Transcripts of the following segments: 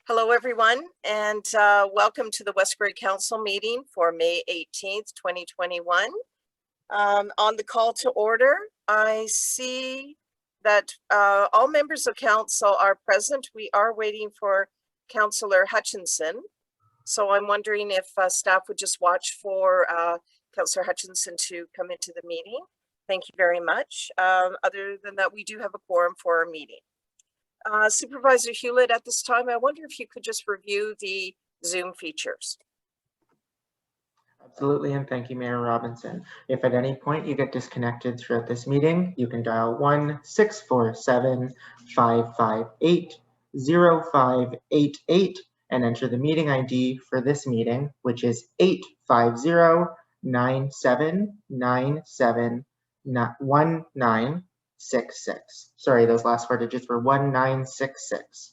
Hello, everyone, and welcome to the West Grey Council meeting for May 18th, 2021. On the call to order, I see that all members of council are present. We are waiting for Councillor Hutchinson. So I'm wondering if staff would just watch for Councillor Hutchinson to come into the meeting. Thank you very much. Other than that, we do have a quorum for our meeting. Supervisor Hewlett, at this time, I wonder if you could just review the Zoom features. Absolutely, and thank you, Mayor Robinson. If at any point you get disconnected throughout this meeting, you can dial 1-647-558-0588 and enter the meeting ID for this meeting, which is 850-9797-1966. Sorry, those last four digits were 1966.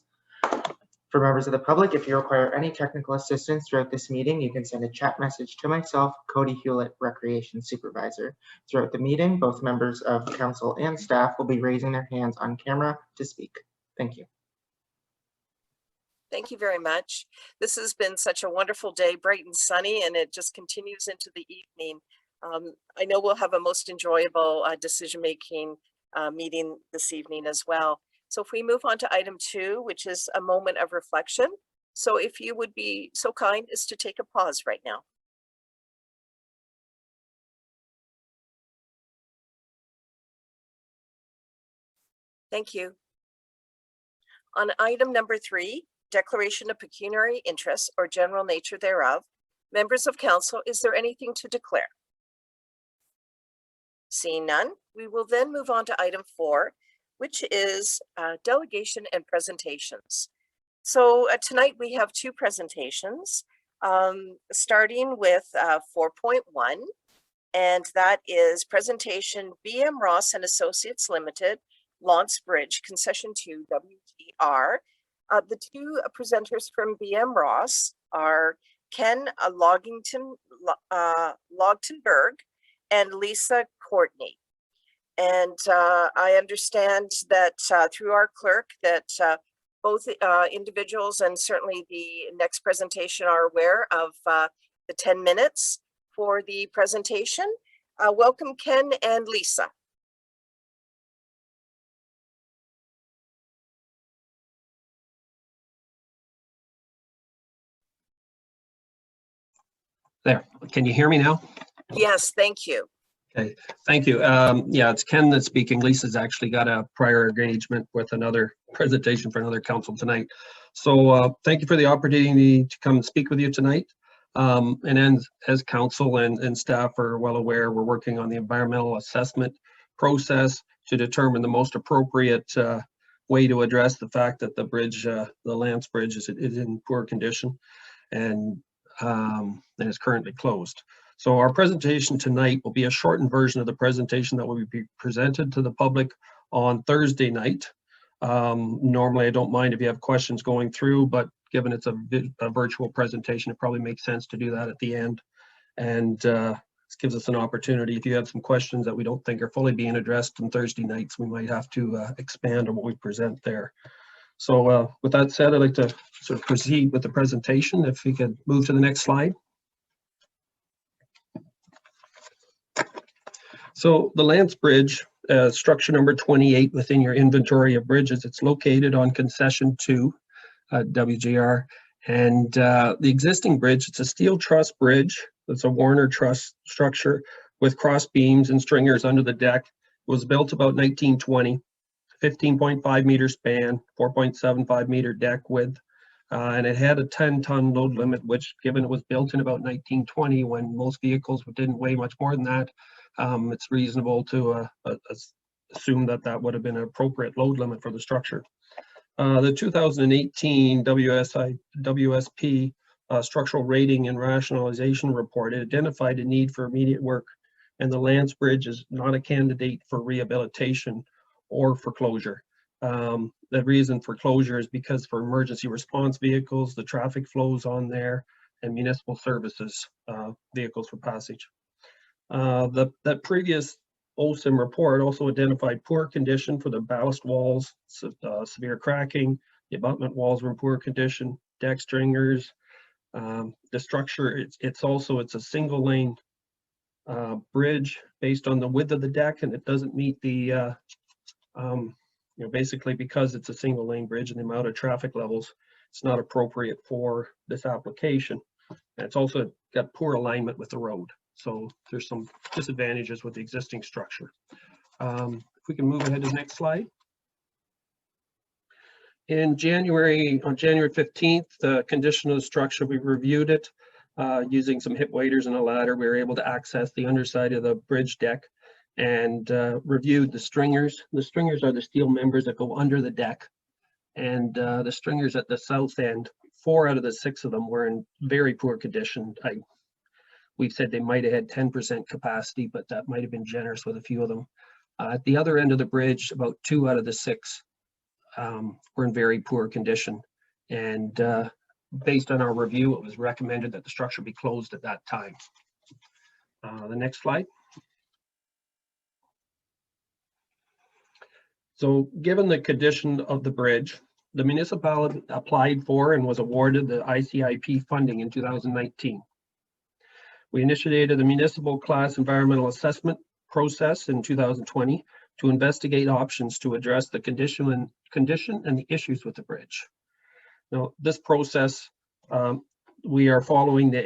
For members of the public, if you require any technical assistance throughout this meeting, you can send a chat message to myself, Cody Hewlett, Recreation Supervisor. Throughout the meeting, both members of council and staff will be raising their hands on camera to speak. Thank you. Thank you very much. This has been such a wonderful day, bright and sunny, and it just continues into the evening. I know we'll have a most enjoyable decision-making meeting this evening as well. So if we move on to item 2, which is a moment of reflection. So if you would be so kind as to take a pause right now. Thank you. On item number 3, declaration of pecuniary interest or general nature thereof, members of council, is there anything to declare? Seeing none, we will then move on to item 4, which is delegation and presentations. So tonight we have 2 presentations, starting with 4.1, and that is presentation BM Ross and Associates Limited, Lance Bridge, Concession 2, WTR. The 2 presenters from BM Ross are Ken Logtenberg and Lisa Courtney. And I understand that through our clerk that both individuals and certainly the next presentation are aware of the 10 minutes for the presentation. Welcome, Ken and Lisa. There, can you hear me now? Yes, thank you. Okay, thank you. Yeah, it's Ken that's speaking. Lisa's actually got a prior engagement with another presentation for another council tonight. So thank you for the opportunity to come and speak with you tonight. And then as council and staff are well aware, we're working on the environmental assessment process to determine the most appropriate way to address the fact that the bridge, the Lance Bridge is in poor condition and is currently closed. So our presentation tonight will be a shortened version of the presentation that will be presented to the public on Thursday night. Normally, I don't mind if you have questions going through, but given it's a virtual presentation, it probably makes sense to do that at the end. And this gives us an opportunity. If you have some questions that we don't think are fully being addressed on Thursday nights, we might have to expand on what we present there. So with that said, I'd like to sort of proceed with the presentation. If we could move to the next slide. So the Lance Bridge, structure number 28 within your inventory of bridges, it's located on Concession 2, WGR. And the existing bridge, it's a steel truss bridge. It's a Warner truss structure with cross beams and stringers under the deck. It was built about 1920, 15.5 meter span, 4.75 meter deck width. And it had a 10-ton load limit, which given it was built in about 1920 when most vehicles didn't weigh much more than that, it's reasonable to assume that that would have been an appropriate load limit for the structure. The 2018 WSP Structural Rating and Rationalization Report identified a need for immediate work, and the Lance Bridge is not a candidate for rehabilitation or for closure. The reason for closure is because for emergency response vehicles, the traffic flows on there, and municipal services vehicles for passage. That previous OSIM report also identified poor condition for the ballast walls, severe cracking, The abutment walls were in poor condition, deck stringers. The structure, it's a single lane bridge based on the width of the deck, and it doesn't meet the, basically because it's a single lane bridge and the amount of traffic levels, it's not appropriate for this application. And it's also got poor alignment with the road. So there's some disadvantages with the existing structure. If we can move ahead to the next slide. On January 15th, the condition of the structure, we reviewed it using some hip waders and a ladder. We were able to access the underside of the bridge deck and reviewed the stringers. The stringers are the steel members that go under the deck. And the stringers at the south end, 4 out of the 6 of them were in very poor condition. We've said they might have had 10% capacity, but that might have been generous with a few of them. At the other end of the bridge, about 2 out of the 6 were in very poor condition. And based on our review, it was recommended that the structure be closed at that time. The next slide. So given the condition of the bridge, the municipality applied for and was awarded the ICIP funding in 2019. We initiated the municipal class environmental assessment process in 2020 to investigate options to address the condition and the issues with the bridge. Now, this process, we are following the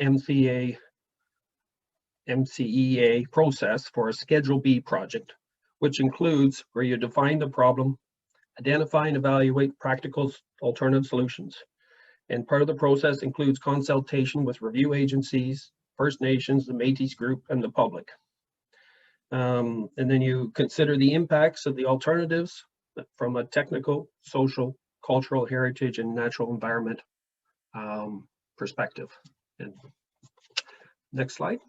MCEA process for a Schedule B project, which includes where you define the problem, identify and evaluate practical alternative solutions. And part of the process includes consultation with review agencies, First Nations, the Métis group, and the public. And then you consider the impacts of the alternatives from a technical, social, cultural, heritage, and natural environment perspective. And next slide.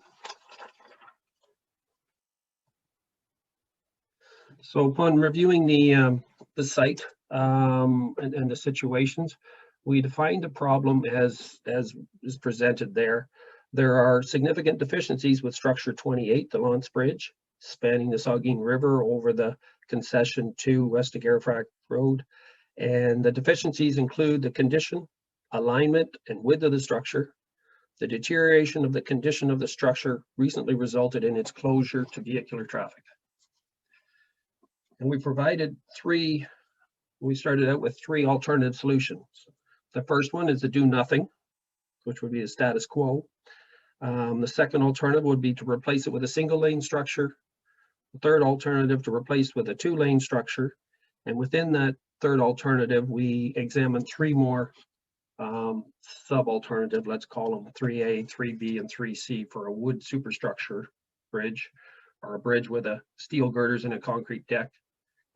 So upon reviewing the site and the situations, we defined the problem as is presented there. There are significant deficiencies with structure 28, the Lance Bridge, spanning the Saugeen River over the concession to west of Garifrac Road. And the deficiencies include the condition, alignment, and width of the structure. The deterioration of the condition of the structure recently resulted in its closure to vehicular traffic. And we provided we started out with 3 alternative solutions. The first one is to do nothing, which would be the status quo. The second alternative would be to replace it with a single lane structure. The third alternative to replace with a 2-lane structure. And within that third alternative, we examined 3 more sub-alternative, let's call them 3A, 3B, and 3C for a wood superstructure bridge, or a bridge with a steel girders and a concrete deck.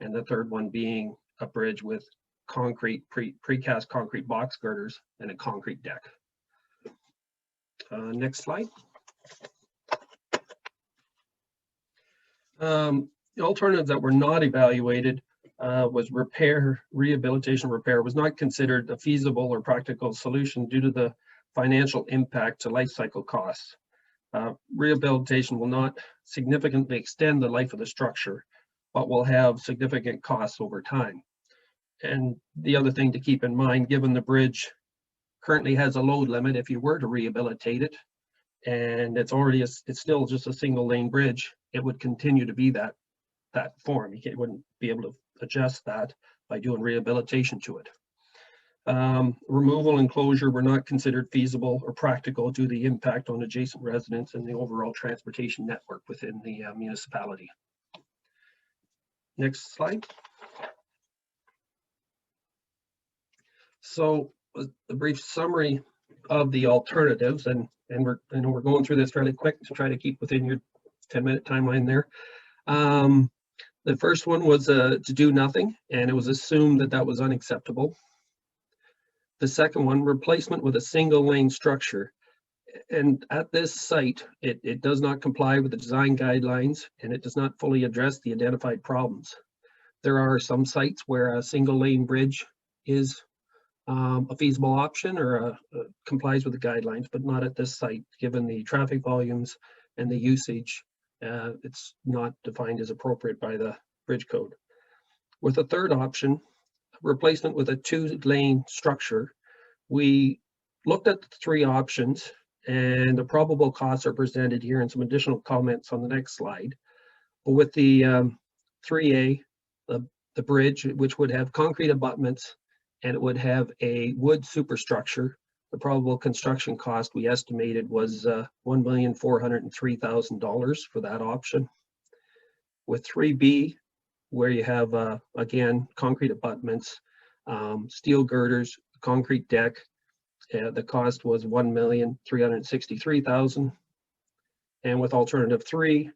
And the third one being a bridge with concrete, precast concrete box girders and a concrete deck. Next slide. The alternatives that were not evaluated was rehabilitation repair was not considered a feasible or practical solution due to the financial impact to life cycle costs. Rehabilitation will not significantly extend the life of the structure, but will have significant costs over time. And the other thing to keep in mind, given the bridge currently has a load limit, if you were to rehabilitate it, and it's still just a single lane bridge, it would continue to be that form. You wouldn't be able to adjust that by doing rehabilitation to it. Removal and closure were not considered feasible or practical due to the impact on adjacent residents and the overall transportation network within the municipality. Next slide. So a brief summary of the alternatives, and we're going through this fairly quick to try to keep within your 10-minute timeline there. The first one was to do nothing, and it was assumed that that was unacceptable. The second one, replacement with a single lane structure. And at this site, it does not comply with the design guidelines, and it does not fully address the identified problems. There are some sites where a single lane bridge is a feasible option or complies with the guidelines, but not at this site. Given the traffic volumes and the usage, it's not defined as appropriate by the bridge code. With a third option, replacement with a 2-lane structure. We looked at the 3 options, and the probable costs are presented here and some additional comments on the next slide. But with the 3A, the bridge, which would have concrete abutments and it would have a wood superstructure, the probable construction cost we estimated was $1,403,000 for that option. With 3B, where you have, again, concrete abutments, steel girders, concrete deck, the cost was $1,363,000. And with alternative 3,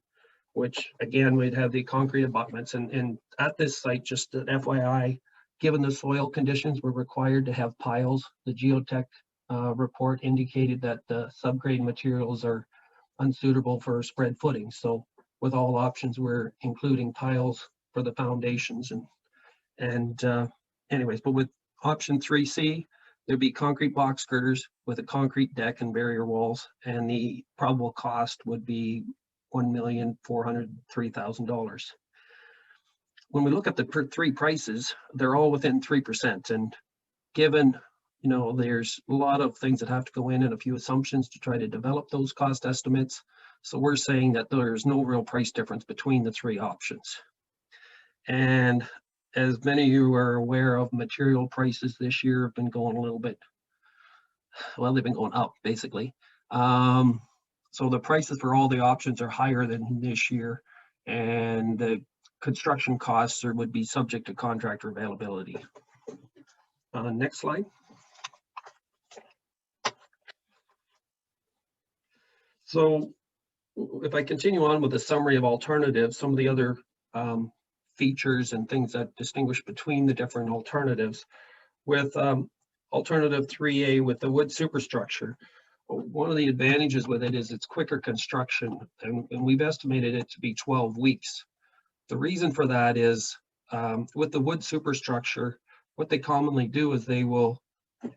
which again, we'd have the concrete abutments. And at this site, just an FYI, given the soil conditions, we're required to have piles. The geotech report indicated that the subgrade materials are unsuitable for spread footing. So with all options, we're including piles for the foundations. And anyways, but with option 3C, there'd be concrete box girders with a concrete deck and barrier walls, and the probable cost would be $1,403,000. When we look at the 3 prices, they're all within 3%. And given, you know, there's a lot of things that have to go in and a few assumptions to try to develop those cost estimates. So we're saying that there's no real price difference between the 3 options. And as many of you are aware of, material prices this year have been going a little bit, well, they've been going up basically. So the prices for all the options are higher than this year, and the construction costs would be subject to contractor availability. Next slide. So if I continue on with a summary of alternatives, some of the other features and things that distinguish between the different alternatives. With alternative 3A with the wood superstructure, one of the advantages with it is it's quicker construction, and we've estimated it to be 12 weeks. The reason for that is with the wood superstructure, what they commonly do is they will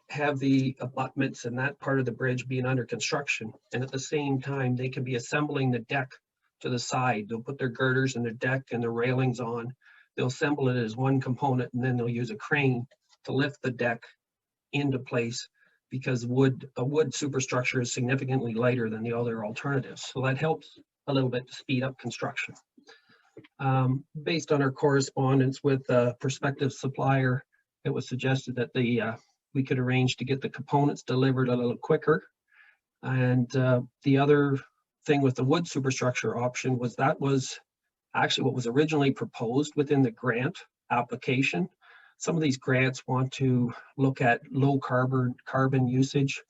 have the abutments and that part of the bridge being under construction, and at the same time they can be assembling the deck to the side. They'll put their girders and their deck and the railings on. They'll assemble it as one component, and then they'll use a crane to lift the deck into place, because a wood superstructure is significantly lighter than the other alternatives. So that helps a little bit to speed up construction. Based on our correspondence with a prospective supplier, it was suggested that we could arrange to get the components delivered a little quicker. And the other thing with the wood superstructure option was that was actually what was originally proposed within the grant application. Some of these grants want to look at low carbon usage,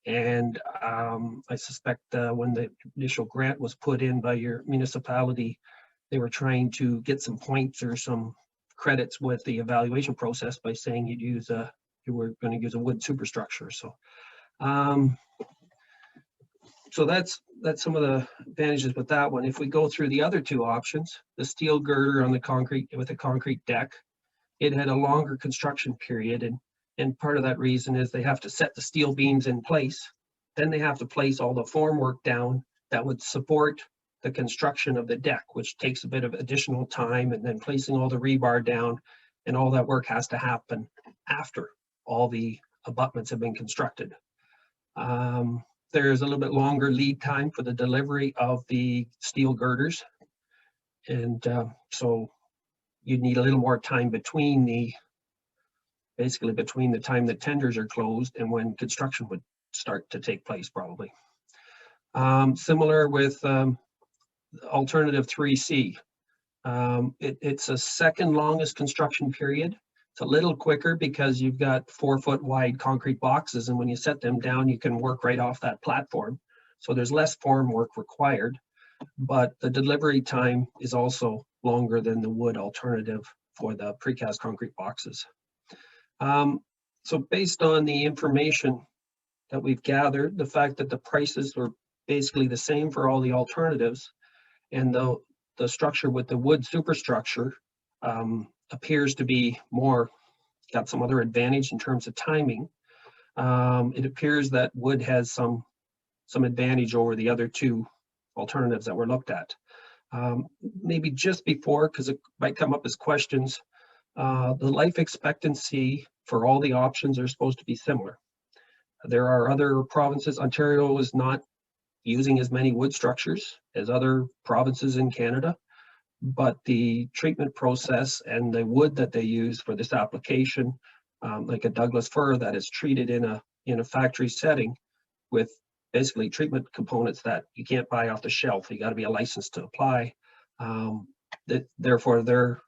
and I suspect when the initial grant was put in by your municipality, they were trying to get some points or some credits with the evaluation process by saying you were going to use a wood superstructure. So so that's some of the advantages with that one. If we go through the other 2 options, the steel girder on the concrete with a concrete deck, it had a longer construction period, and part of that reason is they have to set the steel beams in place. Then they have to place all the formwork down that would support the construction of the deck, which takes a bit of additional time, and then placing all the rebar down, and all that work has to happen after all the abutments have been constructed. There's a little bit longer lead time for the delivery of the steel girders, and so you need a little more time between the time that tenders are closed and when construction would start to take place, probably. Similar with alternative 3C. It's a second longest construction period. It's a little quicker because you've got 4-foot wide concrete boxes, and when you set them down, you can work right off that platform. So there's less form work required, but the delivery time is also longer than the wood alternative for the precast concrete boxes. So based on the information that we've gathered, the fact that the prices were basically the same for all the alternatives, and the structure with the wood superstructure appears to be got some other advantage in terms of timing. It appears that wood has some advantage over the other 2 alternatives that were looked at. Maybe just before, because it might come up as questions, The life expectancy for all the options are supposed to be similar. There are other provinces. Ontario is not using as many wood structures as other provinces in Canada, but the treatment process and the wood that they use for this application, like a Douglas fir that is treated in a factory setting with basically treatment components that you can't buy off the shelf. You got to be a license to apply. Therefore, they're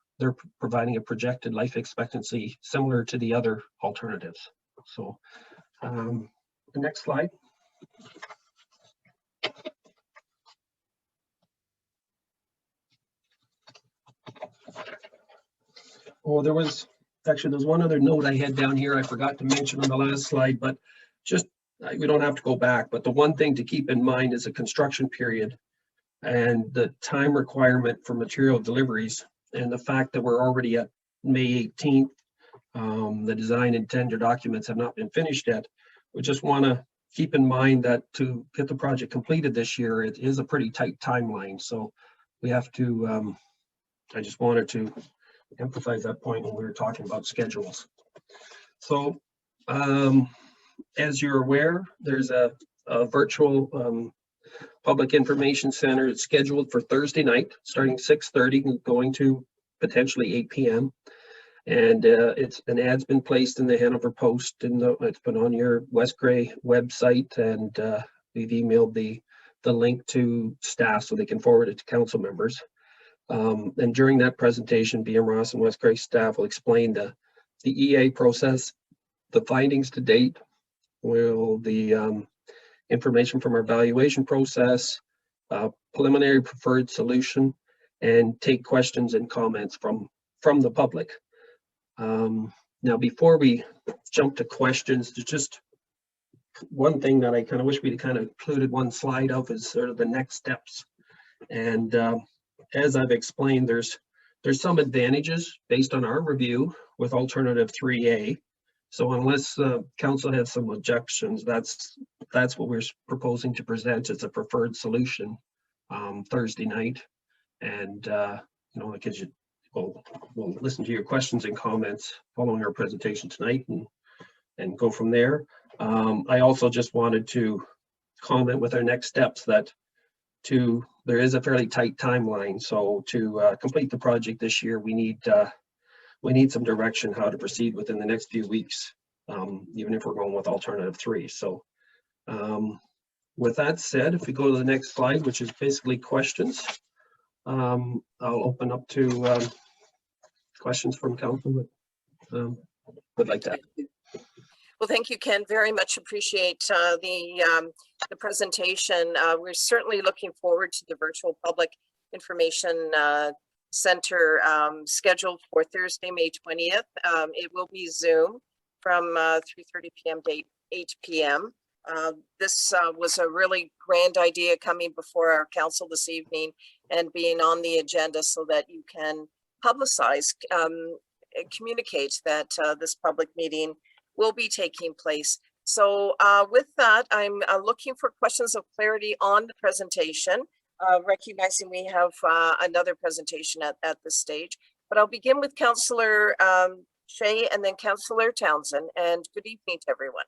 providing a projected life expectancy similar to the other alternatives. So the next slide. Oh, there's one other note I had down here I forgot to mention on the last slide, but just, we don't have to go back, but the one thing to keep in mind is a construction period and the time requirement for material deliveries, and the fact that we're already at May 18th. The design and tender documents have not been finished yet. We just want to keep in mind that to get the project completed this year, it is a pretty tight timeline. So we have to, I just wanted to emphasize that point when we were talking about schedules. So as you're aware, there's a virtual public information center. It's scheduled for Thursday night, starting 6:30 and going to potentially 8 p.m. And an ad's been placed in the Hanover Post, and it's been on your West Grey website, and we've emailed the link to staff so they can forward it to council members. And during that presentation, BM Ross and West Grey staff will explain the EA process, the findings to date, the information from our evaluation process, preliminary preferred solution, and take questions and comments from the public. Now, before we jump to questions, there's just one thing that I kind of wish we'd kind of included one slide of is sort of the next steps. And as I've explained, there's some advantages based on our review with alternative 3A. So unless council has some objections, that's what we're proposing to present as a preferred solution Thursday night. And like as you, we'll listen to your questions and comments following our presentation tonight and go from there. I also just wanted to comment with our next steps that there is a fairly tight timeline. So to complete the project this year, we need some direction how to proceed within the next few weeks, even if we're going with alternative 3. So with that said, if we go to the next slide, which is basically questions, I'll open up to questions from council that would like that. Well, thank you, Ken. Very much appreciate the presentation. We're certainly looking forward to the virtual public information center scheduled for Thursday, May 20th. It will be Zoom from 3:30 p.m. to 8 p.m. This was a really grand idea coming before our council this evening and being on the agenda so that you can publicize, communicate that this public meeting will be taking place. So with that, I'm looking for questions of clarity on the presentation, recognizing we have another presentation at this stage. But I'll begin with Councillor Shea and then Councillor Townsend, and good evening to everyone.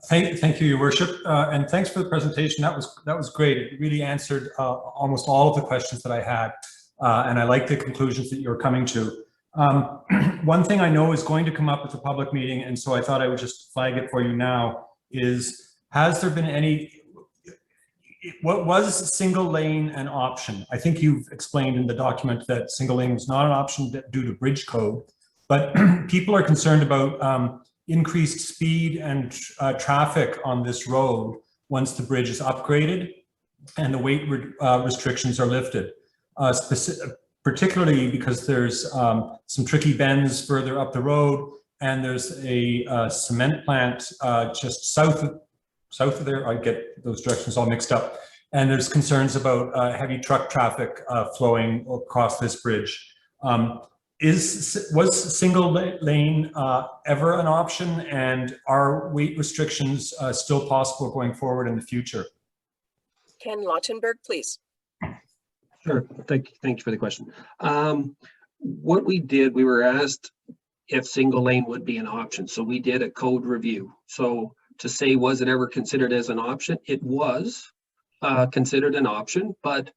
Thank you, Your Worship, and thanks for the presentation. That was great. It really answered almost all of the questions that I had, and I like the conclusions that you're coming to. One thing I know is going to come up at the public meeting, and so I thought I would just flag it for you now, is has there been any, what was single lane an option? I think you've explained in the document that single lane was not an option due to bridge code, but people are concerned about increased speed and traffic on this road once the bridge is upgraded and the weight restrictions are lifted. Particularly because there's some tricky bends further up the road, and there's a cement plant just south of there. I get those directions all mixed up. And there's concerns about heavy truck traffic flowing across this bridge. Was single lane ever an option, and are weight restrictions still possible going forward in the future? Ken Lautenberg, please. Sure. Thank you for the question. what we did, we were asked if single lane would be an option. So we did a code review. So to say, was it ever considered as an option? It was considered an option, but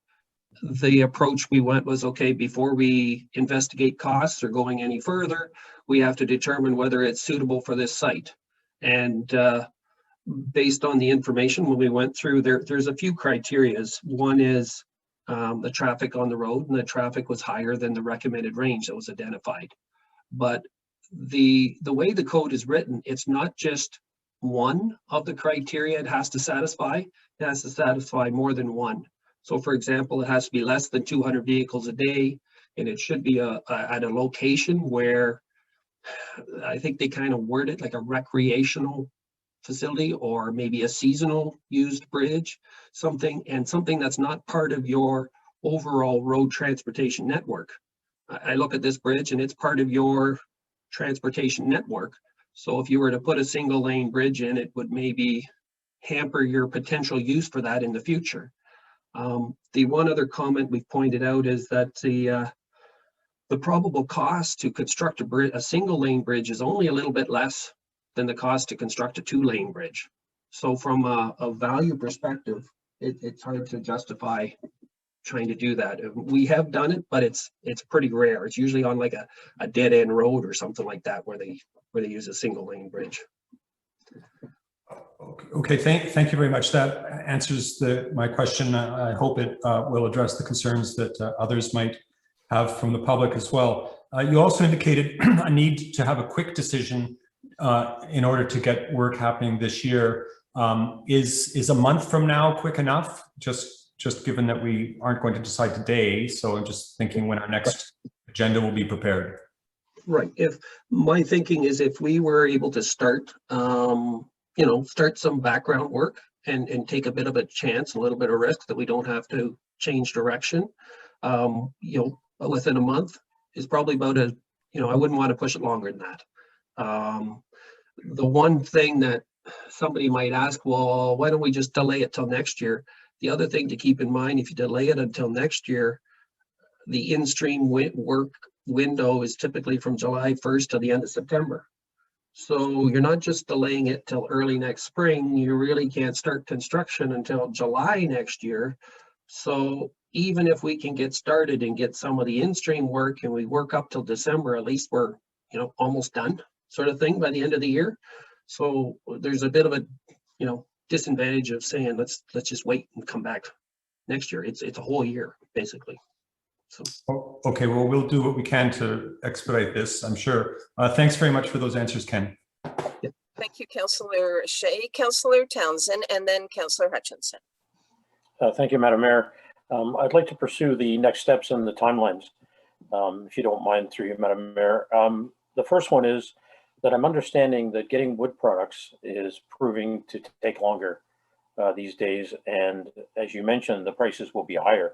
the approach we went was, okay, before we investigate costs or going any further, we have to determine whether it's suitable for this site. And based on the information, when we went through there's a few criterias. One is the traffic on the road, and the traffic was higher than the recommended range that was identified. But the way the code is written, it's not just one of the criteria it has to satisfy. It has to satisfy more than one. So for example, it has to be less than 200 vehicles a day, and it should be at a location where, I think they kind of word it like a recreational facility, or maybe a seasonal used bridge, something that's not part of your overall road transportation network. I look at this bridge and it's part of your transportation network. So if you were to put a single lane bridge in, it would maybe hamper your potential use for that in the future. The one other comment we've pointed out is that the probable cost to construct a single lane bridge is only a little bit less than the cost to construct a 2-lane bridge. So from a value perspective, it's hard to justify trying to do that. We have done it, but it's pretty rare. It's usually on like a dead end road or something like that where they use a single lane bridge. Okay, thank you very much. That answers my question. I hope it will address the concerns that others might have from the public as well. You also indicated a need to have a quick decision in order to get work happening this year. Is a month from now quick enough? Just given that we aren't going to decide today, so I'm just thinking when our next agenda will be prepared. Right. If my thinking is, if we were able to start, start some background work and take a bit of a chance, a little bit of risk that we don't have to change direction, within a month is probably about I wouldn't want to push it longer than that. The one thing that somebody might ask, well, why don't we just delay it till next year? The other thing to keep in mind, if you delay it until next year, the in-stream work window is typically from July 1st to the end of September. So you're not just delaying it till early next spring, you really can't start construction until July next year. So even if we can get started and get some of the in-stream work and we work up till December, at least we're, almost done, sort of thing by the end of the year. So there's a bit of a, disadvantage of saying, let's just wait and come back next year. It's a whole year, basically. So. Okay, well, we'll do what we can to expedite this, I'm sure. Thanks very much for those answers, Ken. Yeah. Thank you, Councillor Shea, Councillor Townsend, and then Councillor Hutchinson. Thank you, Madam Mayor. I'd like to pursue the next steps and the timelines, if you don't mind, through you, Madam Mayor. The first one is that I'm understanding that getting wood products is proving to take longer these days. And as you mentioned, the prices will be higher.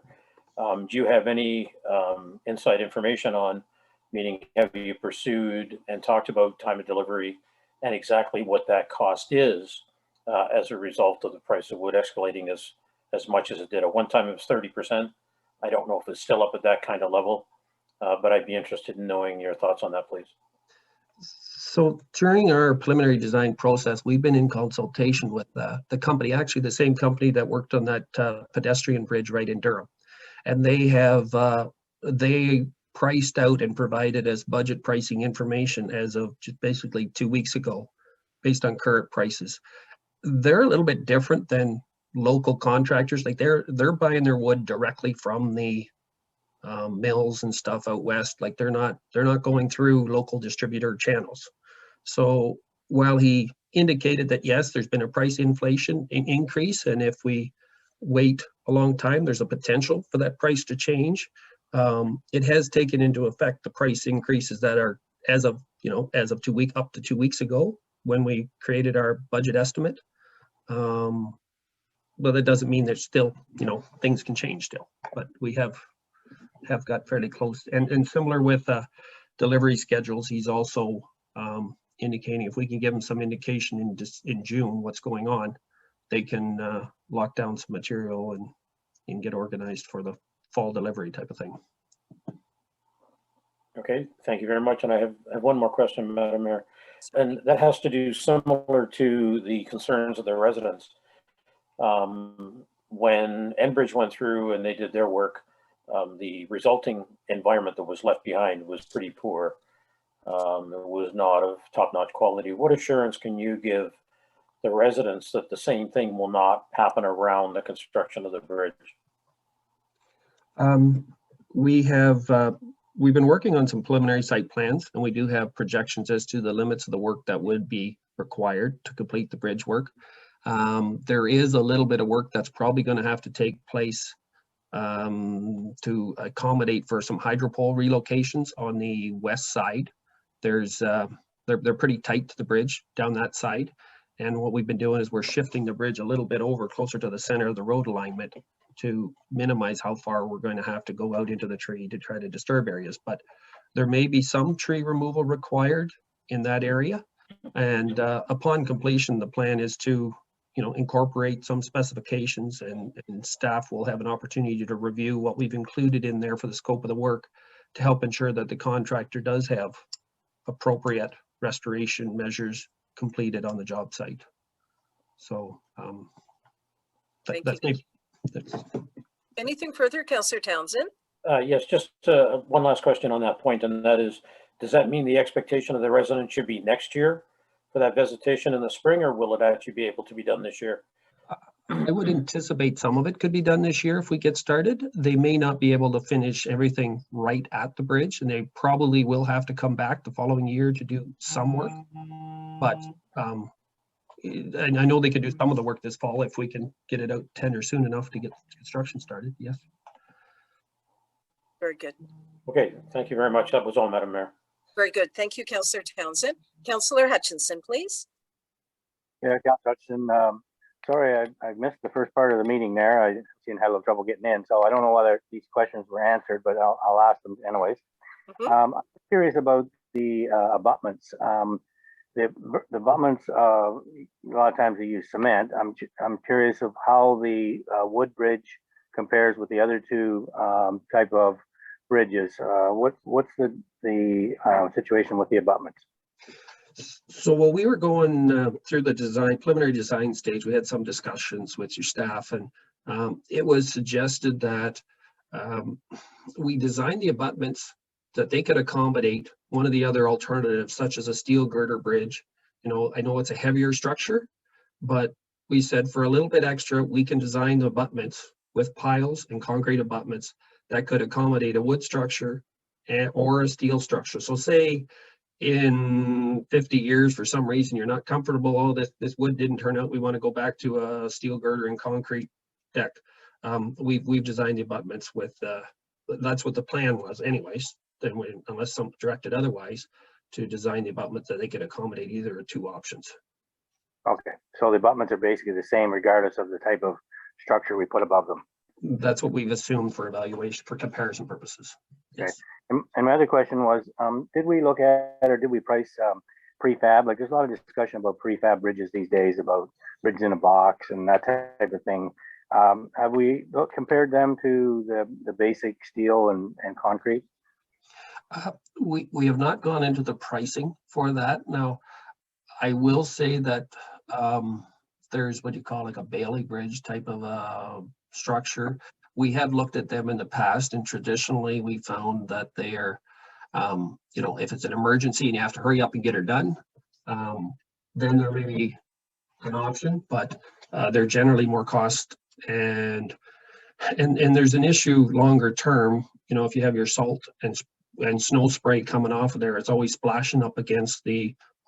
Do you have any inside information on, meaning have you pursued and talked about time of delivery and exactly what that cost is as a result of the price of wood escalating as much as it did? At one time it was 30%. I don't know if it's still up at that kind of level, but I'd be interested in knowing your thoughts on that, please. So during our preliminary design process, we've been in consultation with the company, actually the same company that worked on that pedestrian bridge right in Durham. And they have, they priced out and provided us budget pricing information as of just basically 2 weeks ago, based on current prices. They're a little bit different than local contractors. Like they're buying their wood directly from the mills and stuff out west. Like they're not going through local distributor channels. So while he indicated that yes, there's been a price inflation increase, and if we wait a long time, there's a potential for that price to change. It has taken into effect the price increases that are as of 2 weeks ago when we created our budget estimate. But that doesn't mean there's still, things can change still, but we have got fairly close. And similar with delivery schedules, he's also indicating if we can give him some indication in June what's going on, they can lock down some material and get organized for the fall delivery type of thing. Okay, thank you very much. And I have one more question, Madam Mayor. And that has to do similar to the concerns of the residents. When Enbridge went through and they did their work, the resulting environment that was left behind was pretty poor. It was not of top-notch quality. What assurance can you give the residents that the same thing will not happen around the construction of the bridge? We've been working on some preliminary site plans, and we do have projections as to the limits of the work that would be required to complete the bridge work. There is a little bit of work that's probably going to have to take place to accommodate for some hydropole relocations on the west side. They're pretty tight to the bridge down that side. And what we've been doing is we're shifting the bridge a little bit over closer to the center of the road alignment to minimize how far we're going to have to go out into the tree to try to disturb areas. But there may be some tree removal required in that area. And upon completion, the plan is to, incorporate some specifications, and staff will have an opportunity to review what we've included in there for the scope of the work to help ensure that the contractor does have appropriate restoration measures completed on the job site. So that's maybe. Anything further, Councillor Townsend? Yes, just one last question on that point, and that is, does that mean the expectation of the residents should be next year for that visitation in the spring, or will it actually be able to be done this year? I would anticipate some of it could be done this year if we get started. They may not be able to finish everything right at the bridge, and they probably will have to come back the following year to do some work. But and I know they could do some of the work this fall if we can get it out tender soon enough to get construction started. Yes. Very good. Okay, thank you very much. That was all, Madam Mayor. Very good. Thank you, Councillor Townsend. Councillor Hutchinson, please. Yeah, Councillor Hutchinson, sorry, I missed the first part of the meeting there. I had a little trouble getting in, so I don't know whether these questions were answered, but I'll ask them anyways. I'm curious about the abutments. The abutments, a lot of times they use cement. I'm curious of how the wood bridge compares with the other two type of bridges. What's the situation with the abutments? So while we were going through the preliminary design stage, we had some discussions with your staff, and it was suggested that we design the abutments that they could accommodate one of the other alternatives, such as a steel girder bridge. I know it's a heavier structure, but we said for a little bit extra, we can design the abutments with piles and concrete abutments that could accommodate a wood structure or a steel structure. So say in 50 years, for some reason, you're not comfortable, oh, this wood didn't turn out, we want to go back to a steel girder and concrete deck. We've designed the abutments with, that's what the plan was anyways, unless some directed otherwise, to design the abutments that they could accommodate either or two options. Okay, so the abutments are basically the same regardless of the type of structure we put above them. That's what we've assumed for evaluation, for comparison purposes. Okay. Yes. And my other question was, did we look at, or did we price prefab? Like, there's a lot of discussion about prefab bridges these days, about bridges in a box and that type of thing. Have we compared them to the basic steel and concrete? We have not gone into the pricing for that. Now, I will say that there's what you call like a Bailey Bridge type of structure. We have looked at them in the past, and traditionally we found that they are, if it's an emergency and you have to hurry up and get her done, then there may be an option, but they're generally more cost, and there's an issue longer term. If you have your salt and snow spray coming off of there, it's always splashing up against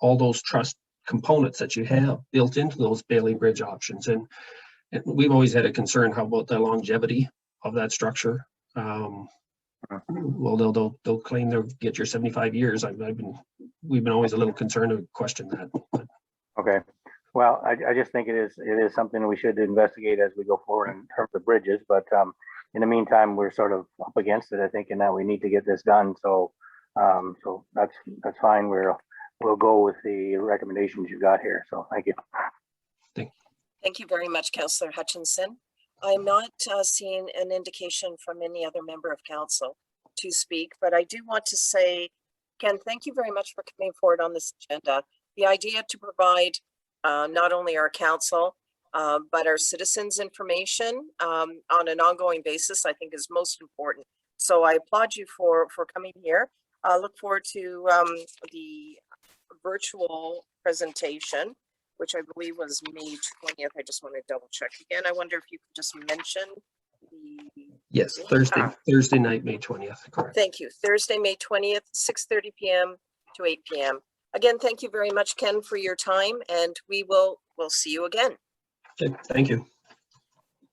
all those truss components that you have built into those Bailey Bridge options. And we've always had a concern, how about the longevity of that structure? Well, they'll claim they'll get your 75 years. We've been always a little concerned to question that. Okay. Well, I just think it is something we should investigate as we go forward in terms of bridges. But in the meantime, we're sort of up against it, I think, and now we need to get this done. So that's fine. We'll go with the recommendations you got here. So thank you. Thank you very much, Councillor Hutchinson. I'm not seeing an indication from any other member of council. to speak, but I do want to say, Ken, thank you very much for coming forward on this agenda. The idea to provide not only our council, but our citizens information on an ongoing basis, I think is most important. So I applaud you for coming here. I look forward to the virtual presentation, which I believe was May 20th. I just want to double check again. I wonder if you could just mention the... Yes, Thursday night, May 20th, correct. Thank you. Thursday, May 20th, 6:30 p.m. to 8 p.m. Again, thank you very much, Ken, for your time, and we'll see you again. Okay, thank you.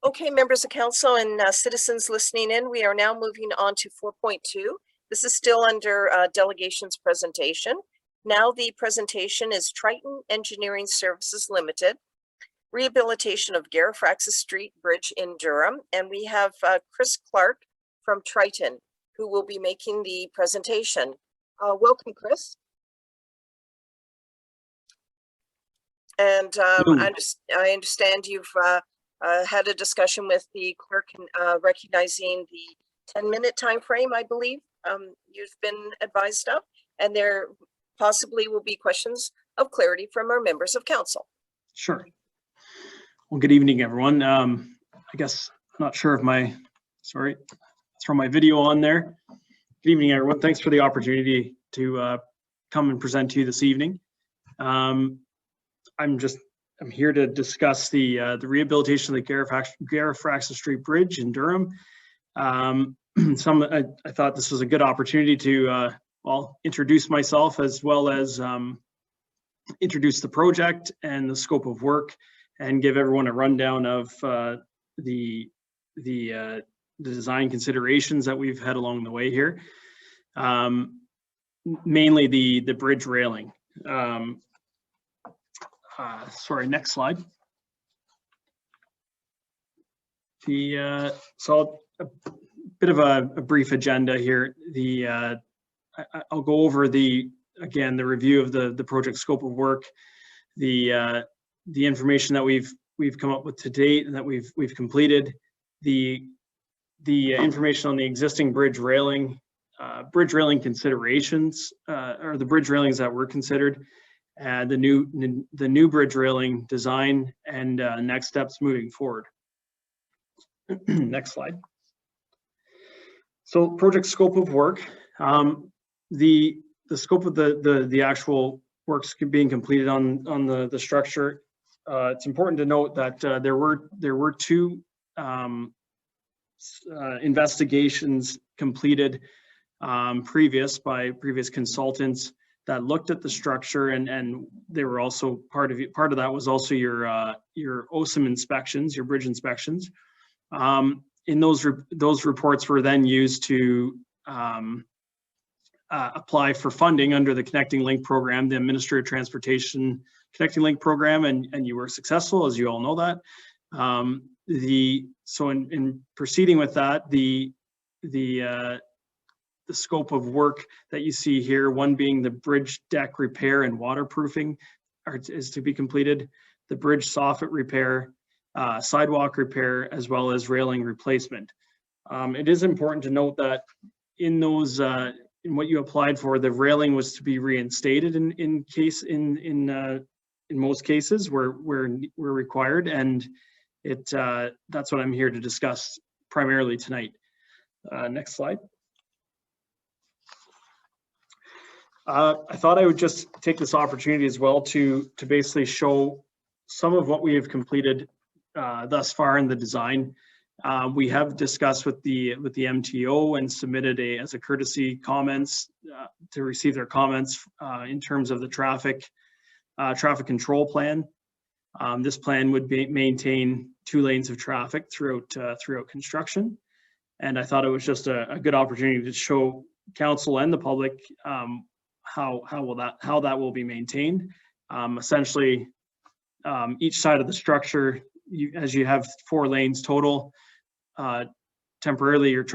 Okay, members of council and citizens listening in, we are now moving on to 4.2. This is still under delegations presentation. Now the presentation is Triton Engineering Services Limited, rehabilitation of Garifraxis Street Bridge in Durham. And we have Chris Clark from Triton, who will be making the presentation. Welcome, Chris. And I understand you've had a discussion with the clerk recognizing the 10-minute time frame, I believe you've been advised of, and there possibly will be questions of clarity from our members of council. Sure. Well, good evening, everyone. I guess I'm not sure if sorry, let's throw my video on there. Good evening, everyone. Thanks for the opportunity to come and present to you this evening. I'm here to discuss the rehabilitation of the Garifraxis Street Bridge in Durham. I thought this was a good opportunity to introduce myself as well as introduce the project and the scope of work, and give everyone a rundown of the design considerations that we've had along the way here. Mainly the bridge railing. Sorry, next slide. So a bit of a brief agenda here. I'll go over the review of the project scope of work, the information that we've come up with to date and that we've completed, the information on the existing bridge railing considerations, or the bridge railings that were considered, the new bridge railing design, and next steps moving forward. Next slide. So project scope of work. The scope of the actual works being completed on the structure. It's important to note that there were two investigations completed by previous consultants that looked at the structure, and they were also part of that was also your OSIM inspections, your bridge inspections. In those reports were then used to apply for funding under the Connecting Link program, the Ministry of Transportation Connecting Link program, and you were successful, as you all know that. So in proceeding with that, the scope of work that you see here, one being the bridge deck repair and waterproofing is to be completed, the bridge soffit repair, sidewalk repair, as well as railing replacement. It is important to note that in those, in what you applied for, the railing was to be reinstated in most cases where required, and that's what I'm here to discuss primarily tonight. Next slide. I thought I would just take this opportunity as well to basically show some of what we have completed thus far in the design. We have discussed with the MTO and submitted as a courtesy comments to receive their comments in terms of the traffic control plan. This plan would maintain 2 lanes of traffic throughout construction, and I thought it was just a good opportunity to show council and the public how that will be maintained. Essentially, each side of the structure, as you have 4 lanes total, temporarily your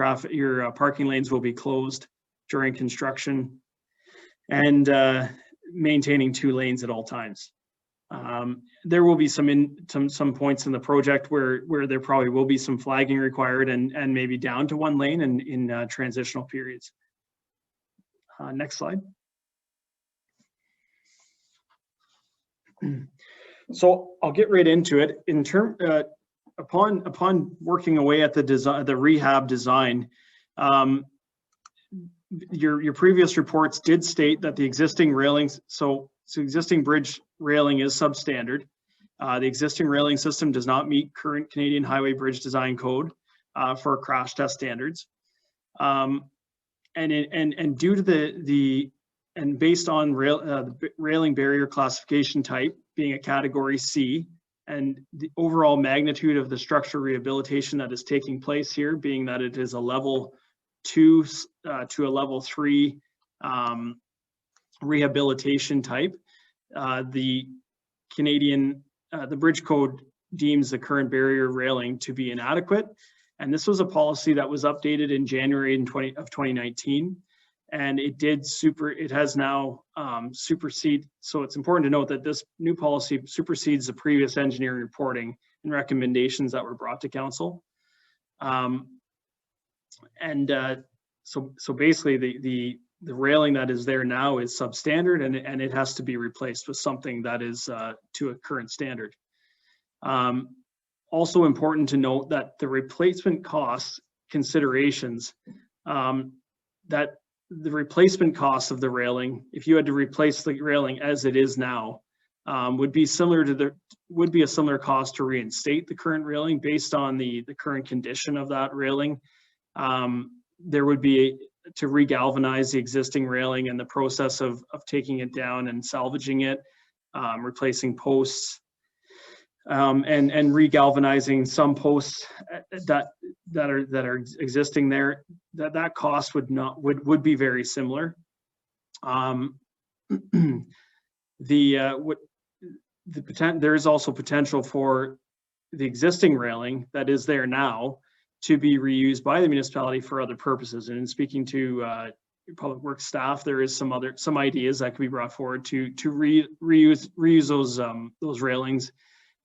parking lanes will be closed during construction, and maintaining 2 lanes at all times. There will be some points in the project where there probably will be some flagging required and maybe down to 1 lane in transitional periods. Next slide. So I'll get right into it. Upon working away at the rehab design, your previous reports did state that the existing railings, so existing bridge railing is substandard. The existing railing system does not meet current Canadian Highway Bridge Design Code for crash test standards. And due to based on the railing barrier classification type being a category C, and the overall magnitude of the structural rehabilitation that is taking place here, being that it is a level 2 to a level 3 rehabilitation type, the bridge code deems the current barrier railing to be inadequate. And this was a policy that was updated in January of 2019. And it has now superseded. So it's important to note that this new policy supersedes the previous engineering reporting and recommendations that were brought to council. So basically the railing that is there now is substandard, and it has to be replaced with something that is to a current standard. Also important to note that the replacement cost considerations, that the replacement cost of the railing, if you had to replace the railing as it is now, would be a similar cost to reinstate the current railing based on the current condition of that railing. There would be to regalvanize the existing railing and the process of taking it down and salvaging it, replacing posts, and regalvanizing some posts that are existing there. That cost would be very similar. There is also potential for the existing railing that is there now to be reused by the municipality for other purposes. And in speaking to public works staff, there is some ideas that could be brought forward to reuse those railings.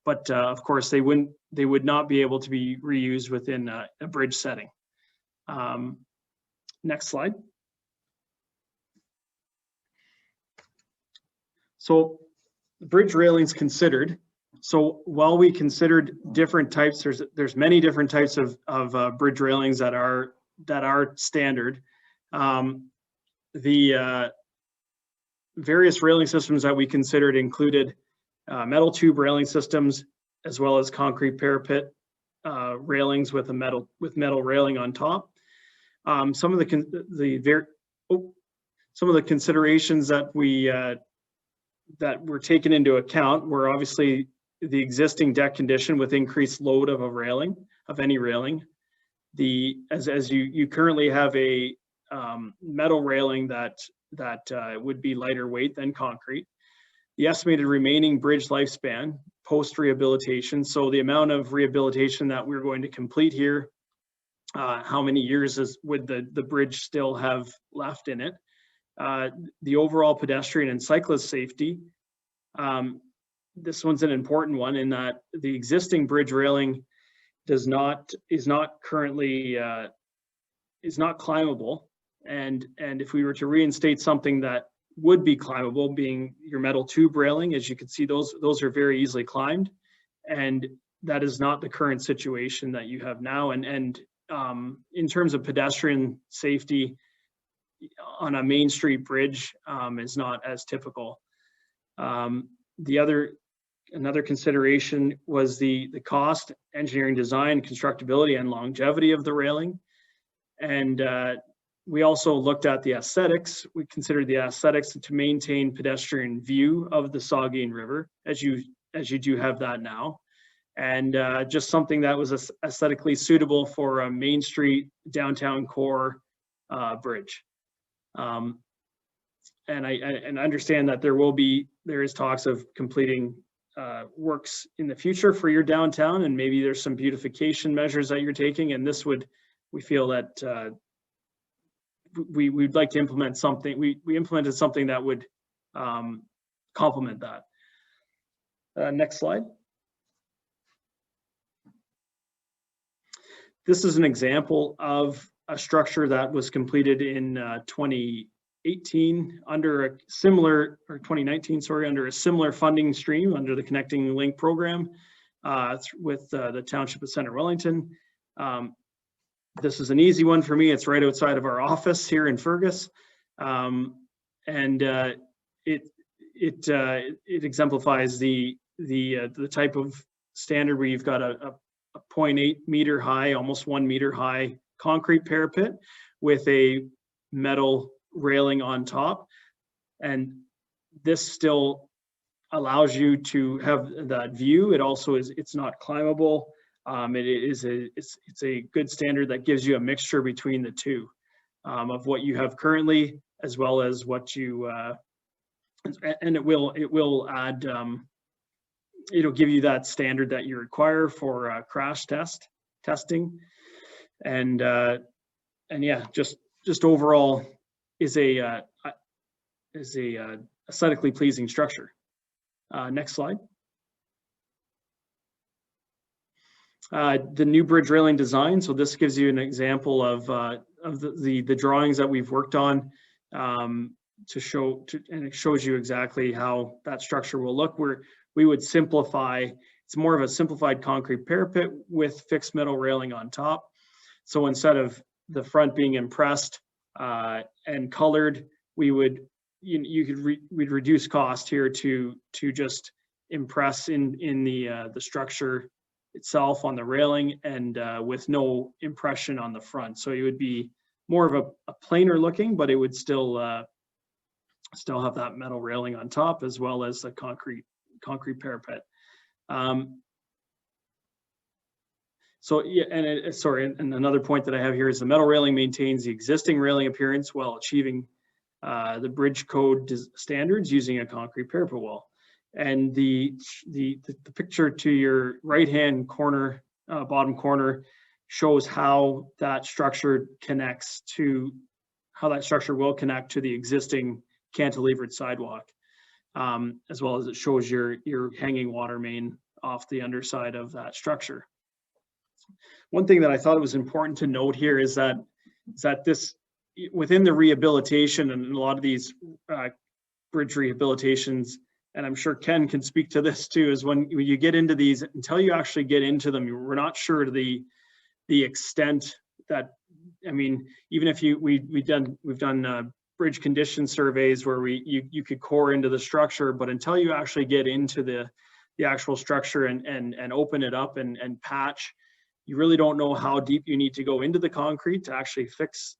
But of course, they would not be able to be reused within a bridge setting. Next slide. So bridge railings considered. So while we considered different types, there's many different types of bridge railings that are standard. The various railing systems that we considered included metal tube railing systems, as well as concrete parapet railings with metal railing on top. Some of the considerations that were taken into account were obviously the existing deck condition with increased load of any railing. As you currently have a metal railing that would be lighter weight than concrete. The estimated remaining bridge lifespan post rehabilitation. So the amount of rehabilitation that we're going to complete here, how many years would the bridge still have left in it? The overall pedestrian and cyclist safety. This one's an important one in that the existing bridge railing is not currently climbable, and if we were to reinstate something that would be climbable, being your metal tube railing, as you can see, those are very easily climbed, and that is not the current situation that you have now. And in terms of pedestrian safety on a Main Street bridge is not as typical. Another consideration was the cost, engineering design, constructability, and longevity of the railing. And we also looked at the aesthetics. We considered the aesthetics to maintain pedestrian view of the Saugeen River, as you do have that now. And just something that was aesthetically suitable for a Main Street downtown core bridge. And I understand that there is talks of completing works in the future for your downtown, and maybe there's some beautification measures that you're taking, and we feel that we'd like to implement something. We implemented something that would complement that. Next slide. This is an example of a structure that was completed in 2018 under a similar, or 2019, sorry, under a similar funding stream under the Connecting Link program with the Township of Center Wellington. This is an easy one for me. It's right outside of our office here in Fergus. It exemplifies the type of standard where you've got a 0.8 meter high, almost 1 meter high concrete parapet with a metal railing on top. And this still allows you to have that view. It also is, it's not climbable. It's a good standard that gives you a mixture between the two of what you have currently, as well as what you, and it will add, it'll give you that standard that you require for crash testing, and yeah, just overall is a aesthetically pleasing structure. Next slide. The new bridge railing design. So this gives you an example of the drawings that we've worked on and it shows you exactly how that structure will look. We would simplify, it's more of a simplified concrete parapet with fixed metal railing on top. So instead of the front being impressed and colored, we'd reduce cost here to just impress in the structure itself on the railing, and with no impression on the front. So it would be more of a plainer looking, but it would still have that metal railing on top, as well as the concrete parapet. So yeah, and and another point that I have here is the metal railing maintains the existing railing appearance while achieving the bridge code standards using a concrete parapet wall. And the picture to your right hand corner, bottom corner, shows how that structure will connect to the existing cantilevered sidewalk, as well as it shows your hanging water main off the underside of that structure. One thing that I thought it was important to note here is that this, within the rehabilitation, and a lot of these bridge rehabilitations, and I'm sure Ken can speak to this too, is when you get into these, until you actually get into them, we're not sure the extent that, I mean, even if we've done bridge condition surveys where you could core into the structure, but until you actually get into the actual structure and open it up and patch, you really don't know how deep you need to go into the concrete to actually fix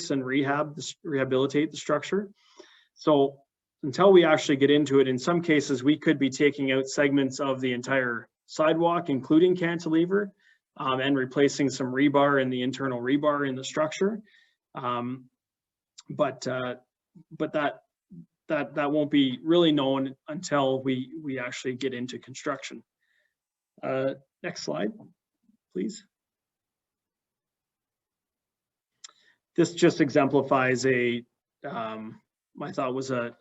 and rehabilitate the structure. So until we actually get into it, in some cases, we could be taking out segments of the entire sidewalk, including cantilever, and replacing some rebar in the internal rebar in the structure. But that won't be really known until we actually get into construction. Next slide, please. This just exemplifies I thought was a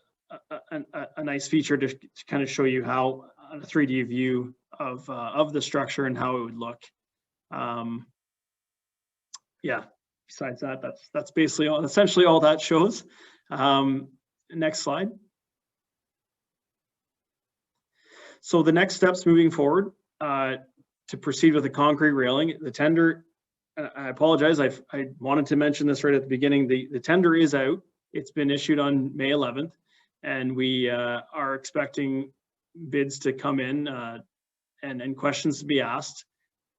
nice feature to kind of show you how a 3D view of the structure and how it would look. Yeah, besides that, that's basically essentially all that shows. Next slide. So the next steps moving forward to proceed with the concrete railing, the tender, I apologize, I wanted to mention this right at the beginning, the tender is out. It's been issued on May 11th, and we are expecting bids to come in and questions to be asked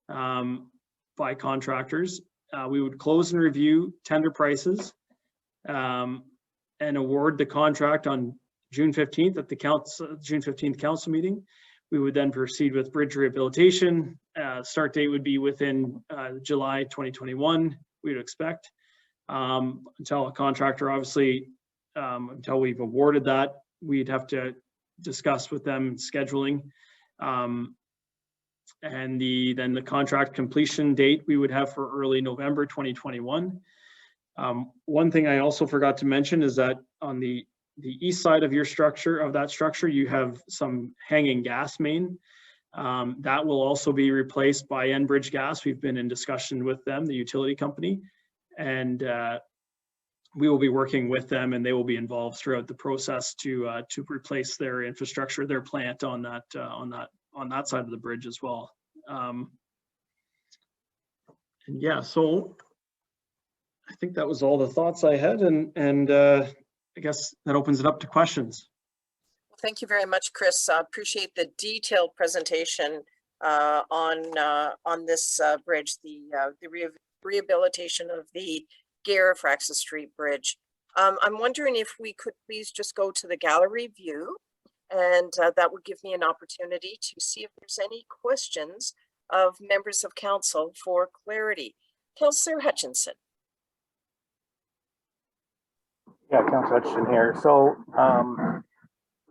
by contractors. We would close and review tender prices and award the contract on June 15th at the June 15th council meeting. We would then proceed with bridge rehabilitation. Start date would be within July 2021, we would expect. Until a contractor, obviously, until we've awarded that, we'd have to discuss with them scheduling. And then the contract completion date we would have for early November 2021. One thing I also forgot to mention is that on the east side of your structure, of that structure, you have some hanging gas main. That will also be replaced by Enbridge Gas. We've been in discussion with them, the utility company, and we will be working with them, and they will be involved throughout the process to replace their infrastructure, their plant on that side of the bridge as well. And yeah, so I think that was all the thoughts I had, and I guess that opens it up to questions. Thank you very much, Chris. Appreciate the detailed presentation on this bridge, the rehabilitation of the Garifraxis Street Bridge. I'm wondering if we could please just go to the gallery view, and that would give me an opportunity to see if there's any questions of members of council for clarity. Councillor Hutchinson. Yeah, Councillor Hutchinson here. So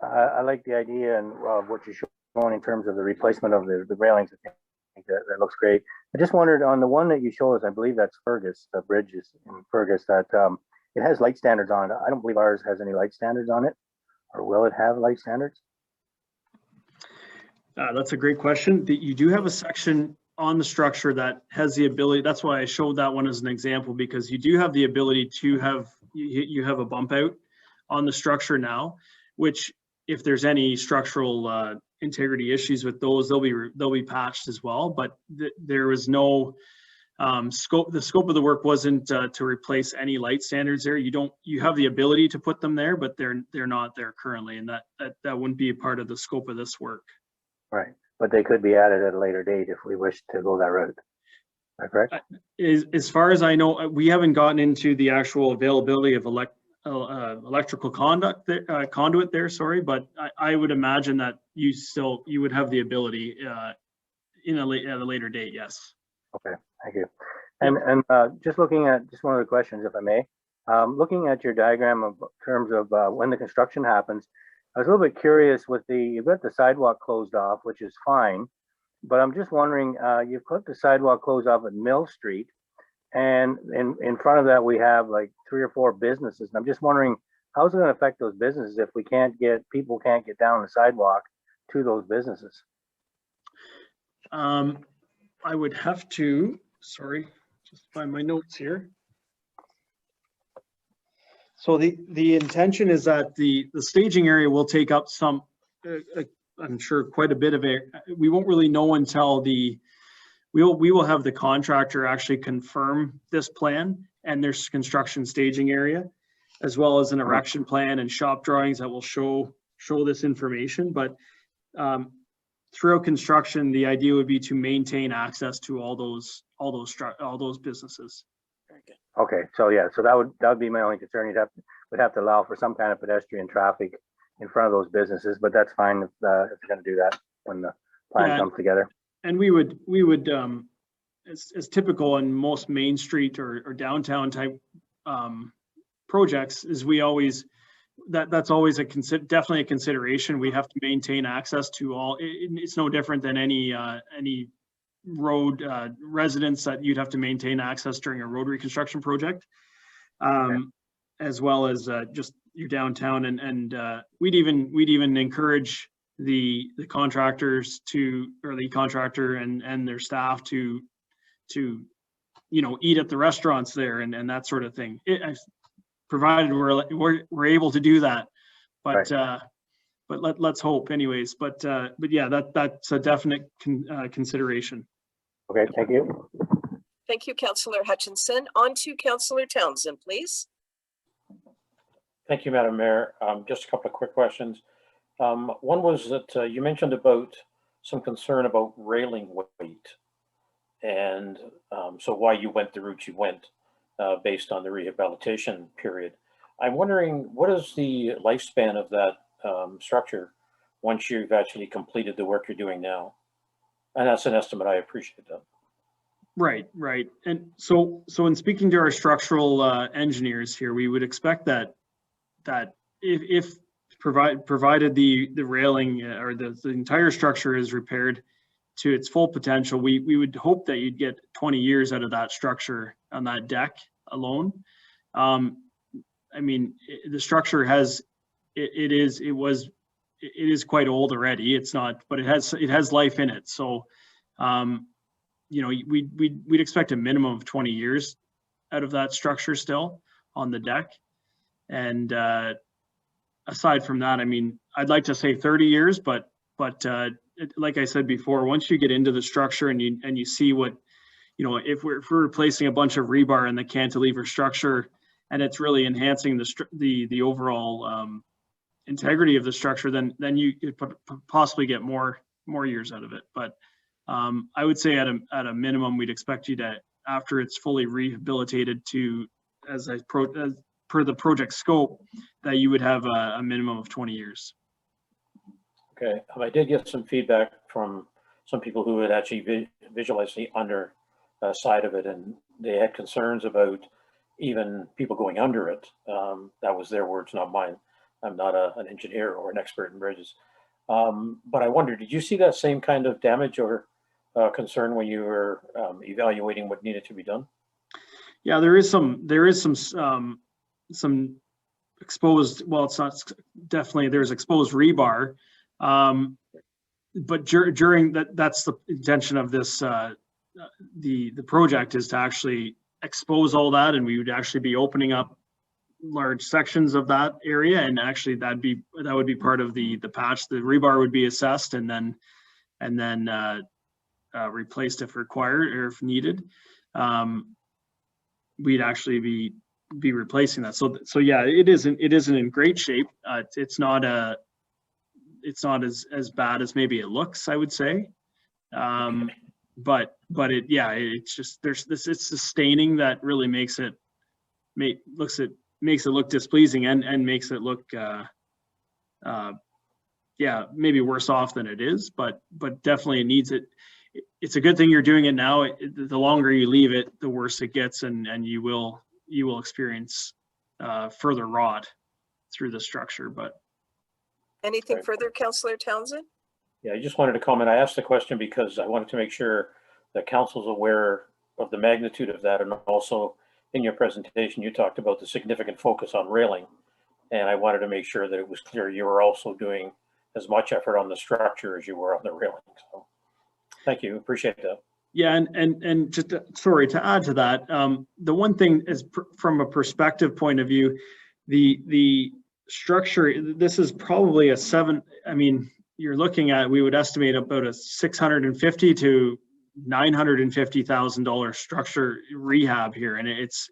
I like the idea and what you're showing in terms of the replacement of the railings. I think that looks great. I just wondered on the one that you showed us, I believe that's Fergus, the bridge is in Fergus, that it has light standards on it. I don't believe ours has any light standards on it, or will it have light standards? That's a great question. You do have a section on the structure that has the ability, that's why I showed that one as an example, because you do have the ability to have, you have a bump out on the structure now, which if there's any structural integrity issues with those, they'll be patched as well. But there was no scope. The scope of the work wasn't to replace any light standards there. You have the ability to put them there, but they're not there currently, and that wouldn't be a part of the scope of this work. Right, but they could be added at a later date if we wish to go that route. Is that correct? As far as I know, we haven't gotten into the actual availability of electrical conduit there, sorry, but I would imagine that you would have the ability at a later date, yes. Okay, thank you. And just looking at just one of the questions, if I may, looking at your diagram of terms of when the construction happens, I was a little bit curious with you've got the sidewalk closed off, which is fine, but I'm just wondering, you've got the sidewalk closed off at Mill Street, and in front of that we have like 3 or 4 businesses, and I'm just wondering how's it going to affect those businesses if people can't get down the sidewalk to those businesses? I would have to, sorry, just find my notes here. So the intention is that the staging area will take up some, I'm sure quite a bit of it. We won't really know until we will have the contractor actually confirm this plan, and there's construction staging area, as well as an erection plan and shop drawings that will show this information. But throughout construction, the idea would be to maintain access to all those businesses. Very good. Okay, so yeah, so that would be my only concern. Would have to allow for some kind of pedestrian traffic in front of those businesses, but that's fine if you're going to do that when the plan comes together. And we would as typical in most Main Street or downtown type projects, is we always that's always definitely a consideration. We have to maintain access to all. It's no different than any road residents that you'd have to maintain access during a road reconstruction project, as well as just your downtown. And we'd even encourage the contractors or the contractor and their staff to eat at the restaurants there and that sort of thing, provided we're able to do that. But right. But let's hope anyways. But yeah, that's a definite consideration. Okay, thank you. Thank you, Councillor Hutchinson. On to Councillor Townsend, please. Thank you, Madam Mayor. Just a couple of quick questions. One was that you mentioned about some concern about railing weight, and so why you went the route you went based on the rehabilitation period. I'm wondering, what is the lifespan of that structure once you've actually completed the work you're doing now? And that's an estimate. I appreciate that. Right. And so in speaking to our structural engineers here, we would expect that if provided the railing or the entire structure is repaired to its full potential, we would hope that you'd get 20 years out of that structure on that deck alone. I mean, the structure has it is quite old already. It's not, but it has life in it. So, you know, we'd expect a minimum of 20 years out of that structure still on the deck. And aside from that, I mean, I'd like to say 30 years, but like I said before, once you get into the structure and you see what, you know, if we're replacing a bunch of rebar in the cantilever structure, and it's really enhancing the overall integrity of the structure, then you could possibly get more years out of it. But I would say at a minimum, we'd expect you to, after it's fully rehabilitated, to, as per the project scope, that you would have a minimum of 20 years. Okay, I did get some feedback from some people who had actually visualized the under side of it, and they had concerns about even people going under it. That was their words, not mine. I'm not an engineer or an expert in bridges. But I wonder, did you see that same kind of damage or concern when you were evaluating what needed to be done? Yeah, there is some exposed, well, it's not definitely, there's exposed rebar. But during that's the intention of this, the project is to actually expose all that, and we would actually be opening up large sections of that area, and actually that would be part of the patch. The rebar would be assessed and then replaced if required or if needed. We'd actually be replacing that. So yeah, it isn't in great shape. It's not as bad as maybe it looks, I would say. But it's just, it's the staining that really makes it look displeasing and makes it look maybe worse off than it is, but definitely it needs it. It's a good thing you're doing it now. The longer you leave it, the worse it gets, and you will experience further rot through the structure. But Anything further, Councillor Townsend? Yeah, I just wanted to comment. I asked the question because I wanted to make sure that council's aware of the magnitude of that, and also in your presentation, you talked about the significant focus on railing, and I wanted to make sure that it was clear you were also doing as much effort on the structure as you were on the railing. So thank you, appreciate that. Yeah, and just sorry to add to that, the one thing is from a perspective point of view, the structure, this is probably you're looking at, we would estimate about a $650,000 to $950,000 structure rehab here, and it's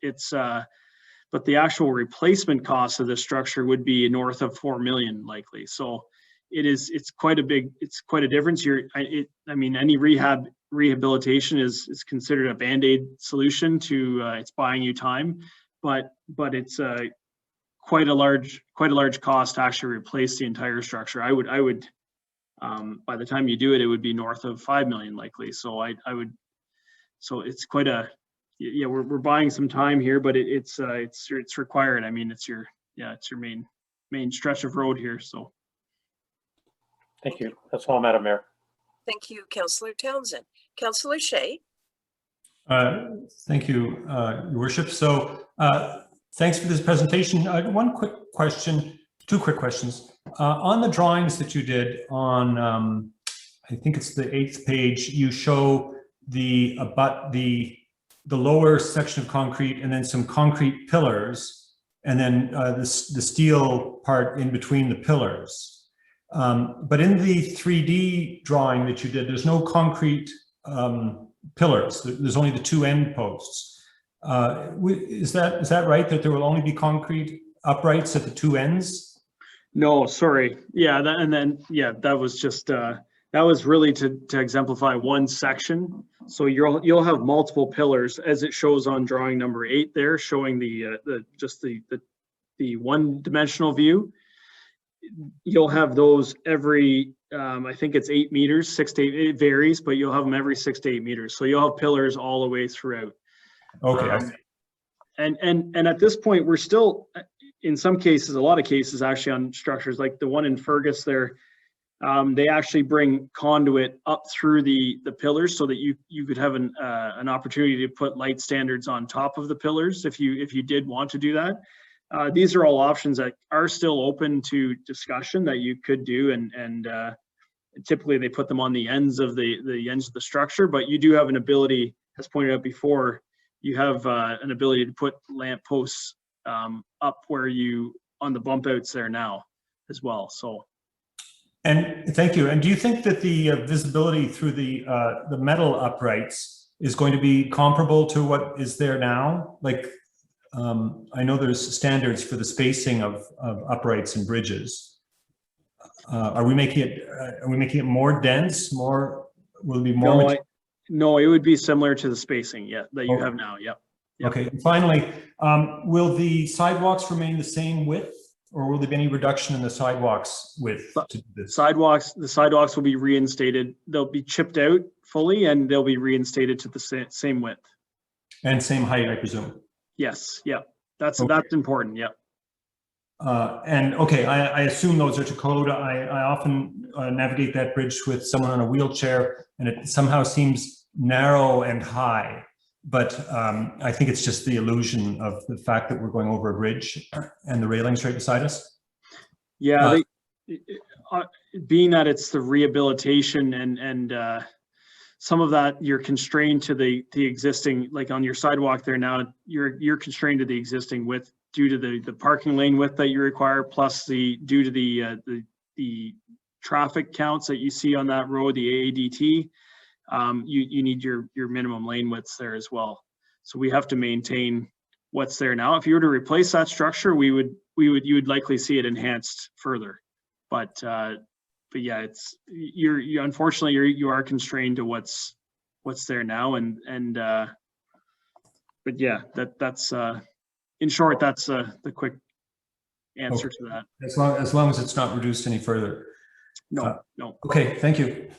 but the actual replacement cost of the structure would be north of $4 million likely. So it's quite a difference. Any rehabilitation is considered a band-aid solution to it's buying you time, but it's quite a large cost to actually replace the entire structure. I would by the time you do it, it would be north of $5 million likely. So so it's quite we're buying some time here, but it's required. I mean, it's your main stretch of road here. So thank you. That's all, Madam Mayor. Thank you, Councillor Townsend. Councillor Shea? Thank you, Your Worship. So thanks for this presentation. One quick question, two quick questions. On the drawings that you did on, I think it's the 8th page, you show the lower section of concrete and then some concrete pillars, and then the steel part in between the pillars. But in the 3D drawing that you did, there's no concrete pillars. There's only the two end posts. Is that right, that there will only be concrete uprights at the two ends? No, sorry. Yeah, that was just that was really to exemplify one section. So you'll have multiple pillars, as it shows on drawing number 8 there, showing the one-dimensional view. You'll have those every I think it's 8 meters, 6 to 8, it varies, but you'll have them every 6 to 8 meters. So you'll have pillars all the way throughout. Okay. And at this point, we're still, in some cases, a lot of cases actually on structures like the one in Fergus there, they actually bring conduit up through the pillars so that you could have an opportunity to put light standards on top of the pillars if you did want to do that. these are all options that are still open to discussion that you could do, and typically they put them on the ends of the structure, but you do have an ability, as pointed out before, you have an ability to put lamp posts up where you on the bump outs there now as well. So. And thank you. And do you think that the visibility through the metal uprights is going to be comparable to what is there now? Like, I know there's standards for the spacing of uprights and bridges. Are we making it more dense? Will it be more? No, it would be similar to the spacing, that you have now. Yep. Okay. And finally, will the sidewalks remain the same width, or will there be any reduction in the sidewalks width to do this? The sidewalks will be reinstated. They'll be chipped out fully, and they'll be reinstated to the same width. And same height, I presume. Yes. Yeah. That's important. Yeah. And okay, I assume those are to code. I often navigate that bridge with someone on a wheelchair, and it somehow seems narrow and high. But I think it's just the illusion of the fact that we're going over a bridge and the railings right beside us. Yeah, being that it's the rehabilitation and some of that you're constrained to the existing, like on your sidewalk there now, you're constrained to the existing width due to the parking lane width that you require, plus due to the traffic counts that you see on that road, the AADT. You need your minimum lane widths there as well. So we have to maintain what's there now. If you were to replace that structure, you would likely see it enhanced further. But yeah, unfortunately you are constrained to what's there now, but yeah, that's in short, that's the quick answer to that. As long as it's not reduced any further. No. Okay, thank you.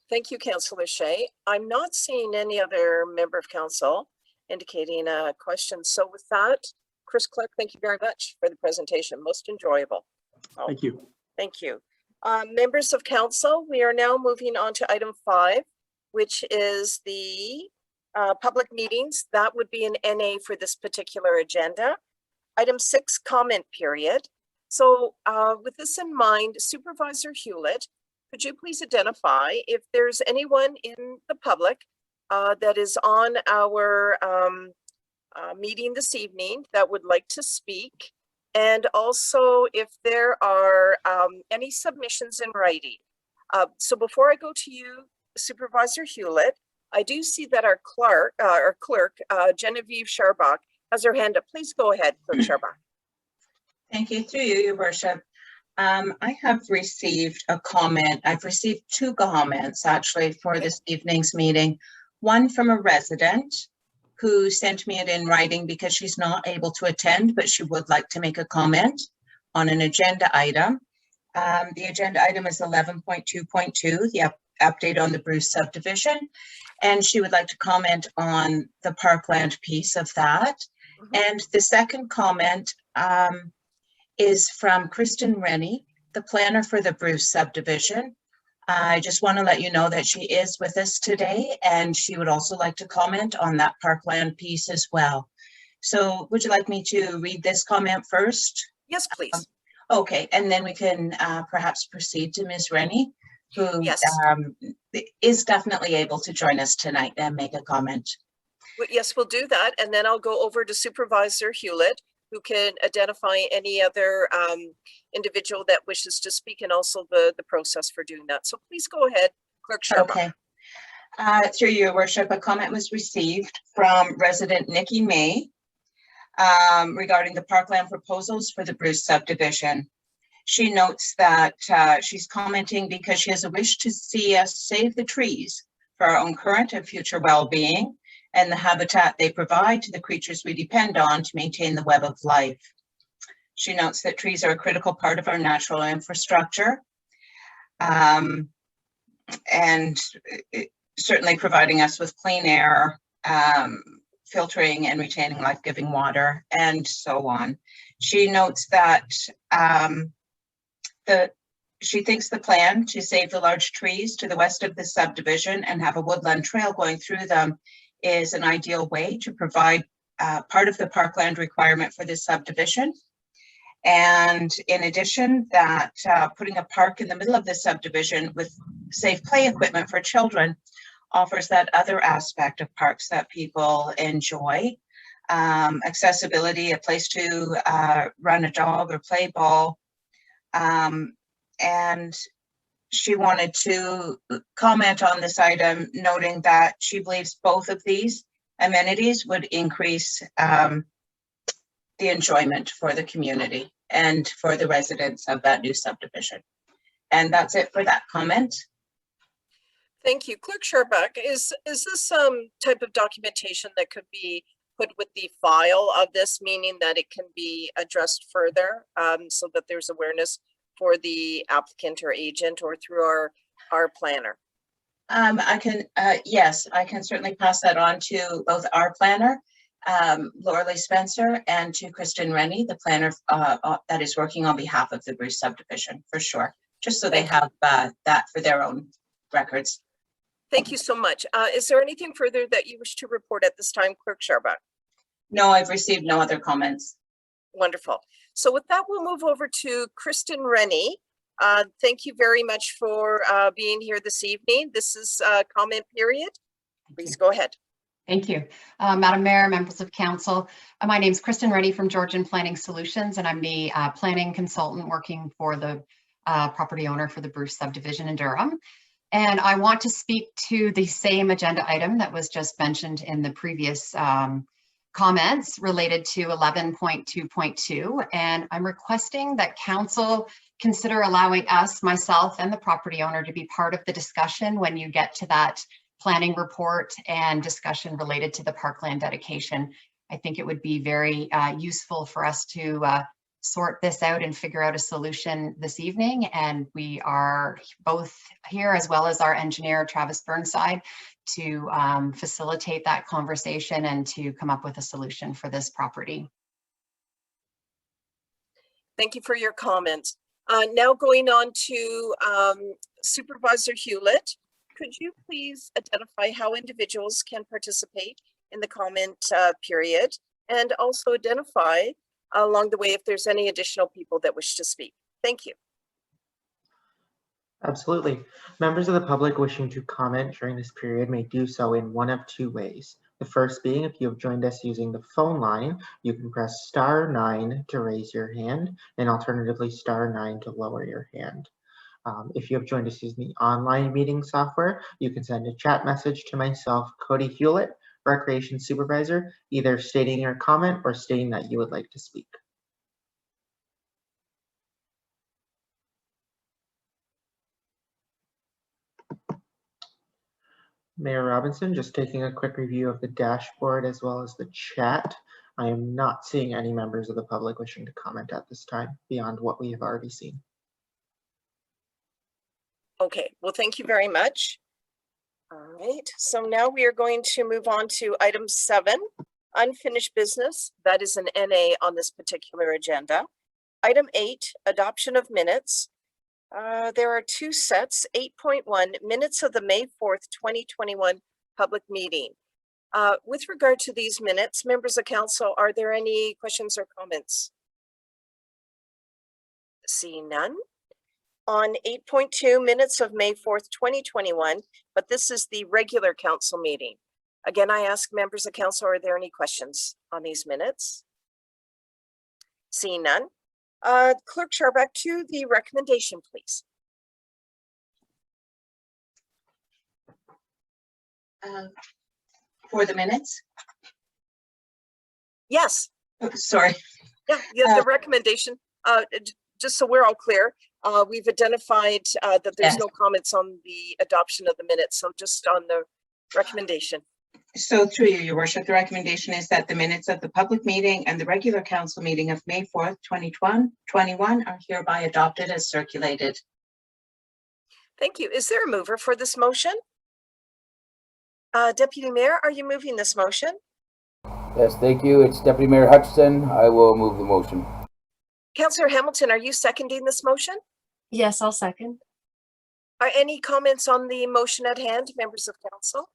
Thank you, Councillor Shea. I'm not seeing any other member of council indicating a question. So with that, Chris Clark, thank you very much for the presentation. Most enjoyable. Thank you. Thank you. Members of council, we are now moving on to item 5, which is the public meetings. That would be an NA for this particular agenda. Item 6, comment period. So with this in mind, Supervisor Hewlett, could you please identify if there's anyone in the public that is on our meeting this evening that would like to speak, and also if there are any submissions in writing. So before I go to you, Supervisor Hewlett, I do see that our clerk, Genevieve Sharbach, has her hand up. Please go ahead, Clerk Sharbach. Thank you. Through you, Your Worship. I have received a comment. I've received 2 comments actually for this evening's meeting. One from a resident who sent me it in writing because she's not able to attend, but she would like to make a comment on an agenda item. The agenda item is 11.2.2, the update on the Bruce subdivision. And she would like to comment on the parkland piece of that. And the second comment is from Kristen Rennie, the planner for the Bruce subdivision. I just want to let you know that she is with us today, and she would also like to comment on that parkland piece as well. So would you like me to read this comment first? Yes, please. Okay, and then we can perhaps proceed to Ms. Rennie, who is definitely able to join us tonight and make a comment. Yes, we'll do that. And then I'll go over to Supervisor Hewlett, who can identify any other individual that wishes to speak, and also the process for doing that. So please go ahead, Clerk Sharbach. Okay. Through Your Worship, a comment was received from resident Nikki May regarding the parkland proposals for the Bruce subdivision. She notes that she's commenting because she has a wish to see us save the trees for our own current and future well-being, and the habitat they provide to the creatures we depend on to maintain the web of life. She notes that trees are a critical part of our natural infrastructure, and certainly providing us with clean air, filtering and retaining life-giving water, and so on. She notes that she thinks the plan to save the large trees to the west of the subdivision and have a woodland trail going through them is an ideal way to provide part of the parkland requirement for this subdivision. And in addition, that putting a park in the middle of the subdivision with safe play equipment for children offers that other aspect of parks that people enjoy. Accessibility, a place to run a dog or play ball. And she wanted to comment on this item, noting that she believes both of these amenities would increase the enjoyment for the community and for the residents of that new subdivision. And that's it for that comment. Thank you. Clerk Sherbuck, is this some type of documentation that could be put with the file of this, meaning that it can be addressed further so that there's awareness for the applicant or agent or through our planner? I can, yes, I can certainly pass that on to both our planner, Laura Lee Spencer, and to Kristen Rennie, the planner that is working on behalf of the Bruce subdivision, for sure, just so they have that for their own records. Thank you so much. Is there anything further that you wish to report at this time, Clerk Sherbuck? No, I've received no other comments. Wonderful. So with that, we'll move over to Kristen Rennie. Thank you very much for being here this evening. This is a comment period. Please go ahead. Thank you. Madam Mayor, members of council. My name is Kristen Rennie from Georgian Planning Solutions, and I'm the planning consultant working for the property owner for the Bruce subdivision in Durham. And I want to speak to the same agenda item that was just mentioned in the previous comments related to 11.2.2. And I'm requesting that council consider allowing us, myself, and the property owner to be part of the discussion when you get to that planning report and discussion related to the parkland dedication. I think it would be very useful for us to sort this out and figure out a solution this evening. And we are both here, as well as our engineer, Travis Burnside, to facilitate that conversation and to come up with a solution for this property. Thank you for your comments. Now going on to Supervisor Hewlett. Could you please identify how individuals can participate in the comment period, and also identify along the way if there's any additional people that wish to speak? Thank you. Absolutely. Members of the public wishing to comment during this period may do so in one of two ways. The first being, if you have joined us using the phone line, you can press *9 to raise your hand, and alternatively *9 to lower your hand. If you have joined us using the online meeting software, you can send a chat message to myself, Cody Hewlett, Recreation Supervisor, either stating your comment or stating that you would like to speak. Mayor Robinson, just taking a quick review of the dashboard as well as the chat. I am not seeing any members of the public wishing to comment at this time beyond what we have already seen. Okay, well, thank you very much. All right, so now we are going to move on to item 7, unfinished business. That is an NA on this particular agenda. Item 8, adoption of minutes. There are 2 sets. 8.1, minutes of the May 4th, 2021 public meeting. With regard to these minutes, members of council, are there any questions or comments? Seeing none. On 8.2, minutes of May 4th, 2021, but this is the regular council meeting. Again, I ask members of council, are there any questions on these minutes? Seeing none. Clerk Sherbuck, to the recommendation, please. For the minutes? Yes. Oh, sorry. Yeah, the recommendation, just so we're all clear, we've identified that there's Yes. no comments on the adoption of the minutes, so just on the recommendation. So through you, your worship, the recommendation is that the minutes of the public meeting and the regular council meeting of May 4th, 2021 are hereby adopted as circulated. Thank you. Is there a mover for this motion? Deputy Mayor, are you moving this motion? Yes, thank you. It's Deputy Mayor Hutchison. I will move the motion. Councillor Hamilton, are you seconding this motion? Yes, I'll second. Are any comments on the motion at hand, members of council?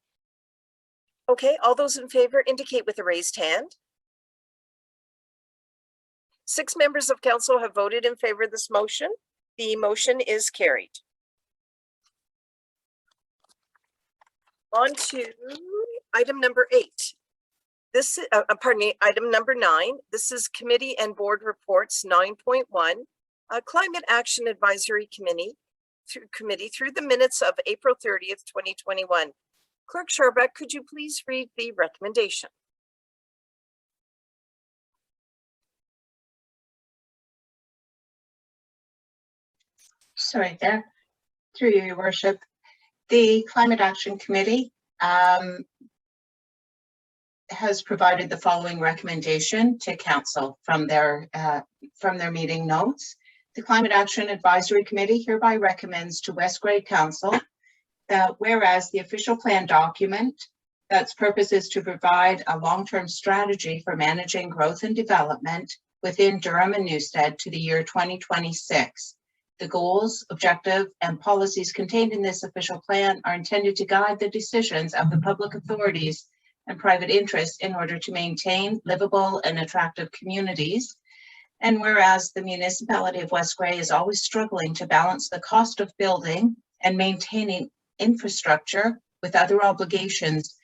Okay, all those in favor indicate with a raised hand. 6 members of council have voted in favor of this motion. The motion is carried. On to item number 8. This, pardon me, item number 9. This is committee and board reports 9.1, Climate Action Advisory Committee through the minutes of April 30th, 2021. Clerk Sharbeck, could you please read the recommendation? Sorry there, through you, Your Worship. The Climate Action Committee has provided the following recommendation to council from their meeting notes. The Climate Action Advisory Committee hereby recommends to West Grey Council that whereas the official plan document that's purpose is to provide a long-term strategy for managing growth and development within Durham and Newstead to the year 2026. The goals, objective, and policies contained in this official plan are intended to guide the decisions of the public authorities and private interests in order to maintain livable and attractive communities. And whereas the Municipality of West Grey is always struggling to balance the cost of building and maintaining infrastructure with other obligations,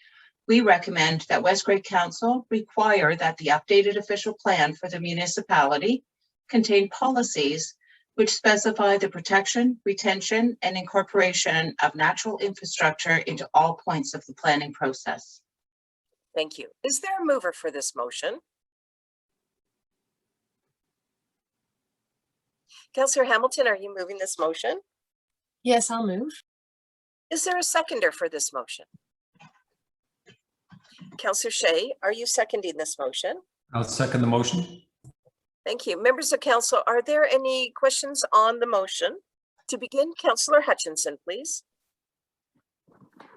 we recommend that West Grey Council require that the updated official plan for the municipality contain policies which specify the protection, retention, and incorporation of natural infrastructure into all points of the planning process. Thank you. Is there a mover for this motion? Councillor Hamilton, are you moving this motion? Yes, I'll move. Is there a seconder for this motion? Councillor Shea, are you seconding this motion? I'll second the motion. Thank you. Members of council, are there any questions on the motion? To begin, Councillor Hutchinson, please.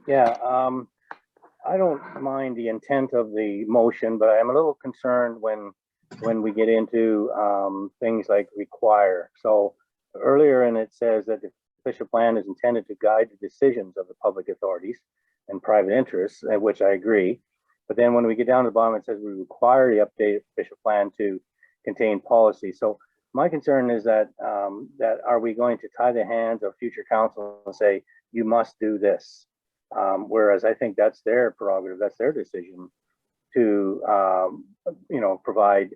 Yeah, I don't mind the intent of the motion, but I'm a little concerned when we get into things like require. So earlier in it says that the official plan is intended to guide the decisions of the public authorities and private interests, which I agree. But then when we get down to the bottom, it says we require the updated official plan to contain policy. So my concern is that are we going to tie the hands of future council and say, you must do this? Whereas I think that's their prerogative, that's their decision to, provide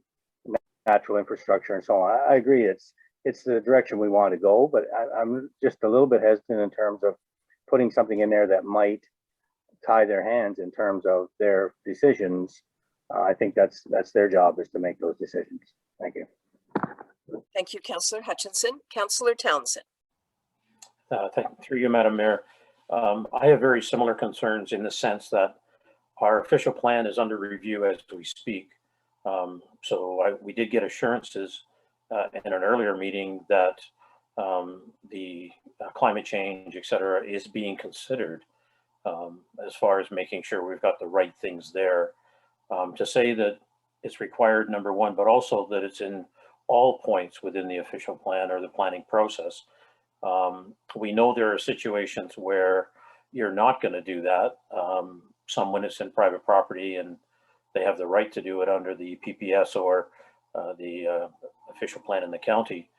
natural infrastructure and so on. I agree, it's the direction we want to go, but I'm just a little bit hesitant in terms of putting something in there that might tie their hands in terms of their decisions. I think that's their job, is to make those decisions. Thank you. Thank you, Councillor Hutchinson. Councillor Townsend. Through you, Madam Mayor. I have very similar concerns in the sense that our official plan is under review as we speak. We did get assurances in an earlier meeting that the climate change, et cetera, is being considered as far as making sure we've got the right things there. To say that it's required, number one, but also that it's in all points within the official plan or the planning process. We know there are situations where you're not going to do that. When it's in private property and they have the right to do it under the PPS or the official plan in the county,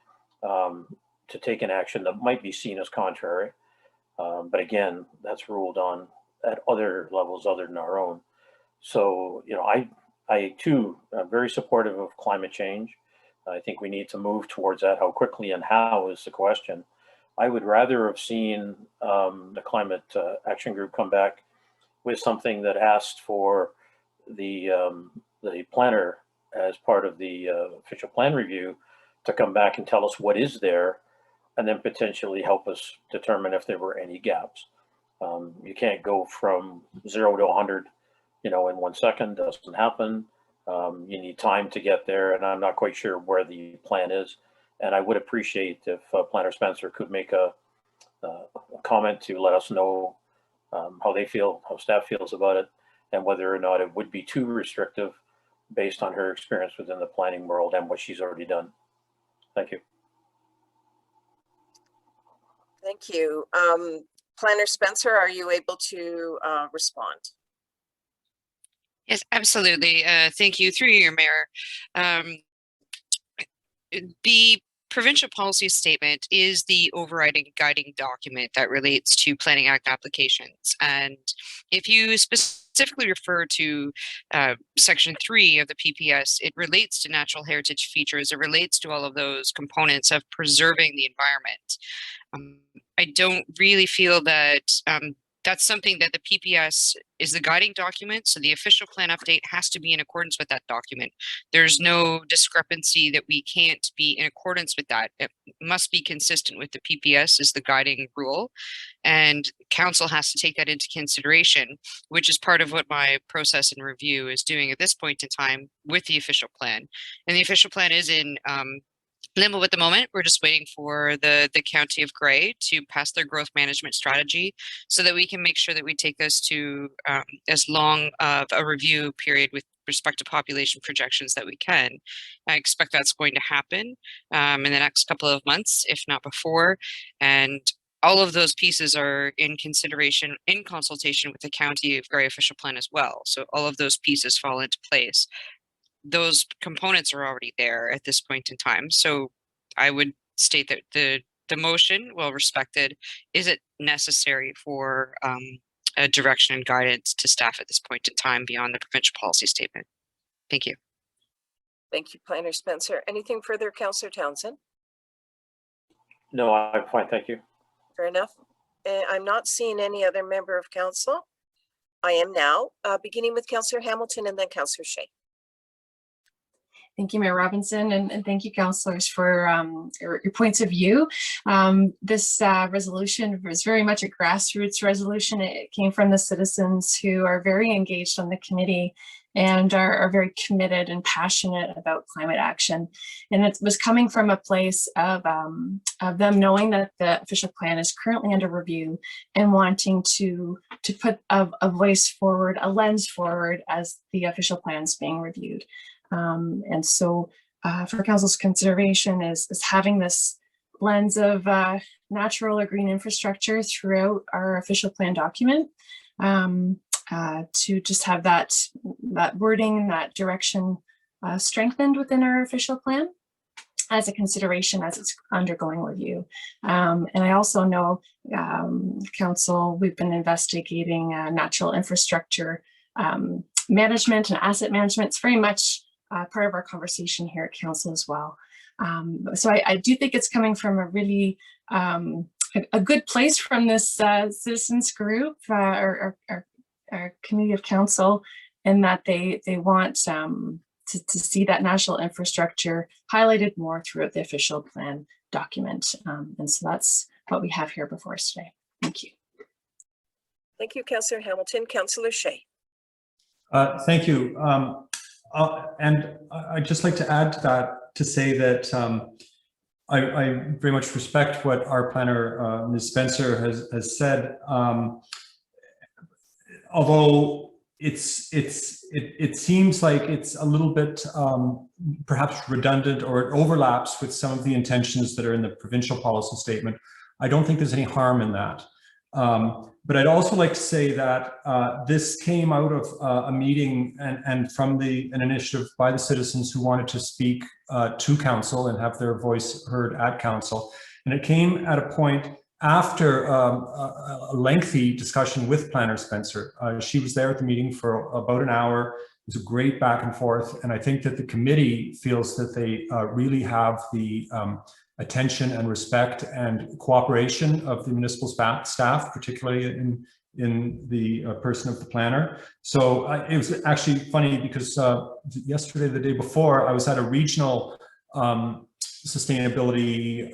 to take an action that might be seen as contrary. But again, that's ruled on at other levels other than our own. So, I too am very supportive of climate change. I think we need to move towards that. How quickly and how is the question. I would rather have seen the Climate Action Group come back with something that asked for the planner as part of the official plan review to come back and tell us what is there, and then potentially help us determine if there were any gaps. You can't go from 0 to 100, in 1 second. Doesn't happen. You need time to get there, and I'm not quite sure where the plan is. And I would appreciate if Planner Spencer could make a comment to let us know how they feel, how staff feels about it, and whether or not it would be too restrictive based on her experience within the planning world and what she's already done. Thank you. Thank you. Planner Spencer, are you able to respond? Yes, absolutely. Thank you. Through your mayor. the provincial policy statement is the overriding guiding document that relates to Planning Act applications. And if you specifically refer to Section 3 of the PPS, it relates to natural heritage features. It relates to all of those components of preserving the environment. I don't really feel that that's something that the PPS is the guiding document. So the official plan update has to be in accordance with that document. There's no discrepancy that we can't be in accordance with that. It must be consistent with the PPS is the guiding rule. And council has to take that into consideration, which is part of what my process and review is doing at this point in time with the official plan. And the official plan is in limbo at the moment. We're just waiting for the County of Grey to pass their growth management strategy so that we can make sure that we take this to as long of a review period with respect to population projections that we can. I expect that's going to happen in the next couple of months, if not before. And all of those pieces are in consideration in consultation with the County of Grey official plan as well. So all of those pieces fall into place. Those components are already there at this point in time. So I would state that the motion, well respected, is it necessary for a direction and guidance to staff at this point in time beyond the provincial policy statement? Thank you. Thank you, Planner Spencer. Anything further, Councillor Townsend? No, I'm fine, thank you. Fair enough. I'm not seeing any other member of council. I am now, beginning with Councillor Hamilton and then Councillor Shea. Thank you, Mayor Robinson, and thank you, councillors, for your points of view. This resolution was very much a grassroots resolution. It came from the citizens who are very engaged on the committee and are very committed and passionate about climate action. And it was coming from a place of them knowing that the official plan is currently under review and wanting to put a voice forward, a lens forward as the official plan is being reviewed. And so for council's consideration is having this lens of natural or green infrastructure throughout our official plan document, to just have that wording and that direction strengthened within our official plan as a consideration as it's undergoing review. And I also know, council, we've been investigating natural infrastructure management and asset management. It's very much part of our conversation here at council as well. So I do think it's coming from a really a good place from this citizens group, our committee of council, in that they want to see that national infrastructure highlighted more throughout the official plan document. And so that's what we have here before us today. Thank you. Thank you, Councillor Hamilton. Councillor Shea. Thank you. And I'd just like to add to that to say that I very much respect what our planner, Ms. Spencer, has said. Although it seems like it's a little bit perhaps redundant, or it overlaps with some of the intentions that are in the provincial policy statement. I don't think there's any harm in that. But I'd also like to say that this came out of a meeting and from an initiative by the citizens who wanted to speak to council and have their voice heard at council. And it came at a point after a lengthy discussion with Planner Spencer. She was there at the meeting for about an hour. It was a great back and forth. And I think that the committee feels that they really have the attention and respect and cooperation of the municipal staff, particularly in the person of the planner. So it was actually funny because yesterday, the day before, I was at a regional sustainability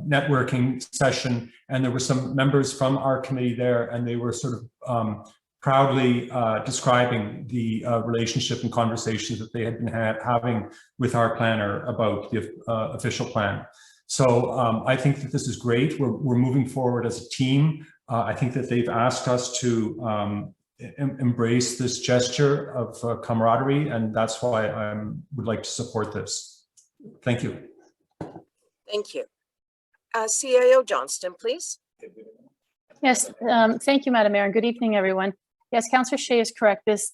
networking session, and there were some members from our committee there, and they were sort of proudly describing the relationship and conversations that they had been having with our planner about the official plan. So I think that this is great. We're moving forward as a team. I think that they've asked us to embrace this gesture of camaraderie, and that's why I would like to support this. Thank you. Thank you. CIO Johnston, please. Yes, thank you, Madam Mayor, and good evening, everyone. Yes, Councillor Shea is correct. This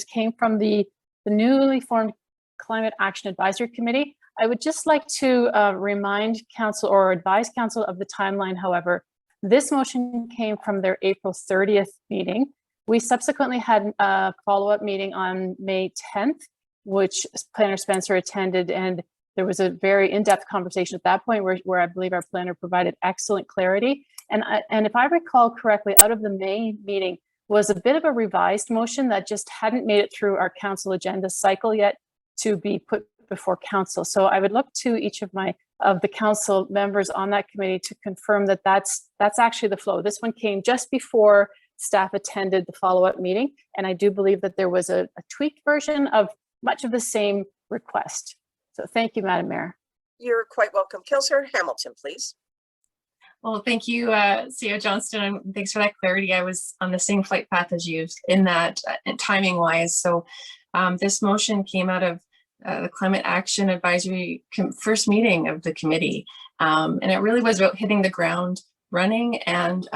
came from the newly formed Climate Action Advisory Committee. I would just like to remind council or advise council of the timeline. However, this motion came from their April 30th meeting. We subsequently had a follow-up meeting on May 10th, which Planner Spencer attended, and there was a very in-depth conversation at that point where I believe our planner provided excellent clarity. And if I recall correctly, out of the May meeting was a bit of a revised motion that just hadn't made it through our council agenda cycle yet to be put before council. So I would look to each of the council members on that committee to confirm that that's actually the flow. This one came just before staff attended the follow-up meeting, and I do believe that there was a tweaked version of much of the same request. So thank you, Madam Mayor. You're quite welcome. Councillor Hamilton, please. Well, thank you, CEO Johnston, and thanks for that clarity. I was on the same flight path as you in that timing wise. So this motion came out of the Climate Action Advisory first meeting of the committee. And it really was about hitting the ground running, and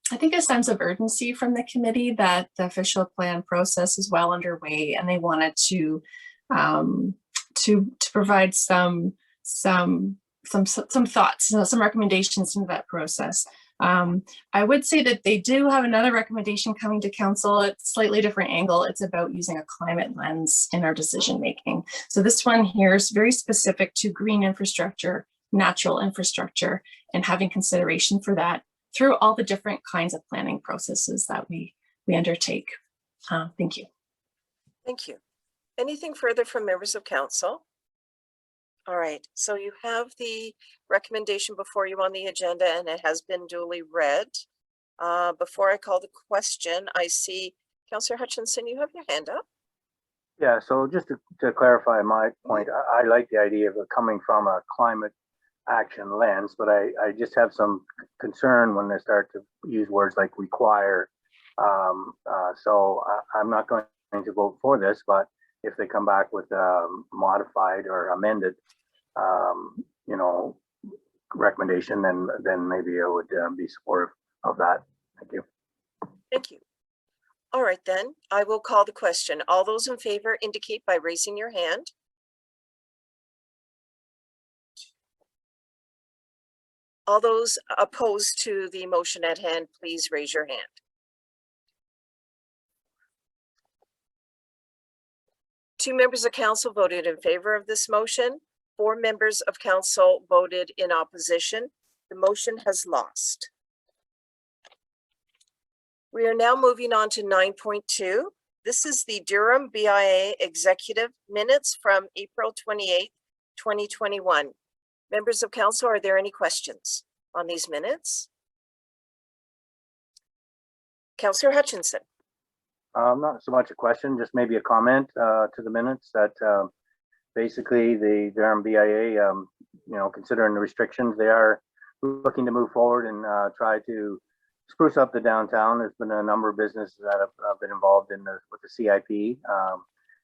I think a sense of urgency from the committee that the official plan process is well underway, and they wanted to provide some thoughts, some recommendations into that process. I would say that they do have another recommendation coming to council. It's a slightly different angle. It's about using a climate lens in our decision making. So this one here is very specific to green infrastructure, natural infrastructure, and having consideration for that through all the different kinds of planning processes that we undertake. Thank you. Thank you. Anything further from members of council? All right, so you have the recommendation before you on the agenda, and it has been duly read. Before I call the question, I see Councillor Hutchinson, you have your hand up. Yeah, so just to clarify my point, I like the idea of it coming from a climate action lens, but I just have some concern when they start to use words like require. So I'm not going to vote for this, but if they come back with modified or amended, recommendation, then maybe I would be supportive of that. Thank you. Thank you. All right, then I will call the question. All those in favor indicate by raising your hand. All those opposed to the motion at hand, please raise your hand. Two members of council voted in favor of this motion. 4 members of council voted in opposition. The motion has lost. We are now moving on to 9.2. This is the Durham BIA Executive Minutes from April 28, 2021. Members of council, are there any questions on these minutes? Councillor Hutchinson. Not so much a question, just maybe a comment to the minutes that basically the Durham BIA, considering the restrictions, they are looking to move forward and try to spruce up the downtown. There's been a number of businesses that have been involved with the CIP,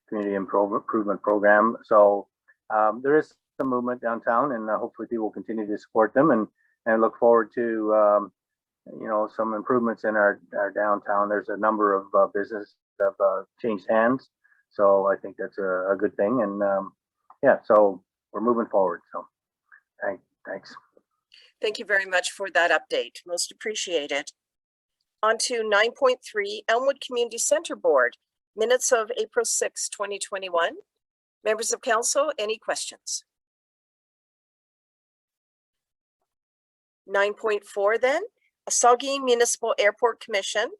Community Improvement Program. So there is some movement downtown, and hopefully people will continue to support them and look forward to some improvements in our downtown. There's a number of businesses that have changed hands, so I think that's a good thing. And yeah, so we're moving forward. So thanks. Thank you very much for that update. Most appreciated. On to 9.3, Elmwood Community Center Board, minutes of April 6, 2021. Members of council, any questions? 9.4 then, Asagi Municipal Airport Commission,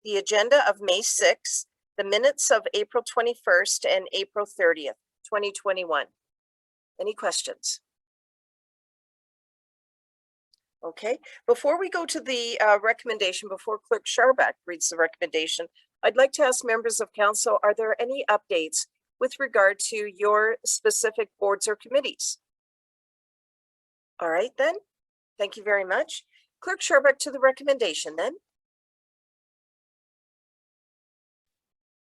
the agenda of May 6, the minutes of April 21st and April 30th, 2021. Any questions? Okay, before we go to the recommendation, before Clerk Scharbeck reads the recommendation, I'd like to ask members of council, are there any updates with regard to your specific boards or committees? All right then, thank you very much. Clerk Scharbeck to the recommendation then.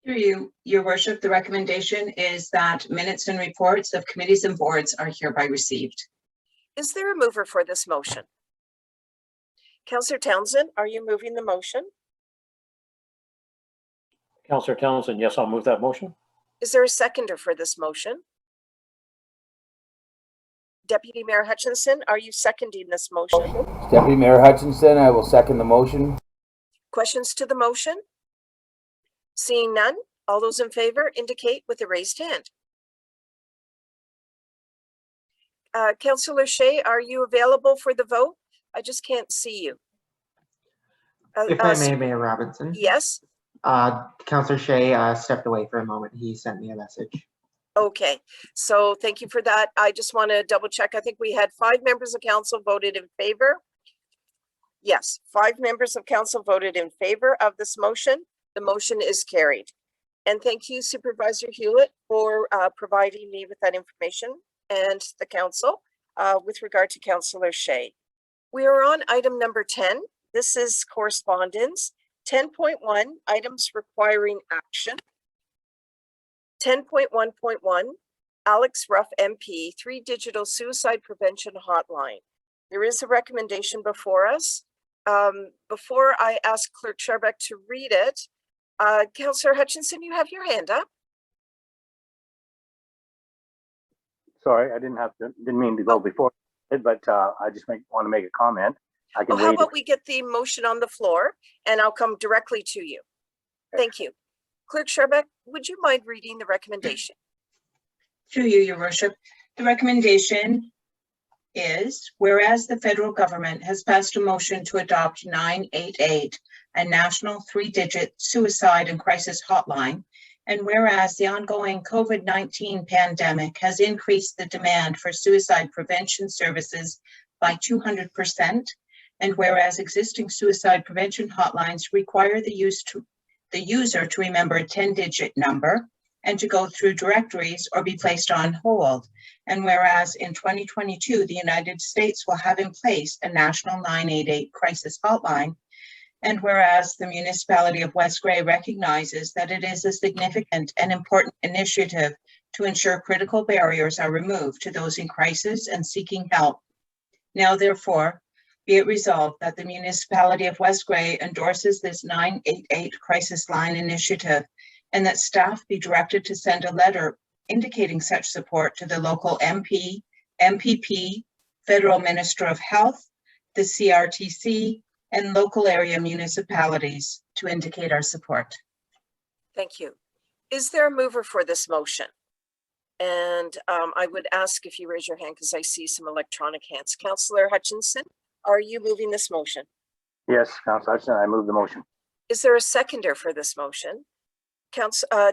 Through you, Your Worship, the recommendation is that minutes and reports of committees and boards are hereby received. Is there a mover for this motion? Councillor Townsend, are you moving the motion? Councillor Townsend, yes, I'll move that motion. Is there a seconder for this motion? Deputy Mayor Hutchinson, are you seconding this motion? Deputy Mayor Hutchinson, I will second the motion. Questions to the motion? Seeing none, all those in favor indicate with a raised hand. Councillor Shea, are you available for the vote? I just can't see you. If I may, Mayor Robinson. Yes. Councillor Shea stepped away for a moment. He sent me a message. Okay, so thank you for that. I just want to double check. I think we had 5 members of council voted in favor. Yes, 5 members of council voted in favor of this motion. The motion is carried. And thank you, Supervisor Hewlett, for providing me with that information and the council with regard to Councillor Shea. We are on item number 10. This is correspondence. 10.1, items requiring action. 10.1.1, Alex Ruff MP, 3 digital suicide prevention hotline. There is a recommendation before us. Before I ask Clerk Sharbeck to read it, Councillor Hutchinson, you have your hand up. Sorry, I didn't mean to go before it, but I just want to make a comment. I can How wait. about we get the motion on the floor and I'll come directly to you. Thank you. Clerk Sharbeck, would you mind reading the recommendation? Through you, Your Worship. The recommendation is, whereas the federal government has passed a motion to adopt 988, a national 3-digit suicide and crisis hotline, and whereas the ongoing COVID-19 pandemic has increased the demand for suicide prevention services by 200%, and whereas existing suicide prevention hotlines require the user to remember a 10-digit number and to go through directories or be placed on hold. And whereas in 2022, the United States will have in place a national 988 crisis hotline, and whereas the Municipality of West Grey recognizes that it is a significant and important initiative to ensure critical barriers are removed to those in crisis and seeking help. Now, therefore, be it resolved that the Municipality of West Grey endorses this 988 crisis line initiative, and that staff be directed to send a letter indicating such support to the local MP, MPP, Federal Minister of Health, the CRTC, and local area municipalities to indicate our support. Thank you. Is there a mover for this motion? And I would ask if you raise your hand because I see some electronic hands. Councillor Hutchinson, are you moving this motion? Yes, Councillor Hutchinson, I move the motion. Is there a seconder for this motion?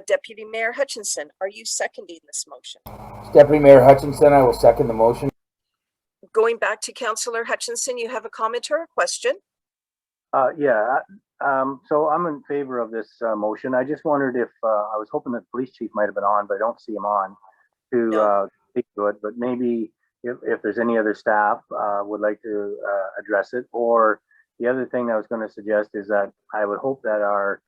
Deputy Mayor Hutchinson, are you seconding this motion? Deputy Mayor Hutchinson, I will second the motion. Going back to Councillor Hutchinson, you have a comment or a question? So I'm in favor of this motion. I just wondered if, I was hoping that the police chief might have been on, but I don't see him on to speak to it, but maybe if there's any other staff would like to address it. Or the other thing I was going to suggest is that I would hope that our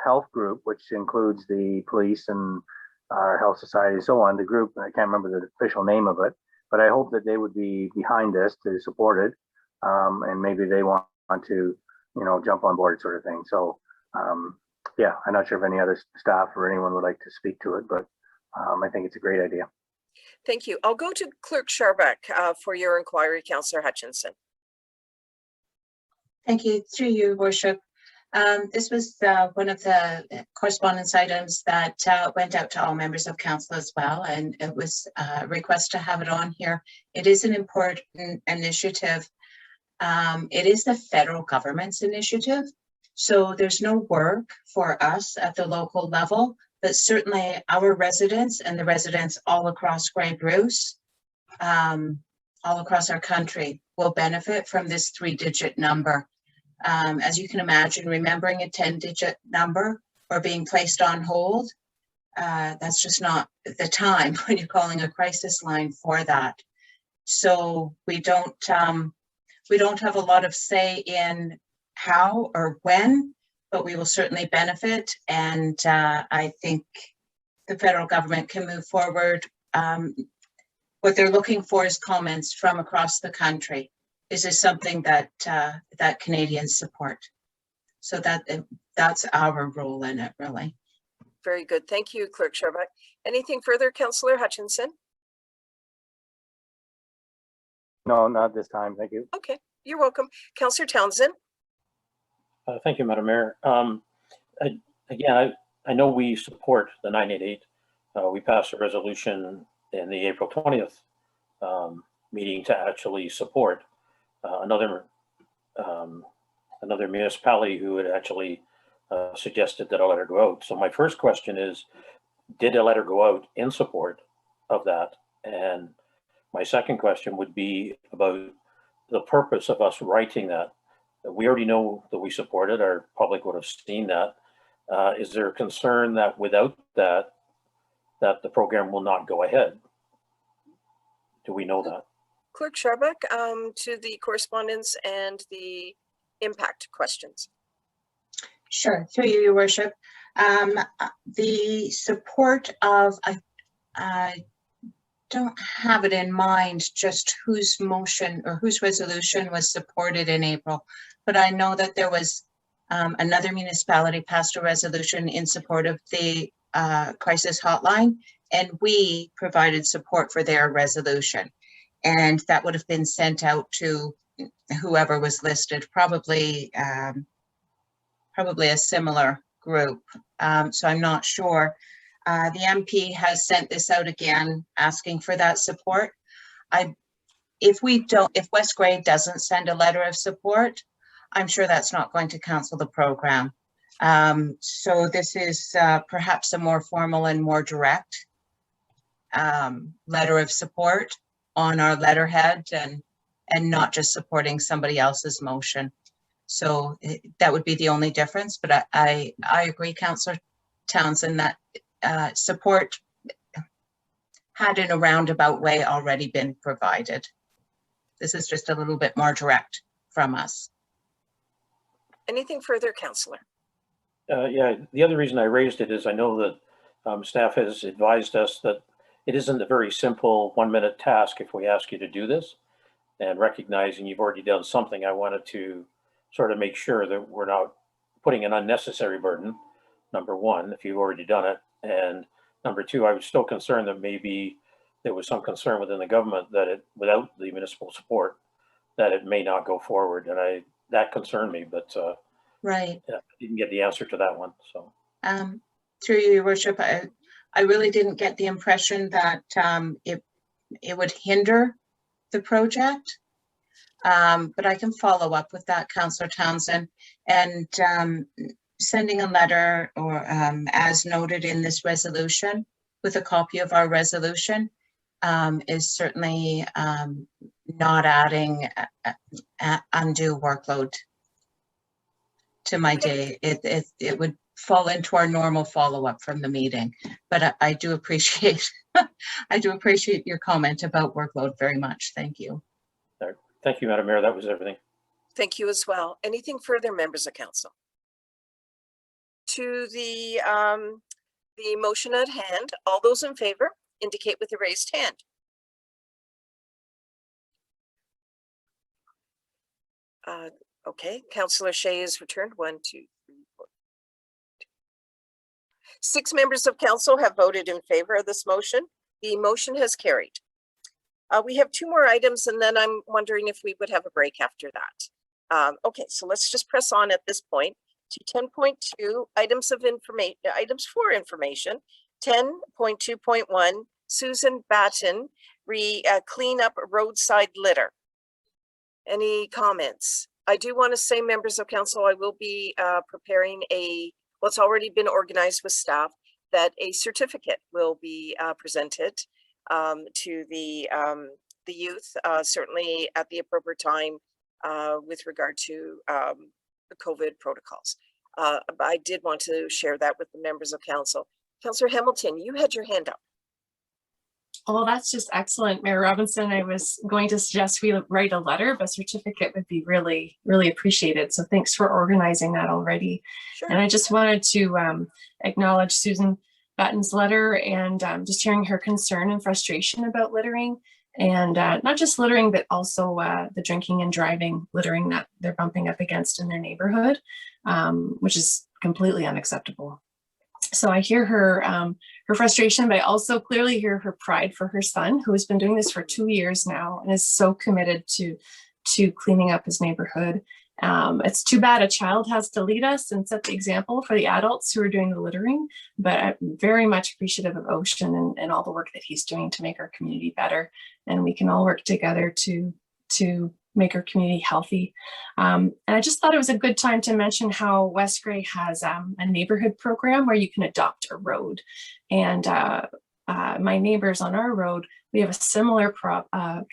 health group, which includes the police and our health society and so on, the group, I can't remember the official name of it, but I hope that they would be behind this to support it. And maybe they want to, jump on board sort of thing. So yeah, I'm not sure if any other staff or anyone would like to speak to it, but I think it's a great idea. Thank you. I'll go to Clerk Sharbeck for your inquiry, Councillor Hutchinson. Thank you. Through you, Worship. This was one of the correspondence items that went out to all members of council as well, and it was a request to have it on here. It is an important initiative. It is the federal government's initiative, so there's no work for us at the local level, but certainly our residents and the residents all across Grey Bruce, all across our country, will benefit from this 3-digit number. As you can imagine, remembering a 10-digit number or being placed on hold, that's just not the time when you're calling a crisis line for that. So we don't have a lot of say in how or when, but we will certainly benefit. And I think the federal government can move forward. What they're looking for is comments from across the country. Is this something that that Canadians support? So that's our role in it, really. Very good. Thank you, Clerk Sharbeck. Anything further, Councillor Hutchinson? No, not this time. Thank you. Okay, you're welcome. Councillor Townsend? Thank you, Madam Mayor. Again, I know we support the 988. We passed a resolution in the April 20th meeting to actually support another municipality who had actually suggested that a letter go out. So my first question is, did a letter go out in support of that? And my second question would be about the purpose of us writing that. We already know that we support it. Our public would have seen that. Is there a concern that without that, that the program will not go ahead? Do we know that? Clerk Sharbuck, to the correspondence and the impact questions. Sure, through you, Your Worship. The support of, I don't have it in mind just whose motion or whose resolution was supported in April, but I know that there was another municipality passed a resolution in support of the crisis hotline, and we provided support for their resolution. And that would have been sent out to whoever was listed, probably a similar group. So I'm not sure. The MP has sent this out again, asking for that support. If West Grey doesn't send a letter of support, I'm sure that's not going to cancel the program. So this is perhaps a more formal and more direct letter of support on our letterhead, and not just supporting somebody else's motion. So that would be the only difference. But I agree, Councillor Townsend, that support had in a roundabout way already been provided. This is just a little bit more direct from us. Anything further, Councillor? Yeah, the other reason I raised it is I know that staff has advised us that it isn't a very simple 1-minute task if we ask you to do this. And recognizing you've already done something, I wanted to sort of make sure that we're not putting an unnecessary burden, number one, if you've already done it. And number two, I was still concerned that maybe there was some concern within the government that without the municipal support, that it may not go forward. And that concerned me, but right. I didn't get the answer to that one. So through you, Your Worship, I really didn't get the impression that it would hinder the project, but I can follow up with that, Councillor Townsend, and sending a letter or as noted in this resolution with a copy of our resolution is certainly not adding undue workload to my day. It would fall into our normal follow-up from the meeting, but I do appreciate I do appreciate your comment about workload very much. Thank you. Thank you, Madam Mayor. That was everything. Thank you as well. Anything further, members of council? To the motion at hand, all those in favor indicate with a raised hand. Okay, Councillor Shea is returned. 1, 2, 3, 4. 6 members of council have voted in favor of this motion. The motion has carried. We have 2 more items, and then I'm wondering if we would have a break after that. Okay, so let's just press on at this point to 10.2 items for information. 10.2.1 Susan Batten clean up roadside litter. Any comments? I do want to say, members of council, I will be preparing what's already been organized with staff, that a certificate will be presented to the youth, certainly at the appropriate time with regard to the COVID protocols. But I did want to share that with the members of council. Councillor Hamilton, you had your hand up. Oh, that's just excellent, Mayor Robinson. I was going to suggest we write a letter, but a certificate would be really, really appreciated. So thanks for organizing that already. Sure. And I just wanted to acknowledge Susan Batten's letter and just hearing her concern and frustration about littering, and not just littering, but also the drinking and driving littering that they're bumping up against in their neighborhood, which is completely unacceptable. So I hear her frustration, but I also clearly hear her pride for her son, who has been doing this for 2 years now and is so committed to cleaning up his neighborhood. It's too bad a child has to lead us and set the example for the adults who are doing the littering, but I'm very much appreciative of Ocean and all the work that he's doing to make our community better. And we can all work together to make our community healthy. And I just thought it was a good time to mention how West Grey has a neighborhood program where you can adopt a road. And my neighbors on our road, we have a similar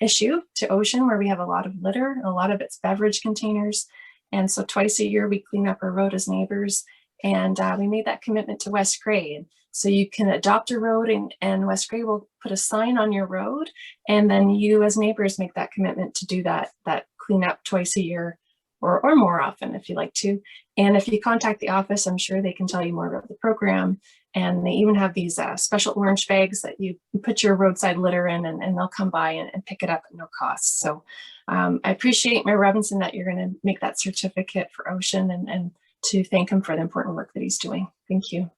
issue to Ocean, where we have a lot of litter, a lot of it's beverage containers. And so twice a year we clean up our road as neighbors, and we made that commitment to West Grey. So you can adopt a road, and West Grey will put a sign on your road, and then you as neighbors make that commitment to do that cleanup twice a year or more often if you like to. And if you contact the office, I'm sure they can tell you more about the program. And they even have these special orange bags that you put your roadside litter in, and they'll come by and pick it up at no cost. So I appreciate Mayor Robinson that you're going to make that certificate for Ocean, and to thank him for the important work that he's doing. Thank you.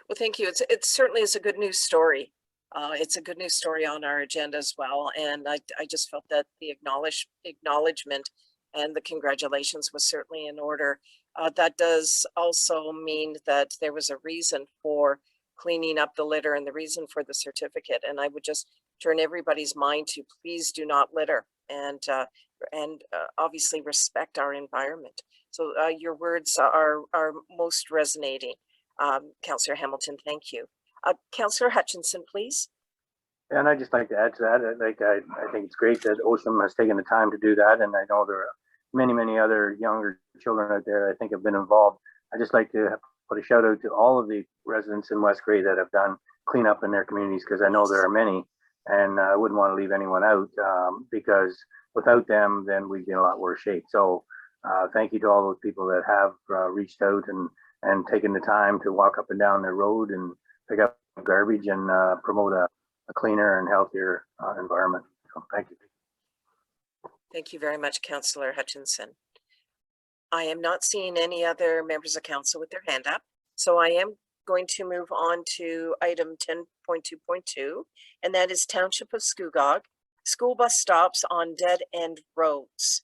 Well, thank you. It certainly is a good news story. It's a good news story on our agenda as well. And I just felt that the acknowledgement and the congratulations was certainly in order. That does also mean that there was a reason for cleaning up the litter and the reason for the certificate. And I would just turn everybody's mind to please do not litter, and obviously respect our environment. So your words are most resonating. Councillor Hamilton, thank you. Councillor Hutchinson, please. And I'd just like to add to that, I think it's great that Ocean has taken the time to do that. And I know there are many other younger children out there that I think have been involved. I just like to put a shout out to all of the residents in West Grey that have done cleanup in their communities, because I know there are many, and I wouldn't want to leave anyone out, because without them, then we'd be in a lot worse shape. So thank you to all those people that have reached out and taken the time to walk up and down the road and pick up garbage and promote a cleaner and healthier environment. So thank you. Thank you very much, Councillor Hutchinson. I am not seeing any other members of council with their hand up, so I am going to move on to item 10.2.2, and that is Township of Scugog, school bus stops on dead end roads.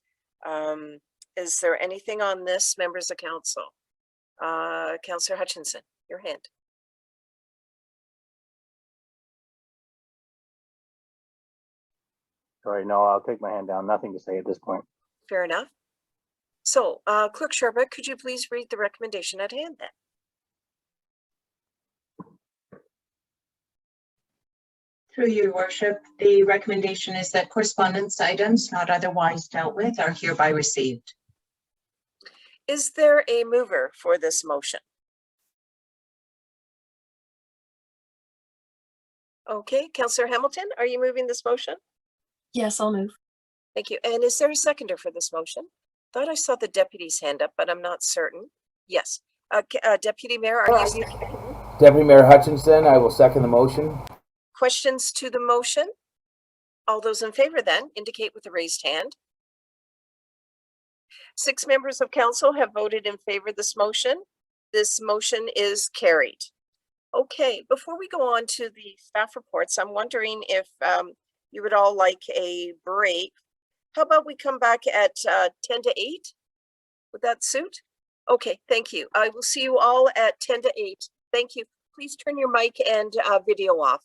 Is there anything on this, members of council? Councillor Hutchinson, your hand. Sorry, no, I'll take my hand down. Nothing to say at this point. Fair enough. So, Clerk Sherbrooke, could you please read the recommendation at hand then? Through your worship, the recommendation is that correspondence items not otherwise dealt with are hereby received. Is there a mover for this motion? Okay, Councillor Hamilton, are you moving this motion? Yes, I'll move. Thank you. And is there a seconder for this motion? Thought I saw the deputy's hand up, but I'm not certain. Yes. Deputy Mayor, are you? Deputy Mayor Hutchinson, I will second the motion. Questions to the motion? All those in favor then indicate with a raised hand. 6 members of council have voted in favor of this motion. This motion is carried. Okay, before we go on to the staff reports, I'm wondering if you would all like a break. How about we come back at 10 to 8? Would that suit? Okay, thank you. I will see you all at 10 to 8. Thank you. Please turn your mic and video off.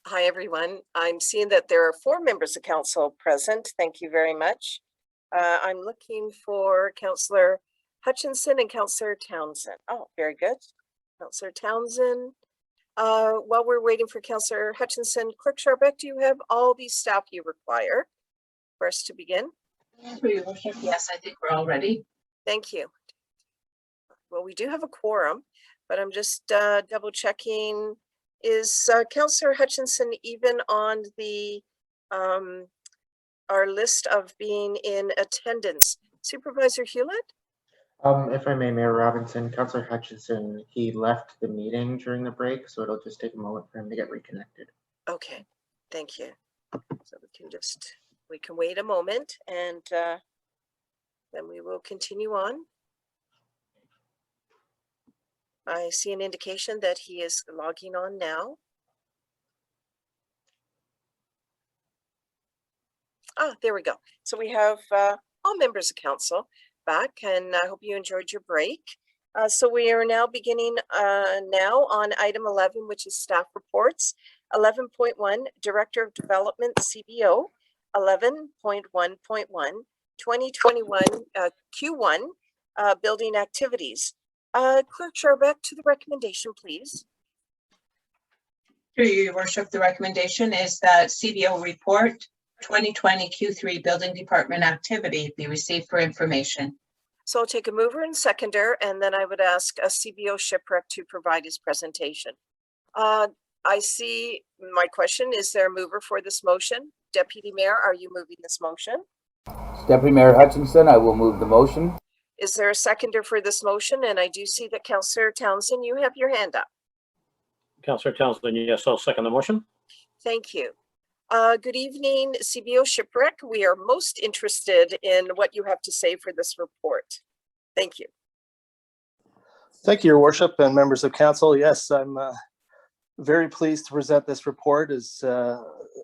Hi, everyone. I'm seeing that there are 4 members of council present. Thank you very much. I'm looking for Councillor Hutchinson and Councillor Townsend. Oh, very good. Councillor Townsend. While we're waiting for Councillor Hutchinson, Clerk Sharbeck, do you have all the staff you require for us to begin? Yes, I think we're all ready. Thank you. Well, we do have a quorum, but I'm just double checking. Is Councillor Hutchinson even on the our list of being in attendance? Supervisor Hewlett? If I may, Mayor Robinson, Councillor Hutchinson, he left the meeting during the break, so it'll just take a moment for him to get reconnected. Okay, thank you. So we can wait a moment and then we will continue on. I see an indication that he is logging on now. Ah, there we go. So we have all members of council back, and I hope you enjoyed your break. So we are now beginning now on item 11, which is staff reports. 11.1, Director of Development, CBO. 11.1.1, 2021 Q1 building activities. Clerk Sharbeck, to the recommendation, please. Through you, Your Worship, the recommendation is that CBO report 2020 Q3 Building Department activity be received for information. So I'll take a mover and seconder, and then I would ask a CBO shipwreck to provide his presentation. I see my question. Is there a mover for this motion? Deputy Mayor, are you moving this motion? Deputy Mayor Hutchinson, I will move the motion. Is there a seconder for this motion? And I do see that Councillor Townsend, you have your hand up. Councillor Townsend, yes, I'll second the motion. Thank you. Good evening, CBO Shipwreck. We are most interested in what you have to say for this report. Thank you. Thank you, Your Worship and members of council. Yes, I'm very pleased to present this report. As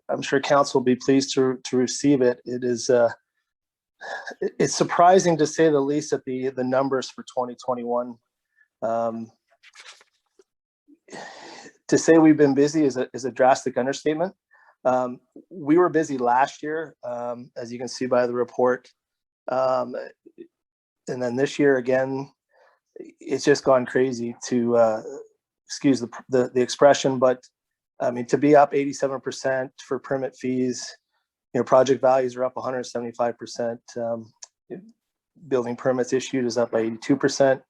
I'm sure council will be pleased to receive it. It is it's surprising, to say the least, that the numbers for 2021. To say we've been busy is a drastic understatement. We were busy last year, as you can see by the report, and then this year again, it's just gone crazy, to excuse the expression, but I mean, to be up 87% for permit fees, project values are up 175%. Building permits issued is up by 82%.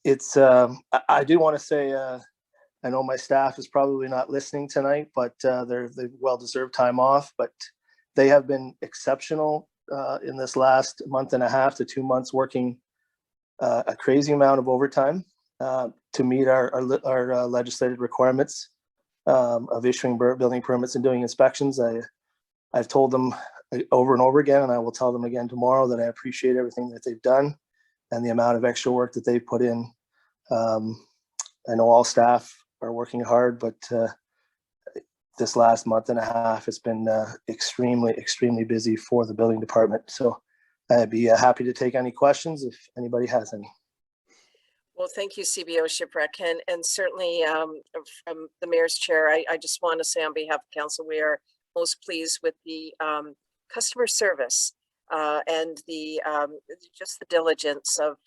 It's I do want to say, I know my staff is probably not listening tonight, but they've well-deserved time off, but they have been exceptional in this last month and a half to 2 months, working a crazy amount of overtime to meet our legislated requirements of issuing building permits and doing inspections. I've told them over and over again, and I will tell them again tomorrow, that I appreciate everything that they've done and the amount of extra work that they've put in. I know all staff are working hard, but this last month and a half has been extremely busy for the building department. So I'd be happy to take any questions if anybody has any. Well, thank you, CBO Shipwreck, and certainly from the mayor's chair, I just want to say on behalf of council, we are most pleased with the customer service and the just the diligence of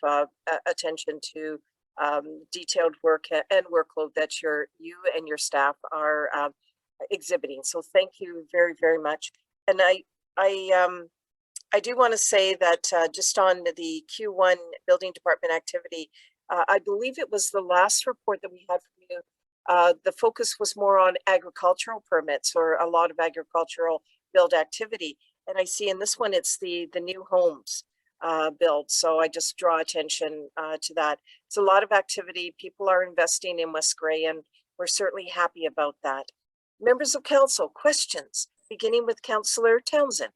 attention to detailed work and workload that you and your staff are exhibiting. So thank you very much. And I do want to say that just on the Q1 building department activity, I believe it was the last report that we had from you. The focus was more on agricultural permits, or a lot of agricultural build activity. And I see in this one, it's the new homes build. So I just draw attention to that. It's a lot of activity. People are investing in West Grey, and we're certainly happy about that. Members of council, questions, beginning with Councillor Townsend.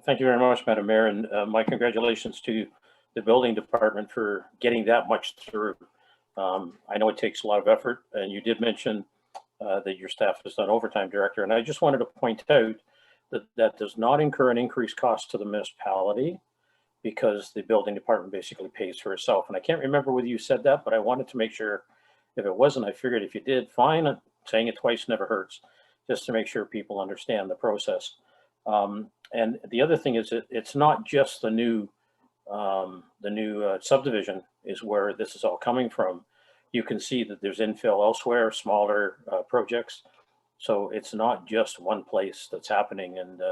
Thank you very much, Madam Mayor, and my congratulations to the building department for getting that much through. I know it takes a lot of effort, and you did mention that your staff has done overtime, Director, and I just wanted to point out that that does not incur an increased cost to the municipality, because the building department basically pays for itself. And I can't remember whether you said that, but I wanted to make sure If it wasn't, I figured if you did, fine. Saying it twice never hurts, just to make sure people understand the process. And the other thing is that it's not just the new subdivision is where this is all coming from. You can see that there's infill elsewhere, smaller projects. So it's not just one place that's happening. And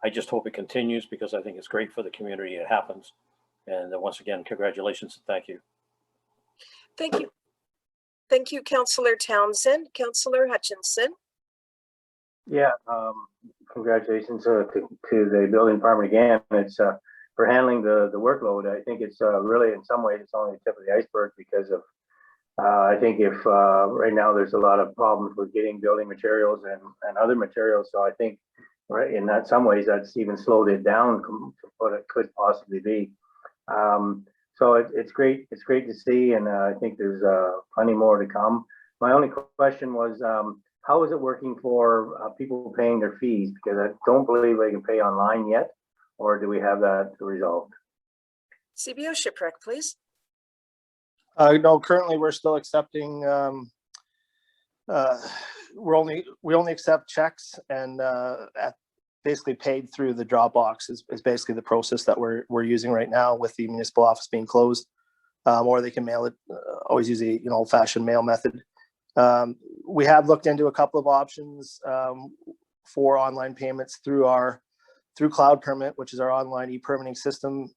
I just hope it continues, because I think it's great for the community it happens. And once again, congratulations and thank you. Thank you. Thank you, Councillor Townsend. Councillor Hutchinson. Yeah, congratulations to the building department again. It's for handling the workload. I think it's really, in some ways, it's only the tip of the iceberg, because of I think if right now there's a lot of problems with getting building materials and other materials. So I think, right, in that some ways that's even slowed it down to what it could possibly be. So it's great. It's great to see, and I think there's plenty more to come. My only question was, how is it working for people paying their fees? Because I don't believe they can pay online yet, or do we have that resolved? CBO Shipwreck, please. No, currently we're still accepting, we only accept checks, and basically paid through the Dropbox is basically the process that we're using right now, with the municipal office being closed, or they can mail it, always use the old-fashioned mail method. We have looked into a couple of options for online payments through Cloud Permit, which is our online e-permitting system.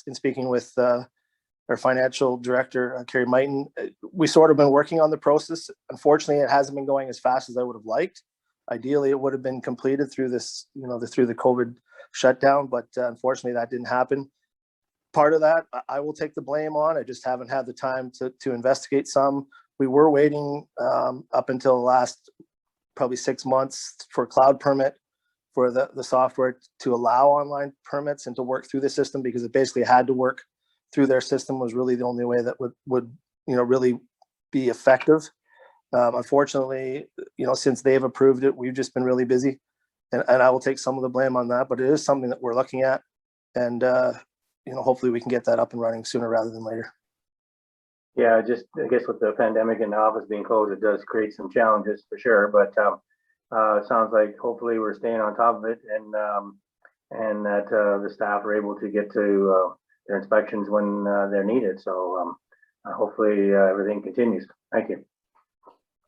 In speaking with our financial director, Carrie Mighton, we sort of been working on the process. Unfortunately, it hasn't been going as fast as I would have liked. Ideally, it would have been completed through this, through the COVID shutdown, but unfortunately that didn't happen. Part of that, I will take the blame on. I just haven't had the time to investigate some. We were waiting up until the last probably 6 months for Cloud Permit, for the software to allow online permits and to work through the system, because it basically had to work through their system, was really the only way that would really be effective. Unfortunately, since they've approved it, we've just been really busy, and I will take some of the blame on that, but it is something that we're looking at, and hopefully we can get that up and running sooner rather than later. Yeah, I guess with the pandemic and the office being closed, it does create some challenges for sure, but it sounds like hopefully we're staying on top of it, and that the staff are able to get to their inspections when they're needed. So hopefully everything continues. Thank you.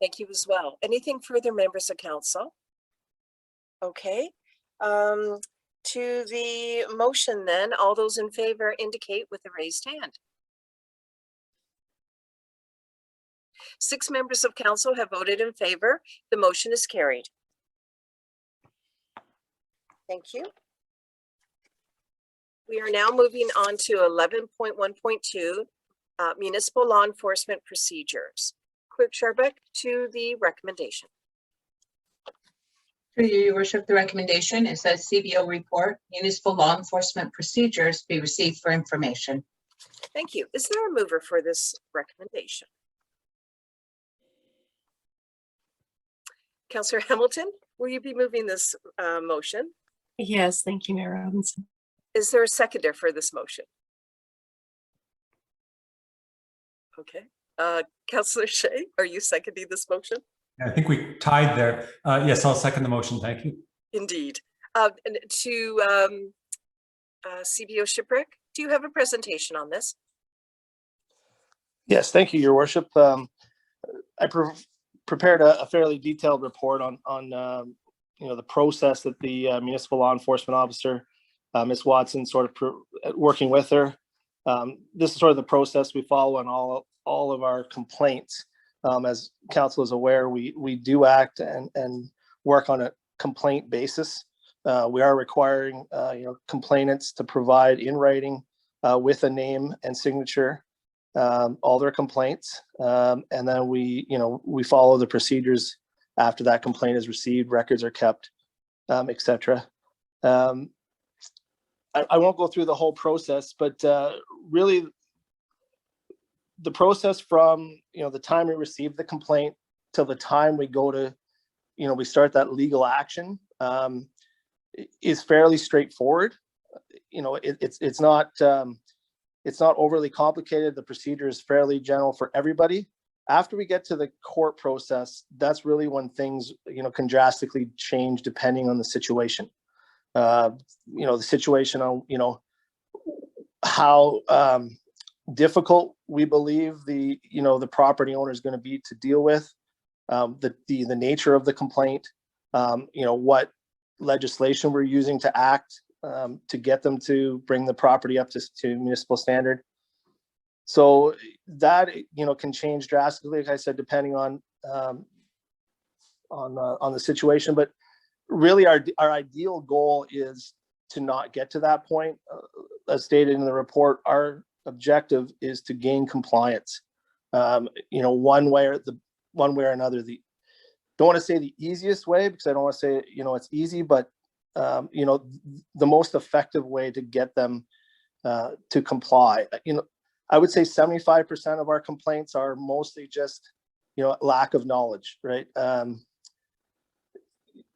Thank you as well. Anything further, members of council? Okay. To the motion then, all those in favor indicate with a raised hand. 6 members of council have voted in favor. The motion is carried. Thank you. We are now moving on to 11.1.2, municipal law enforcement procedures. Clerk Sharbeck, to the recommendation. Through you, Your Worship, the recommendation is that CBO report, municipal law enforcement procedures, be received for information. Thank you. Is there a mover for this recommendation? Councillor Hamilton, will you be moving this motion? Yes, thank you, Mayor Robinson. Is there a seconder for this motion? Okay. Councillor Shea, are you seconding this motion? I think we tied there. Yes, I'll second the motion. Thank you. Indeed. And to CBO Shipwreck, do you have a presentation on this? Yes, thank you, Your Worship. I prepared a fairly detailed report on the process that the municipal law enforcement officer, Ms. Watson, sort of working with her. This is sort of the process we follow on all of our complaints. As council is aware, we do act and work on a complaint basis. We are requiring complainants to provide in writing with a name and signature all their complaints, and then we follow the procedures after that complaint is received. Records are kept, etc. I won't go through the whole process, but really the process from the time we receive the complaint till the time we go to we start that legal action is fairly straightforward. It's not overly complicated. The procedure is fairly general for everybody. After we get to the court process, that's really when things, can drastically change depending on the situation. The situation on, how difficult we believe the property owner is going to be to deal with, the nature of the complaint, what legislation we're using to act to get them to bring the property up to municipal standard. So that can change drastically, like I said, depending on the situation. But really, our ideal goal is to not get to that point. As stated in the report, our objective is to gain compliance. One way or another. Don't want to say the easiest way, because I don't want to say it's easy, but the most effective way to get them to comply. I would say 75% of our complaints are mostly just, lack of knowledge, right?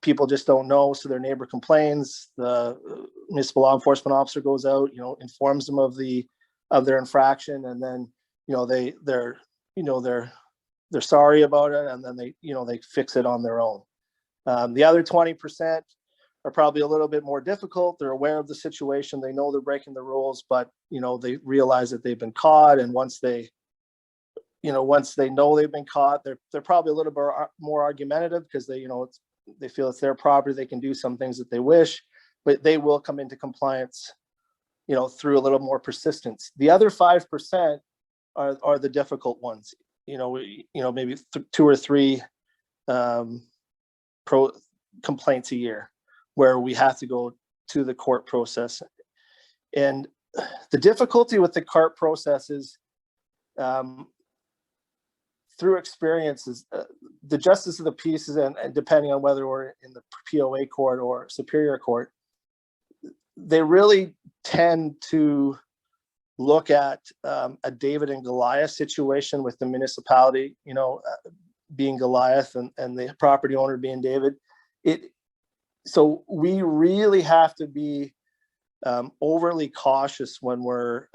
People just don't know, so their neighbor complains. The municipal law enforcement officer goes out, informs them of their infraction, and then, they're sorry about it, and then they fix it on their own. The other 20% are probably a little bit more difficult. They're aware of the situation. They know they're breaking the rules, but they realize that they've been caught. And once they know they've been caught, they're probably a little bit more argumentative, because they feel it's their property. They can do some things that they wish, but they will come into compliance, through a little more persistence. The other 5% are the difficult ones. Maybe 2 or 3 complaints a year, where we have to go to the court process. And the difficulty with the court process is, through experiences, the justice of the peace, and depending on whether we're in the POA court or Superior Court, they really tend to look at a David and Goliath situation, with the municipality, being Goliath and the property owner being David. So we really have to be overly cautious when we're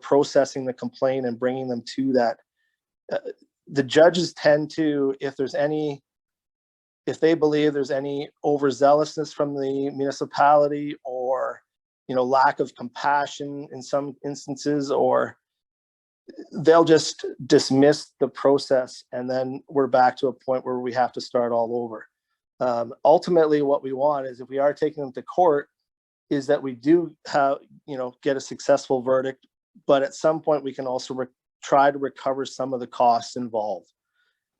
processing the complaint and bringing them to that. The judges tend to, if they believe there's any overzealousness from the municipality, or lack of compassion in some instances, or they'll just dismiss the process, and then we're back to a point where we have to start all over. Ultimately, what we want is, if we are taking them to court, is that we do have, get a successful verdict, but at some point we can also try to recover some of the costs involved.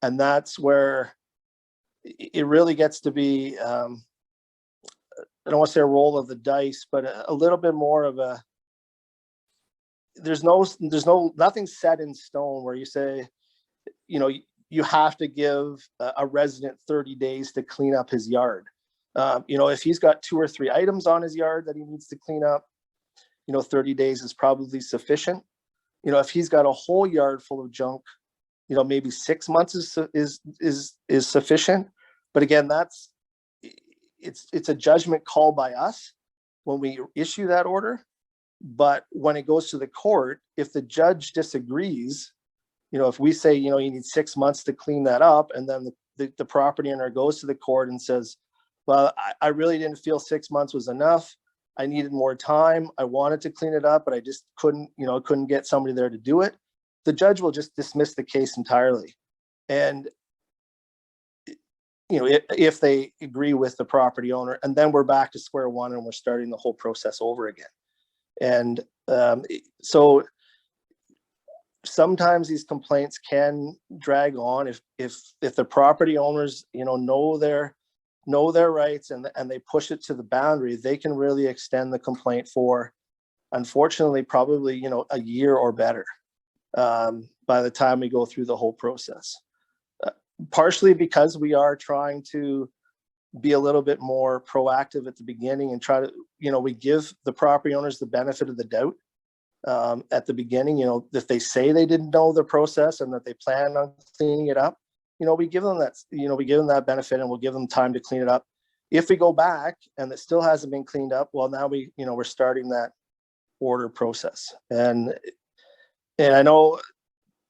And that's where it really gets to be, I don't want to say a roll of the dice, but a little bit more of a, there's nothing set in stone where you say, you have to give a resident 30 days to clean up his yard. If he's got 2 or 3 items on his yard that he needs to clean up, 30 days is probably sufficient. If he's got a whole yard full of junk, maybe 6 months is sufficient. But again, it's a judgment call by us when we issue that order. But when it goes to the court, if the judge disagrees, if we say, you need 6 months to clean that up, and then the property owner goes to the court and says, well, I really didn't feel 6 months was enough. I needed more time. I wanted to clean it up, but I just couldn't get somebody there to do it. The judge will just dismiss the case entirely. And, if they agree with the property owner, and then we're back to square one, and we're starting the whole process over again. And so sometimes these complaints can drag on if the property owners, know their rights, and they push it to the boundary. They can really extend the complaint for, unfortunately, probably, a year or better by the time we go through the whole process. Partially because we are trying to be a little bit more proactive at the beginning, and try to, we give the property owners the benefit of the doubt at the beginning. If they say they didn't know the process and that they plan on cleaning it up, we give them that benefit, and we'll give them time to clean it up. If we go back and it still hasn't been cleaned up, well, now we're starting that order process. And I know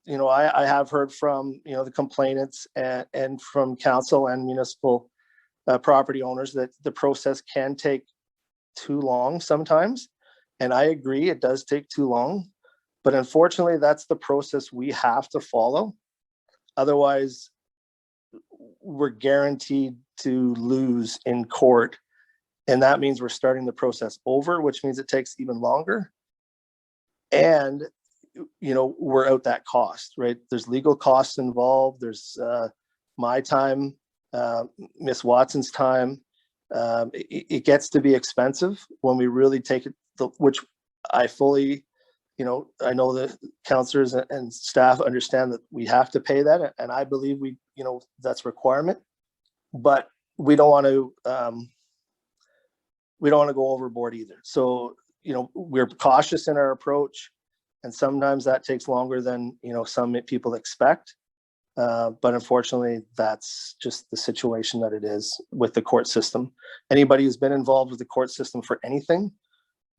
you know, I have heard from, you know, the complainants and from council and municipal property owners that the process can take too long sometimes. And I agree, it does take too long. But unfortunately, that's the process we have to follow. Otherwise, we're guaranteed to lose in court. And that means we're starting the process over, which means it takes even longer. And, you know, we're out that cost, right? There's legal costs involved. There's my time, Miss Watson's time. It gets to be expensive when we really take it, which I fully, you know, I know the counselors and staff understand that we have to pay that. And I believe we, you know, that's a requirement, but we don't want to go overboard either. So, you know, we're cautious in our approach, and sometimes that takes longer than, you know, some people expect. But unfortunately, that's just the situation that it is with the court system. Anybody who's been involved with the court system for anything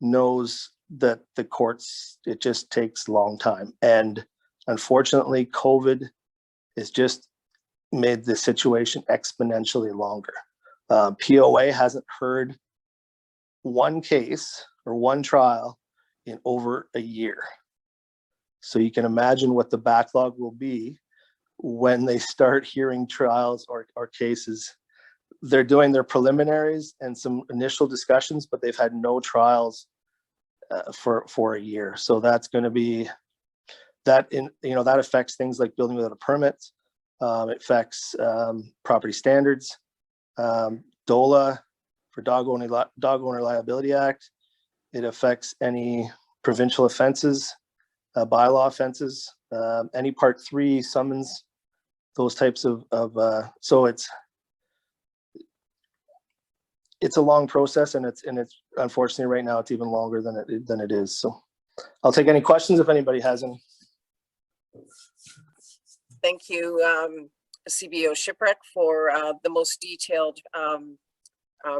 knows that the courts, it just takes a long time. And unfortunately, COVID has just made the situation exponentially longer. POA hasn't heard one case or one trial in over a year. So you can imagine what the backlog will be when they start hearing trials or cases. They're doing their preliminaries and some initial discussions, but they've had no trials for a year. So that's going to be that that affects things like building without a permit. It affects property standards, DOLA for Dog Owner Liability Act. It affects any provincial offenses, bylaw offenses, any Part 3 summons, those types of so it's a long process, and it's unfortunately right now it's even longer than it is. So I'll take any questions if anybody has any. Thank you, CBO Shipwreck, for the most detailed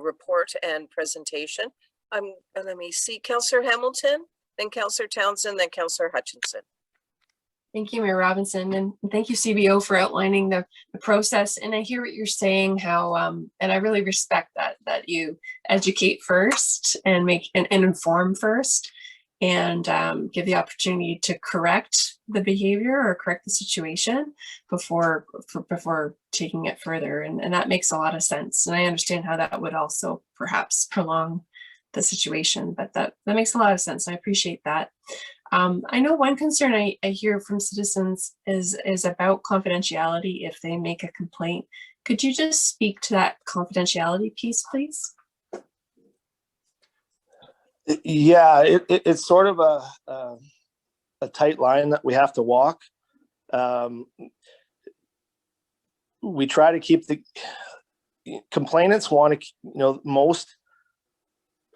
report and presentation. Let me see, Councillor Hamilton, then Councillor Townsend, then Councillor Hutchinson. Thank you, Mayor Robinson, and thank you, CBO, for outlining the process. And I hear what you're saying, how and I really respect that you educate first and and inform first, and give the opportunity to correct the behavior or correct the situation before taking it further. And that makes a lot of sense. And I understand how that would also perhaps prolong the situation, but that makes a lot of sense. I appreciate that. I know one concern I hear from citizens is about confidentiality if they make a complaint. Could you just speak to that confidentiality piece, please? Yeah, it's sort of a tight line that we have to walk. We try to keep the complainants want to, most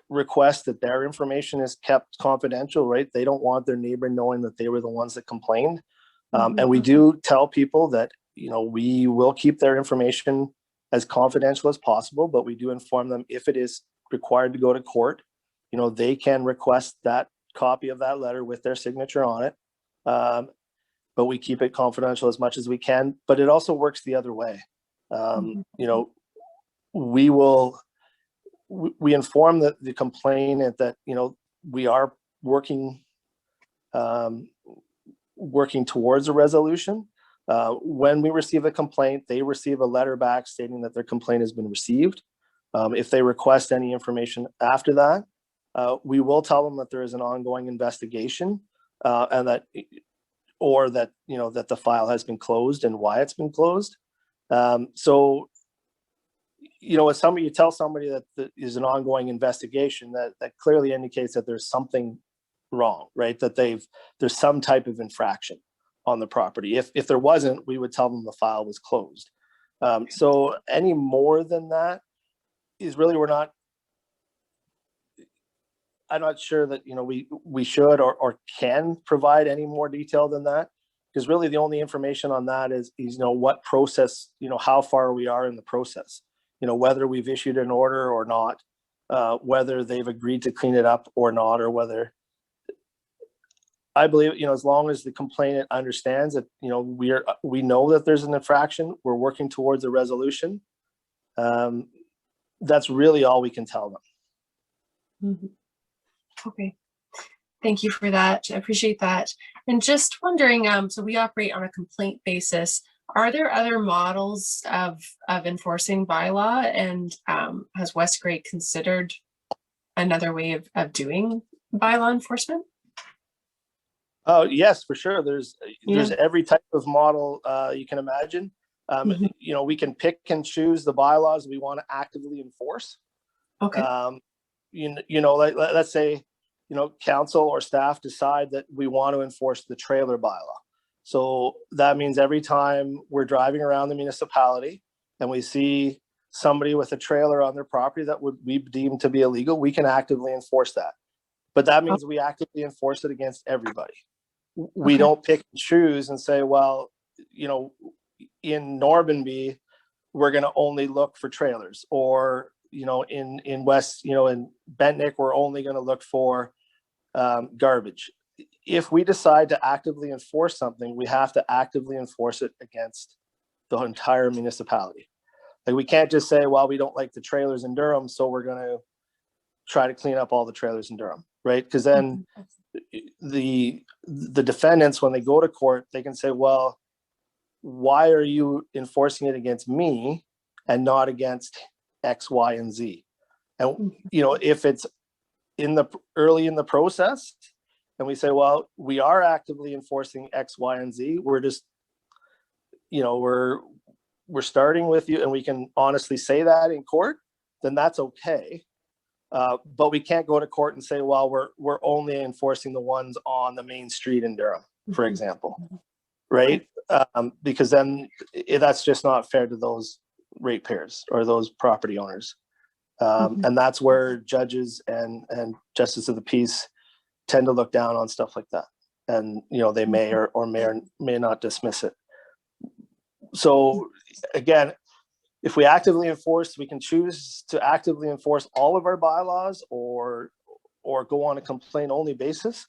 request that their information is kept confidential, right? They don't want their neighbor knowing that they were the ones that complained. And we do tell people that, we will keep their information as confidential as possible, but we do inform them if it is required to go to court, they can request that copy of that letter with their signature on it. But we keep it confidential as much as we can, but it also works the other way. We inform the complainant that, we are working towards a resolution. When we receive a complaint, they receive a letter back stating that their complaint has been received. If they request any information after that, we will tell them that there is an ongoing investigation and that the file has been closed and why it's been closed. If you tell somebody that there is an ongoing investigation, that clearly indicates that there's something wrong, right? That there's some type of infraction on the property. If there wasn't, we would tell them the file was closed. So any more than that is really, I'm not sure that, we should or can provide any more detail than that, because really the only information on that is what process, how far we are in the process, whether we've issued an order or not, whether they've agreed to clean it up or not, or whether, I believe, as long as the complainant understands that, we know that there's an infraction, we're working towards a resolution. That's really all we can tell them. Okay. Thank you for that. I appreciate that. And just wondering, so we operate on a complaint basis. Are there other models of enforcing bylaw, and has West Grey considered another way of doing bylaw enforcement? Oh, yes, for sure. There's every type of model you can imagine. We can pick and choose the bylaws we want to actively enforce. Okay. Let's say, council or staff decide that we want to enforce the trailer bylaw. So that means every time we're driving around the municipality and we see somebody with a trailer on their property that would be deemed to be illegal, we can actively enforce that. But that means we actively enforce it against everybody. We don't pick and choose and say, well, in Normanby, we're going to only look for trailers, or, in West, in Bentnick, we're only going to look for garbage. If we decide to actively enforce something, we have to actively enforce it against the entire municipality. Like, we can't just say, well, we don't like the trailers in Durham, so we're going to try to clean up all the trailers in Durham, right? Because then the defendants, when they go to court, they can say, well, why are you enforcing it against me and not against X, Y, and Z? And, if it's early in the process, and we say, well, we are actively enforcing X, Y, and Z, we're just, we're starting with you, and we can honestly say that in court, then that's okay. But we can't go to court and say, well, we're only enforcing the ones on the main street in Durham, for example, right? Because then that's just not fair to those ratepayers or those property owners. And that's where judges and justice of the peace tend to look down on stuff like that. And, they may or may not dismiss it. So again, if we actively enforce, we can choose to actively enforce all of our bylaws or go on a complaint only basis.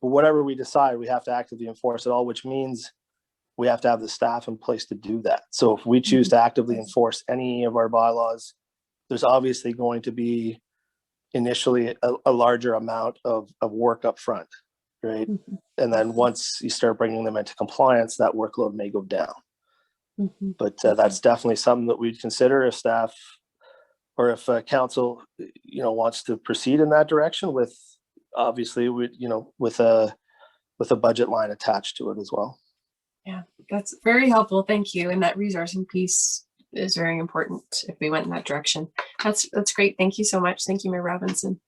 But whatever we decide, we have to actively enforce it all, which means we have to have the staff in place to do that. So if we choose to actively enforce any of our bylaws, there's obviously going to be initially a larger amount of work up front, right? And then once you start bringing them into compliance, that workload may go down. But that's definitely something that we'd consider if staff or if council, wants to proceed in that direction with, obviously, with a budget line attached to it as well. Yeah, that's very helpful. Thank you. And that resourcing piece is very important if we went in that direction. That's great. Thank you so much. Thank you, Mayor Robinson.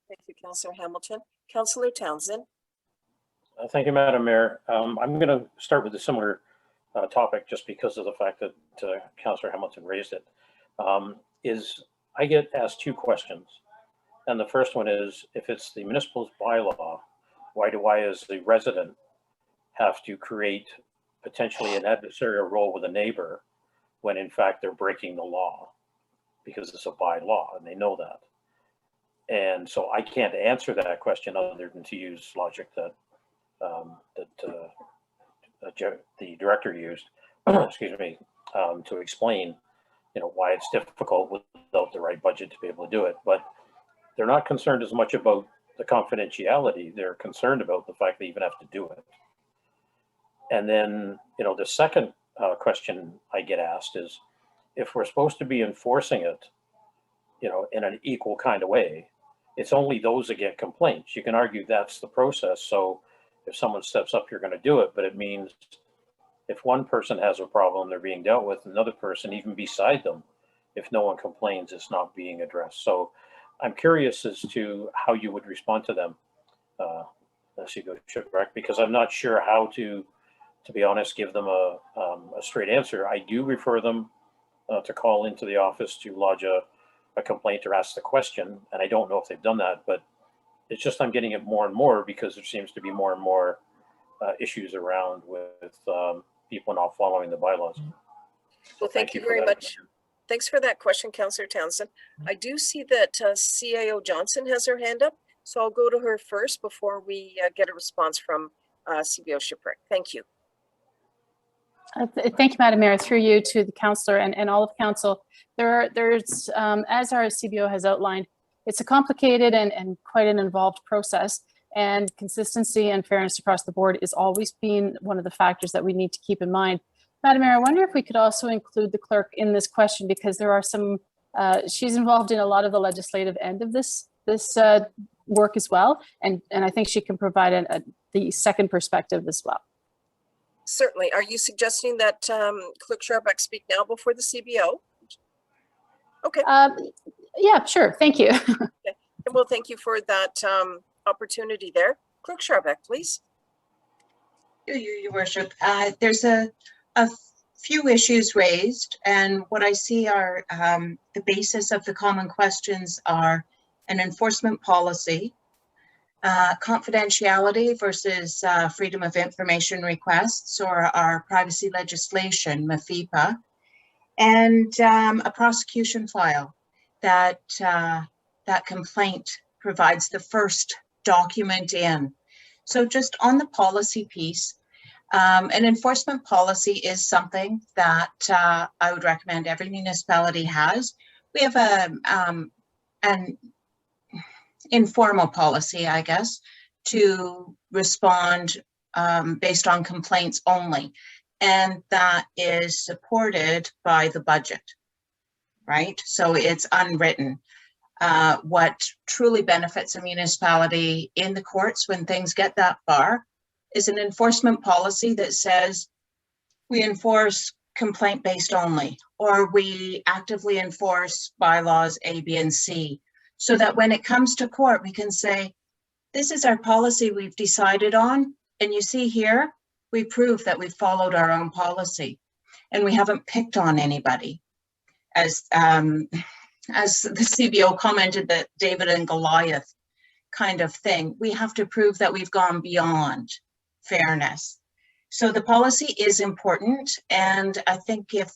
Thank you, Councillor Hamilton. Councillor Townsend. Thank you, Madam Mayor. I'm going to start with a similar topic just because of the fact that Councillor Hamilton raised it. Is I get asked two questions. And the first one is, if it's the municipal's bylaw, why do I as the resident have to create potentially an adversarial role with a neighbor when in fact they're breaking the law because it's a bylaw and they know that? And so I can't answer that question other than to use logic that the director used, excuse me, to explain, why it's difficult without the right budget to be able to do it. But they're not concerned as much about the confidentiality. They're concerned about the fact they even have to do it. And then, the second question I get asked is, if we're supposed to be enforcing it, in an equal kind of way, it's only those that get complaints. You can argue that's the process. So if someone steps up, you're going to do it. But it means if one person has a problem they're being dealt with, another person, even beside them, if no one complains, it's not being addressed. So I'm curious as to how you would respond to them, because I'm not sure how to be honest, give them a straight answer. I do refer them to call into the office to lodge a complaint or ask the question. And I don't know if they've done that, but it's just I'm getting it more and more because there seems to be more and more issues around with people not following the bylaws. Well, thank you very much. Thanks for that question, Councillor Townsend. I do see that CAO Johnson has her hand up. So I'll go to her first before we get a response from CBO Shipwreck. Thank you. Thank you, Madam Mayor. Through you to the councillor and all of council. There's, as our CBO has outlined, it's a complicated and quite an involved process, and consistency and fairness across the board is always been one of the factors that we need to keep in mind. Madam Mayor, I wonder if we could also include the clerk in this question, because there are some, she's involved in a lot of the legislative end of this work as well, and I think she can provide the second perspective as well. Certainly. Are you suggesting that Clerk Sharbeck speak now before the CBO? Okay. Yeah, sure. Thank you. Okay. Well, thank you for that opportunity there. Clerk Sharbeck, please. Your worship. There's a few issues raised, and what I see are the basis of the common questions are an enforcement policy, confidentiality versus freedom of information requests, or our privacy legislation, MFIPA, and a prosecution file that that complaint provides the first document in. So just on the policy piece, an enforcement policy is something that I would recommend every municipality has. We have an informal policy, I guess, to respond based on complaints only. And that is supported by the budget, right? So it's unwritten. What truly benefits a municipality in the courts when things get that far is an enforcement policy that says we enforce complaint based only, or we actively enforce bylaws A, B, and C, so that when it comes to court, we can say, this is our policy we've decided on. And you see here, we prove that we've followed our own policy and we haven't picked on anybody. As the CBO commented, that David and Goliath kind of thing, we have to prove that we've gone beyond fairness. So the policy is important. And I think if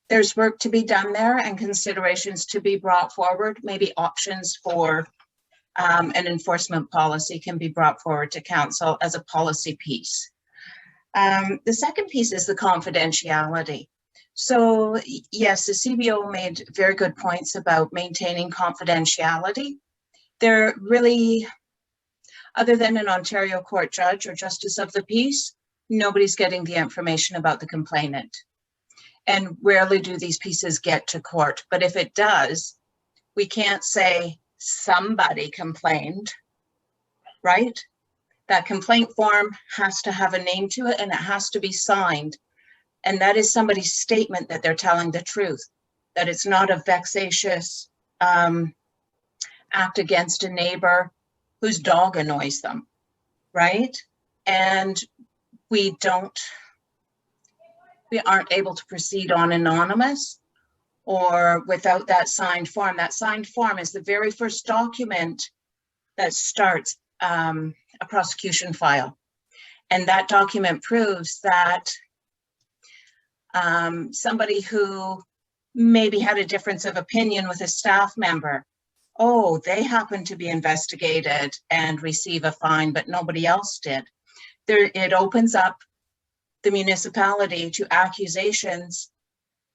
there's work to be done there and considerations to be brought forward, maybe options for an enforcement policy can be brought forward to council as a policy piece. The second piece is the confidentiality. So yes, the CBO made very good points about maintaining confidentiality. They're really, other than an Ontario court judge or justice of the peace, nobody's getting the information about the complainant. And rarely do these pieces get to court. But if it does, we can't say somebody complained, right? That complaint form has to have a name to it and it has to be signed. And that is somebody's statement that they're telling the truth, that it's not a vexatious act against a neighbor whose dog annoys them, right? And we aren't able to proceed on anonymous or without that signed form. That signed form is the very first document that starts a prosecution file. And that document proves that somebody who maybe had a difference of opinion with a staff member, oh, they happen to be investigated and receive a fine, but nobody else did. It opens up the municipality to accusations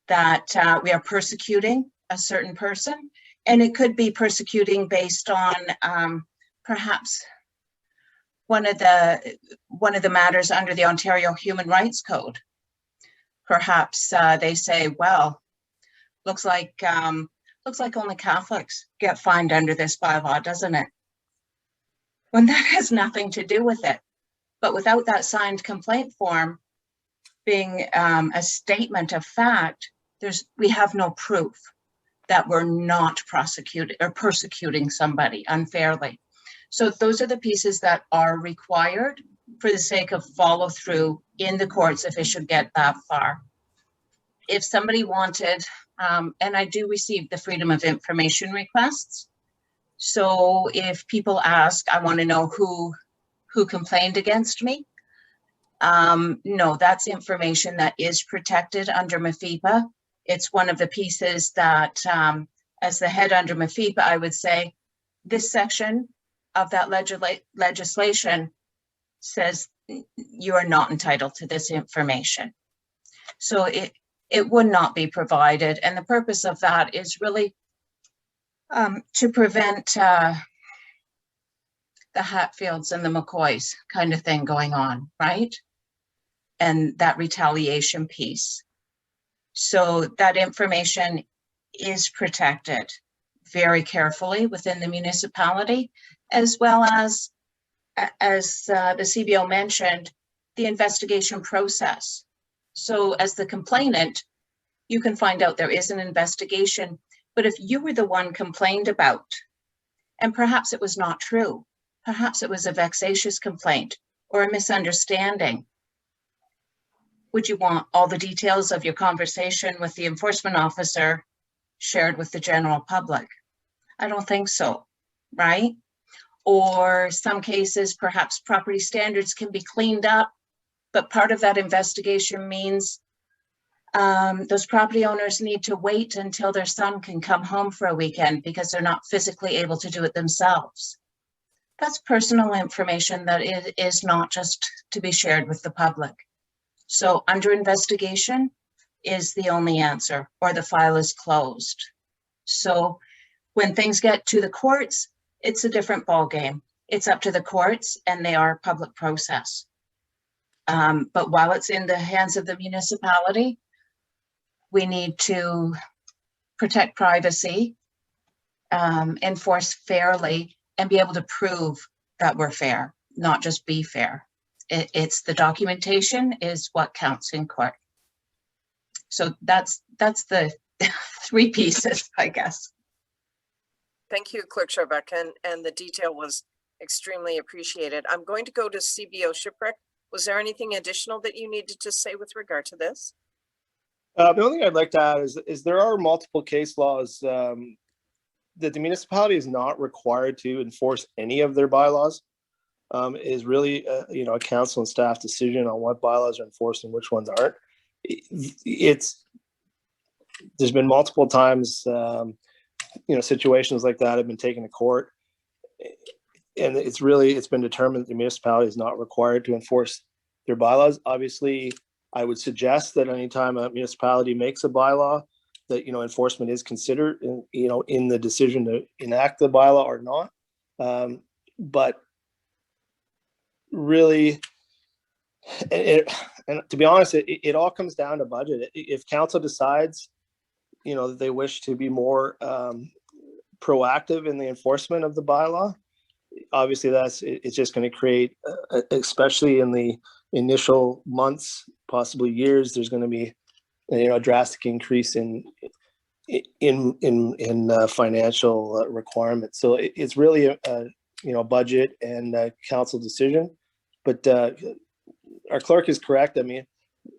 that we are persecuting a certain person, and it could be persecuting based on perhaps one of the matters under the Ontario Human Rights Code. Perhaps they say, well, looks like only Catholics get fined under this bylaw, doesn't it? When that has nothing to do with it. But without that signed complaint form being a statement of fact, we have no proof that we're not prosecuting or persecuting somebody unfairly. So those are the pieces that are required for the sake of follow through in the courts if it should get that far. If somebody wanted, and I do receive the freedom of information requests. So if people ask, I want to know who complained against me. No, that's information that is protected under MFIPA. It's one of the pieces that as the head under MAFIPA, I would say this section of that legislation says you are not entitled to this information. So it would not be provided. And the purpose of that is really to prevent the Hatfields and the McCoys kind of thing going on, right? And that retaliation piece. So that information is protected very carefully within the municipality, as well as the CBO mentioned, the investigation process. So as the complainant, you can find out there is an investigation, but if you were the one complained about, and perhaps it was not true, perhaps it was a vexatious complaint or a misunderstanding, would you want all the details of your conversation with the enforcement officer shared with the general public? I don't think so, right? Or some cases, perhaps property standards can be cleaned up, but part of that investigation means those property owners need to wait until their son can come home for a weekend because they're not physically able to do it themselves. That's personal information that is not just to be shared with the public. So under investigation is the only answer, or the file is closed. So when things get to the courts, it's a different ballgame. It's up to the courts and they are a public process. But while it's in the hands of the municipality, we need to protect privacy, enforce fairly, and be able to prove that we're fair, not just be fair. It's the documentation is what counts in court. So that's the three pieces, I guess. Thank you, Clerk Sharbeck, and the detail was extremely appreciated. I'm going to go to CBO Shipwreck. Was there anything additional that you needed to say with regard to this? The only thing I'd like to add is there are multiple case laws that the municipality is not required to enforce any of their bylaws. Is really a council and staff decision on what bylaws are enforced and which ones aren't. There's been multiple times situations like that have been taken to court, and it's been determined that the municipality is not required to enforce their bylaws. Obviously, I would suggest that anytime a municipality makes a bylaw, that enforcement is considered in the decision to enact the bylaw or not. But really, and to be honest, it all comes down to budget. If council decides that they wish to be more proactive in the enforcement of the bylaw, obviously it's just going to create, especially in the initial months, possibly years, there's going to be a drastic increase in financial requirements. So it's really a budget and council decision. But our clerk is correct. I mean,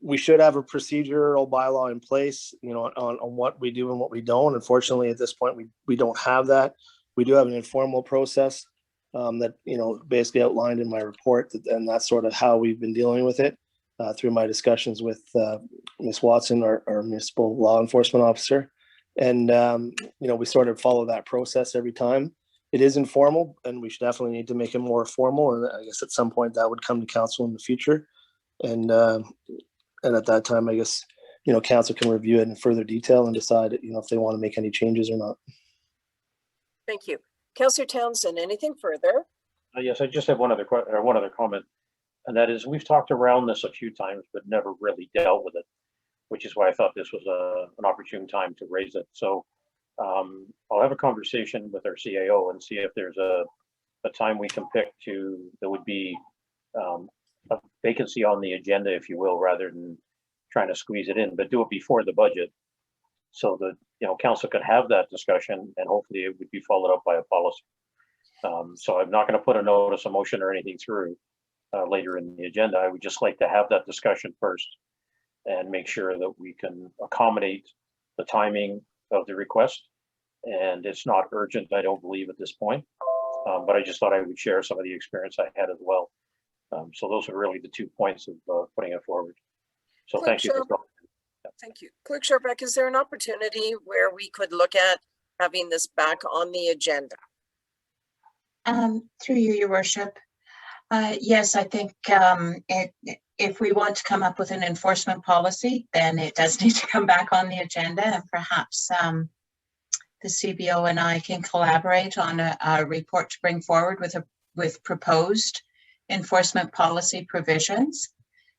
we should have a procedural bylaw in place, on what we do and what we don't. Unfortunately, at this point, we don't have that. We do have an informal process that, basically outlined in my report, and that's sort of how we've been dealing with it through my discussions with Ms. Watson, our municipal law enforcement officer. And, we sort of follow that process every time. It is informal, and we should definitely need to make it more formal. And I guess at some point that would come to council in the future. And at that time, I guess, council can review it in further detail and decide, if they want to make any changes or not. Thank you. Councillor Townsend, anything further? Yes, I just have one other comment, and that is we've talked around this a few times, but never really dealt with it, which is why I thought this was an opportune time to raise it. So I'll have a conversation with our CAO and see if there's a time we can pick that would be a vacancy on the agenda, if you will, rather than trying to squeeze it in, but do it before the budget so that, council could have that discussion and hopefully it would be followed up by a policy. So I'm not going to put a notice, a motion or anything through later in the agenda. I would just like to have that discussion first and make sure that we can accommodate the timing of the request. And it's not urgent, I don't believe at this point, but I just thought I would share some of the experience I had as well. So those are really the 2 points of putting it forward. So thank you. Thank you. Clerk Sharbeck, is there an opportunity where we could look at having this back on the agenda? Through you, your worship. Yes, I think if we want to come up with an enforcement policy, then it does need to come back on the agenda, and perhaps the CBO and I can collaborate on a report to bring forward with proposed enforcement policy provisions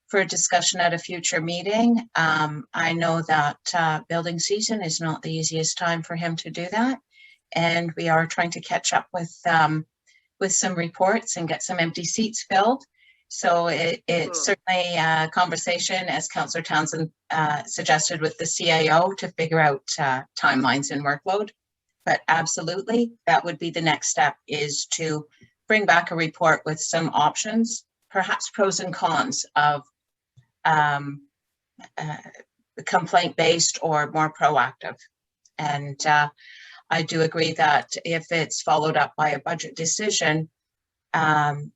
for discussion at a future meeting. I know that building season is not the easiest time for him to do that, and we are trying to catch up with some reports and get some empty seats filled. So it's certainly a conversation, as Councillor Townsend suggested, with the CAO to figure out timelines and workload. But absolutely, that would be the next step, is to bring back a report with some options, perhaps pros and cons of complaint-based or more proactive. And I do agree that if it's followed up by a budget decision, then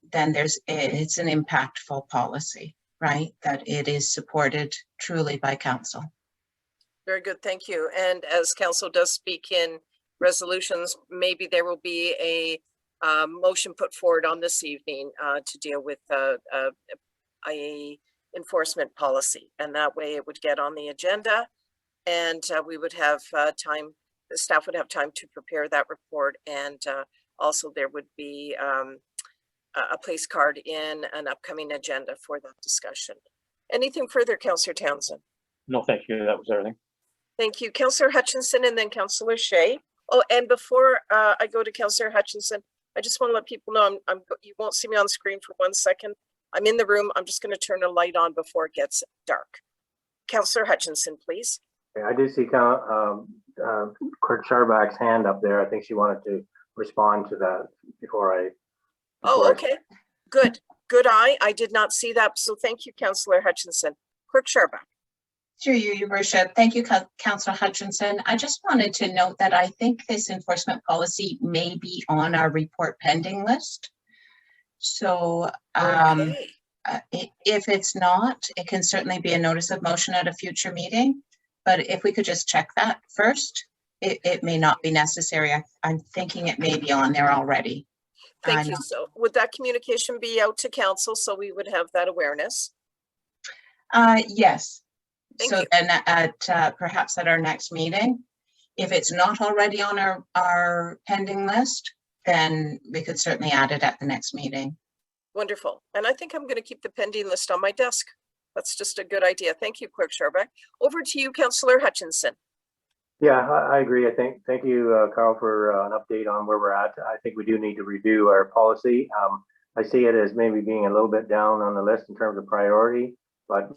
it's an impactful policy, right? That it is supported truly by council. Very good, thank you. And as council does speak in resolutions, maybe there will be a motion put forward on this evening to deal with a enforcement policy, and that way it would get on the agenda, and we would have time. The staff would have time to prepare that report, and also there would be a place card in an upcoming agenda for that discussion. Anything further, Councillor Townsend? No, thank you. That was everything. Thank you, Councillor Hutchinson, and then Councillor Shea. Oh, and before I go to Councillor Hutchinson, I just want to let people know you won't see me on screen for 1 second. I'm in the room. I'm just going to turn a light on before it gets dark. Councillor Hutchinson, please. I do see Clerk Charbak's hand up there. I think she wanted to respond to that before I. Okay. Good eye. I did not see that. So thank you, Councillor Hutchinson. Clerk Charbak. Through you, your worship. Thank you, Councillor Hutchinson. I just wanted to note that I think this enforcement policy may be on our report pending list. So if it's not, it can certainly be a notice of motion at a future meeting. But if we could just check that first, it may not be necessary. I'm thinking it may be on there already. Thank you. So would that communication be out to council so we would have that awareness? Yes. Thank so you. Then perhaps at our next meeting, if it's not already on our pending list, then we could certainly add it at the next meeting. Wonderful. And I think I'm going to keep the pending list on my desk. That's just a good idea. Thank you, Clerk Charbak. Over to you, Councillor Hutchinson. Yeah, I agree. Thank you, Carl, for an update on where we're at. I think we do need to review our policy. I see it as maybe being a little bit down on the list in terms of priority, but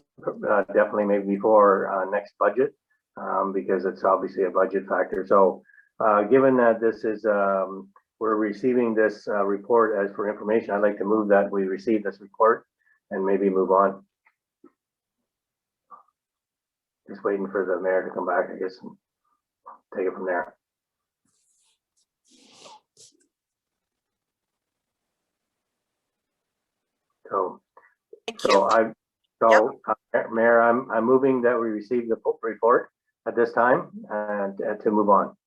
definitely maybe before next budget, because it's obviously a budget factor. So given that this is, we're receiving this report as for information, I'd like to move that we receive this report and maybe move on. Just waiting for the mayor to come back, I guess, and take it from there. So, Mayor, I'm moving that we receive the report at this time and to move on.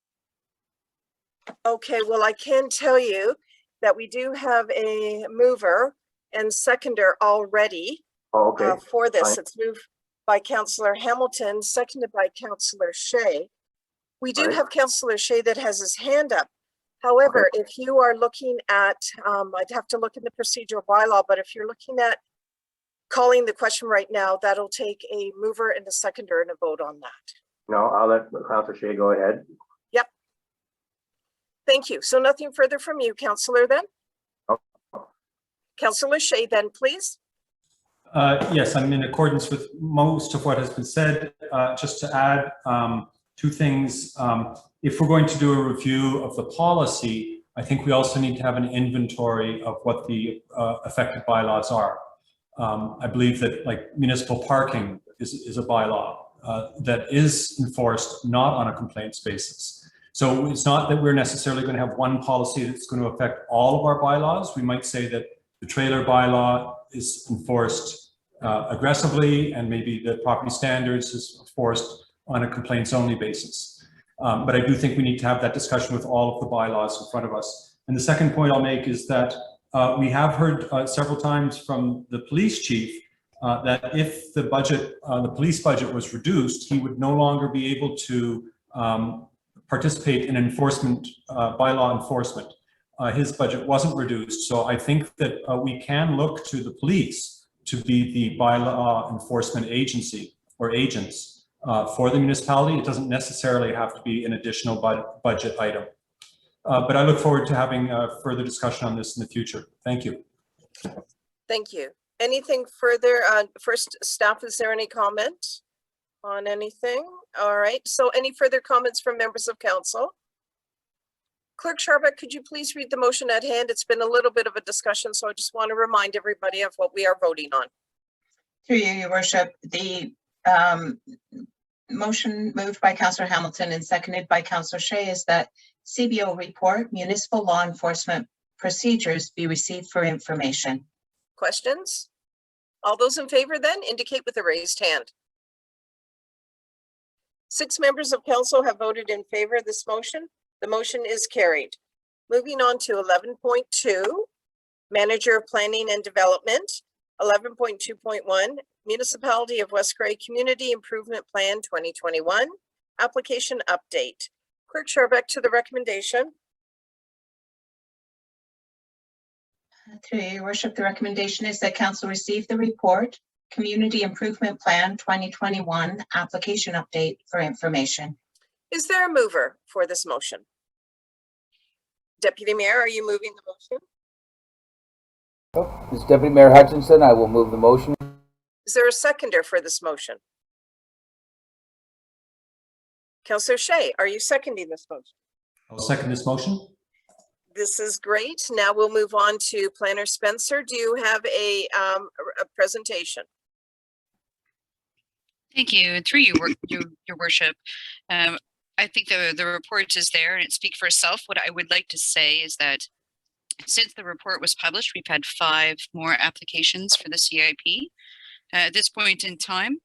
Okay, well, I can tell you that we do have a mover and seconder already for this. Fine. It's moved by Councillor Hamilton, seconded by Councillor Shea. We do have Councillor Shea that has his hand up. However, if you are looking at, I'd have to look in the procedural bylaw, but if you're looking at calling the question right now, that'll take a mover and a seconder and a vote on that. No, I'll let Councillor Shea go ahead. Yep. Thank you. So nothing further from you, Councillor, then? Oh. Councillor Shea, then, please. Yes, I'm in accordance with most of what has been said. Just to add two things. If we're going to do a review of the policy, I think we also need to have an inventory of what the affected bylaws are. I believe that like municipal parking is a bylaw that is enforced not on a complaints basis. So it's not that we're necessarily going to have one policy that's going to affect all of our bylaws. We might say that the trailer bylaw is enforced aggressively, and maybe the property standards is enforced on a complaints only basis. But I do think we need to have that discussion with all of the bylaws in front of us. And the second point I'll make is that we have heard several times from the police chief that if the budget, the police budget was reduced, he would no longer be able to participate in enforcement, bylaw enforcement. His budget wasn't reduced. So I think that we can look to the police to be the bylaw enforcement agency or agents for the municipality. It doesn't necessarily have to be an additional budget item. But I look forward to having further discussion on this in the future. Thank you. Thank you. Anything further? First, staff, is there any comment on anything? All right. So any further comments from members of council? Clerk Sharbuck, could you please read the motion at hand? It's been a little bit of a discussion, so I just want to remind everybody of what we are voting on. Through you, your worship, the motion moved by Councillor Hamilton and seconded by Councillor Shea is that CBO report, municipal law enforcement procedures be received for information. Questions? All those in favor then indicate with a raised hand. 6 members of council have voted in favor of this motion. The motion is carried. Moving on to 11.2, Manager of Planning and Development. 11.2.1, Municipality of West Grey Community Improvement Plan 2021, Application Update. Clerk Sharbuck to the recommendation. Through your worship, the recommendation is that council receive the report, Community Improvement Plan 2021, Application Update for information. Is there a mover for this motion? Deputy Mayor, are you moving the motion? This is Deputy Mayor Hutchinson. I will move the motion. Is there a seconder for this motion? Councillor Shea, are you seconding this motion? I'll second this motion. This is great. Now we'll move on to Planner Spencer. Do you have a presentation? Thank you. And through you, your worship, I think the report is there and it speaks for itself. What I would like to say is that since the report was published, we've had 5 more applications for the CIP. At this point in time,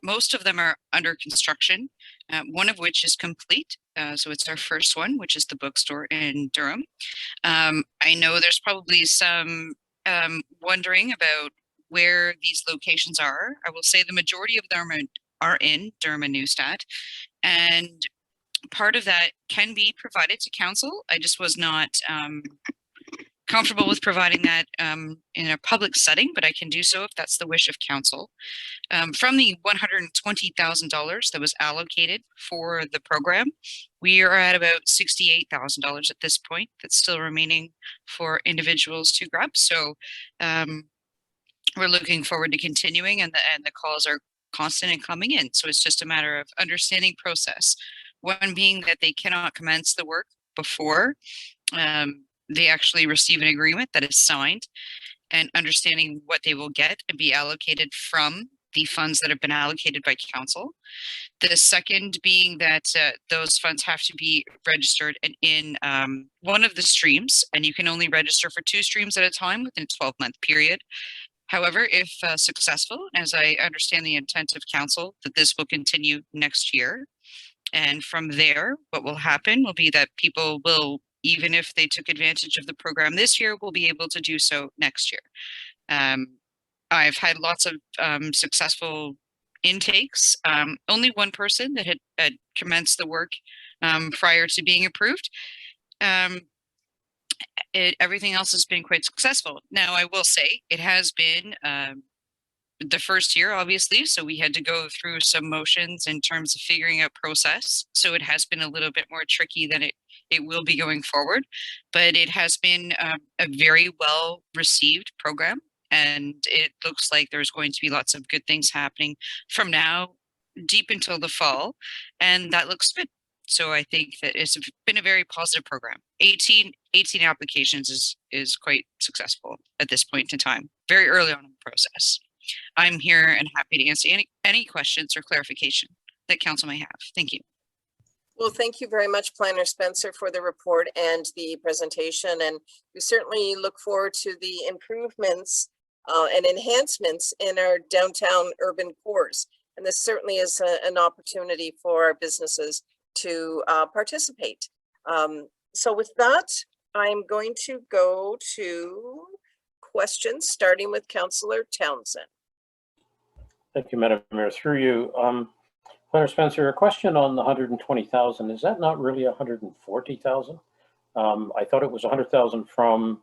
most of them are under construction, one of which is complete. So it's our first one, which is the bookstore in Durham. I know there's probably some wondering about where these locations are. I will say the majority of them are in Durham and Neustadt, and part of that can be provided to council. I just was not comfortable with providing that in a public setting, but I can do so if that's the wish of council. From the $120,000 that was allocated for the program, we are at about $68,000 at this point. That's still remaining for individuals to grab. So we're looking forward to continuing, and the calls are constant and coming in. So it's just a matter of understanding process. One being that they cannot commence the work before they actually receive an agreement that is signed, and understanding what they will get and be allocated from the funds that have been allocated by council. The second being that those funds have to be registered in one of the streams, and you can only register for 2 streams at a time within a 12-month period. However, if successful, as I understand the intent of council, that this will continue next year. And from there, what will happen will be that people will, even if they took advantage of the program this year, will be able to do so next year. I've had lots of successful intakes. Only one person that had commenced the work prior to being approved. Everything else has been quite successful. Now, I will say it has been the first year, obviously, so we had to go through some motions in terms of figuring out process. So it has been a little bit more tricky than it will be going forward, but it has been a very well received program, and it looks like there's going to be lots of good things happening from now deep until the fall, and that looks good. So I think that it's been a very positive program. 18 applications is quite successful at this point in time, very early on in the process. I'm here and happy to answer any questions or clarification that council may have. Thank you. Well, thank you very much, Planner Spencer, for the report and the presentation. And we certainly look forward to the improvements and enhancements in our downtown urban cores. And this certainly is an opportunity for our businesses to participate. So with that, I'm going to go to questions, starting with Councillor Townsend. Thank you, Madam Mayor. Through you, Planner Spencer, a question on the 120,000. Is that not really 140,000? I thought it was 100,000 from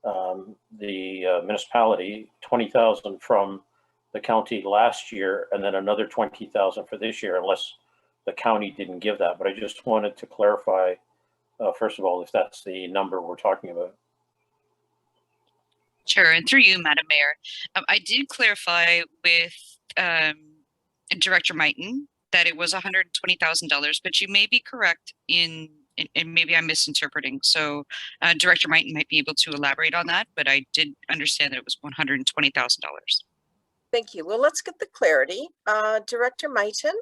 the municipality, 20,000 from the county last year, and then another 20,000 for this year, unless the county didn't give that. But I just wanted to clarify, first of all, if that's the number we're talking about. Sure, and through you, Madam Mayor, I did clarify with Director Mighton that it was $120,000, but you may be correct in, and maybe I'm misinterpreting. So Director Mighton might be able to elaborate on that, but I did understand that it was $120,000. Thank you. Well, let's get the clarity. Director Mighton,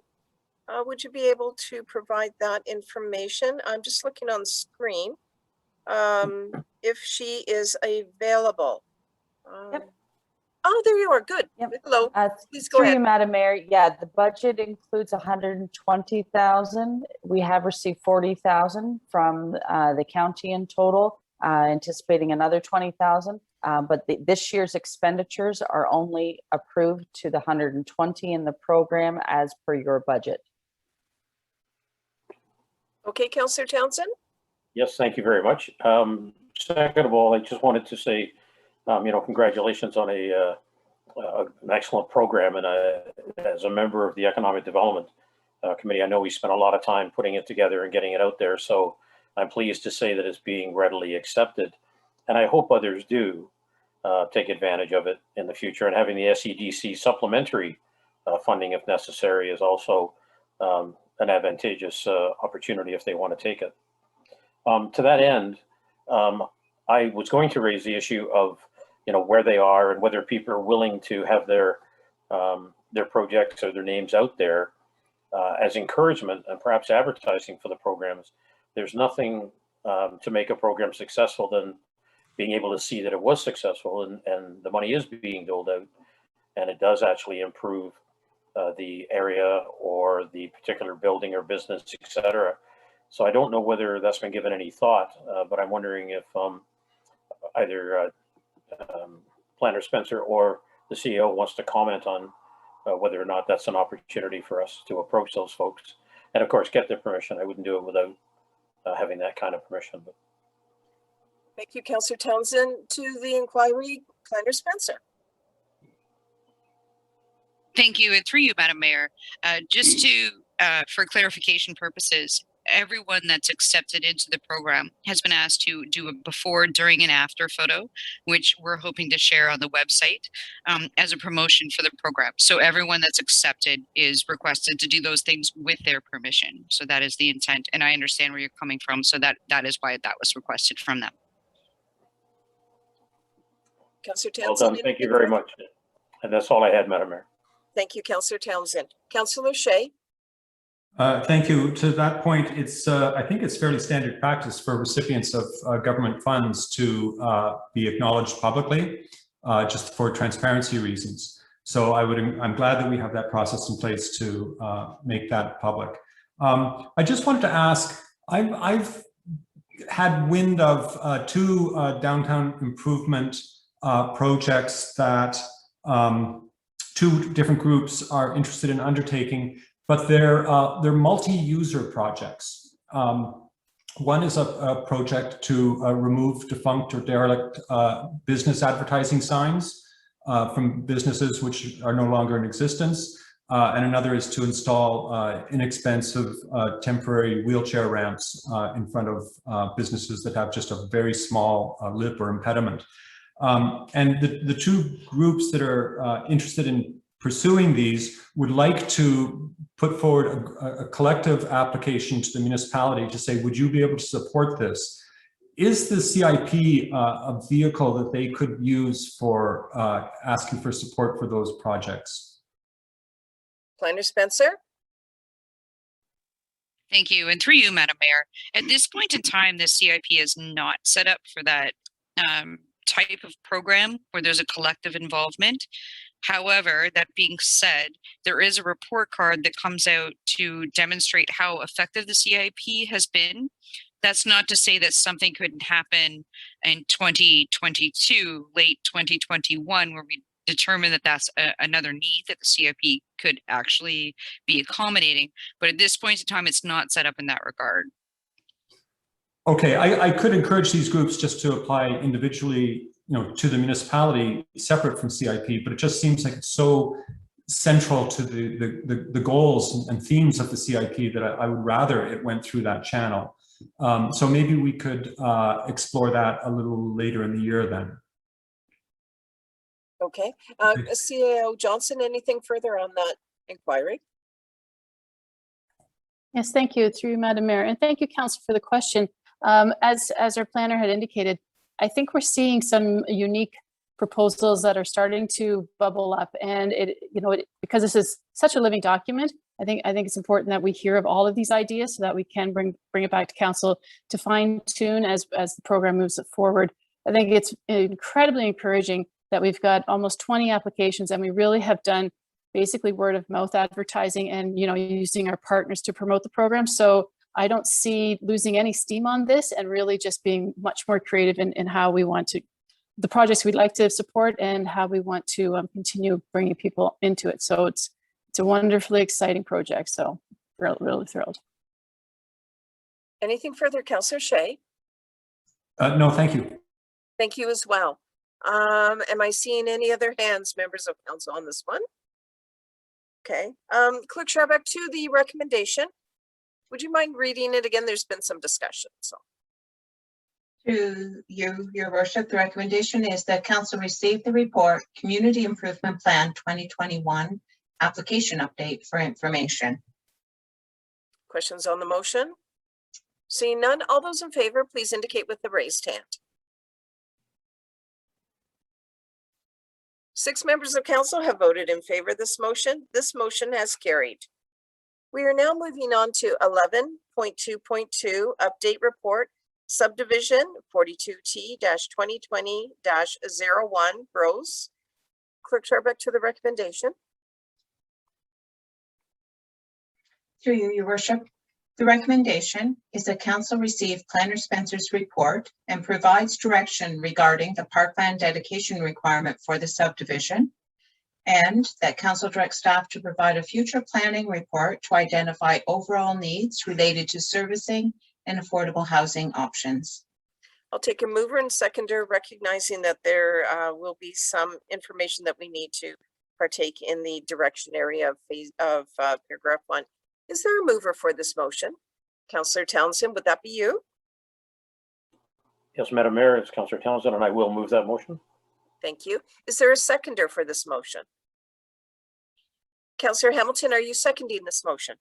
would you be able to provide that information? I'm just looking on the screen. If she is available. Yep. Oh, there you are. Good. Yep. Hello. Please go Through ahead. you, Madam Mayor. Yeah, the budget includes 120,000. We have received 40,000 from the county in total, anticipating another 20,000. But this year's expenditures are only approved to the 120 in the program as per your budget. Okay, Councillor Townsend. Yes, thank you very much. Second of all, I just wanted to say, congratulations on an excellent program. And as a member of the Economic Development Committee, I know we spent a lot of time putting it together and getting it out there. So I'm pleased to say that it's being readily accepted. And I hope others do take advantage of it in the future. And having the SEDC supplementary funding, if necessary, is also an advantageous opportunity if they want to take it. To that end, I was going to raise the issue of where they are and whether people are willing to have their projects or their names out there as encouragement and perhaps advertising for the programs. There's nothing to make a program successful than being able to see that it was successful and the money is being doled out and it does actually improve the area or the particular building or business, etc. So I don't know whether that's been given any thought, but I'm wondering if either Planner Spencer or the CEO wants to comment on whether or not that's an opportunity for us to approach those folks. And of course, get their permission. I wouldn't do it without having that kind of permission. But. Thank you, Councillor Townsend. To the inquiry, Planner Spencer. Thank you, and through you, Madam Mayor, just to, for clarification purposes, everyone that's accepted into the program has been asked to do a before, during, and after photo, which we're hoping to share on the website as a promotion for the program. So everyone that's accepted is requested to do those things with their permission. So that is the intent, and I understand where you're coming from. So that is why that was requested from them. Councillor Well Townsend. done. Thank you very much. And that's all I had, Madam Mayor. Thank you, Councillor Townsend. Councillor Shea. Thank you. To that point, it's I think it's fairly standard practice for recipients of government funds to be acknowledged publicly, just for transparency reasons. So I'm glad that we have that process in place to make that public. I just wanted to ask, I've had wind of two downtown improvement projects that two different groups are interested in undertaking, but they're multi-user projects. One is a project to remove defunct or derelict business advertising signs from businesses which are no longer in existence, and another is to install inexpensive temporary wheelchair ramps in front of businesses that have just a very small lip or impediment. And the two groups that are interested in pursuing these would like to put forward a collective application to the municipality to say, would you be able to support this? Is the CIP a vehicle that they could use for asking for support for those projects? Planner Spencer. Thank you. And through you, Madam Mayor, at this point in time, the CIP is not set up for that type of program where there's a collective involvement. However, that being said, there is a report card that comes out to demonstrate how effective the CIP has been. That's not to say that something couldn't happen in 2022, late 2021, where we determine that that's another need that the CIP could actually be accommodating. But at this point in time, it's not set up in that regard. Okay, I could encourage these groups just to apply individually, to the municipality separate from CIP, but it just seems like it's so central to the goals and themes of the CIP that I would rather it went through that channel. So maybe we could explore that a little later in the year then. Okay, CAO Johnson, anything further on that inquiry? Yes, thank you, through you, Madam Mayor, and thank you, Council, for the question. As our planner had indicated, I think we're seeing some unique proposals that are starting to bubble up, and because this is such a living document, I think it's important that we hear of all of these ideas so that we can bring it back to Council to fine tune as the program moves forward. I think it's incredibly encouraging that we've got almost 20 applications, and we really have done basically word of mouth advertising and using our partners to promote the program. So I don't see losing any steam on this, and really just being much more creative in how we want to, the projects we'd like to support and how we want to continue bringing people into it. So it's a wonderfully exciting project. So really thrilled. Anything further, Councillor Shea? No, thank you. Thank you as well. Am I seeing any other hands, members of council, on this one? Okay, Clerk Sharbeck, to the recommendation. Would you mind reading it again? There's been some discussion, so. To you, Your Worship, the recommendation is that council receive the report, Community Improvement Plan 2021 application update for information. Questions on the motion? Seeing none, all those in favor, please indicate with the raised hand. 6 members of council have voted in favor of this motion. This motion has carried. We are now moving on to 11.2.2 update report, subdivision 42T-2020-01 Rose. Clerk Sharbeck, to the recommendation. Through you, Your Worship, the recommendation is that council receive Planner Spencer's report and provides direction regarding the parkland dedication requirement for the subdivision, and that council directs staff to provide a future planning report to identify overall needs related to servicing and affordable housing options. I'll take a mover and seconder, recognizing that there will be some information that we need to partake in the direction area of paragraph 1. Is there a mover for this motion? Councillor Townsend, would that be you? Yes, Madam Mayor, it's Councillor Townsend, and I will move that motion. Thank you. Is there a seconder for this motion? Councillor Hamilton, are you seconding this motion?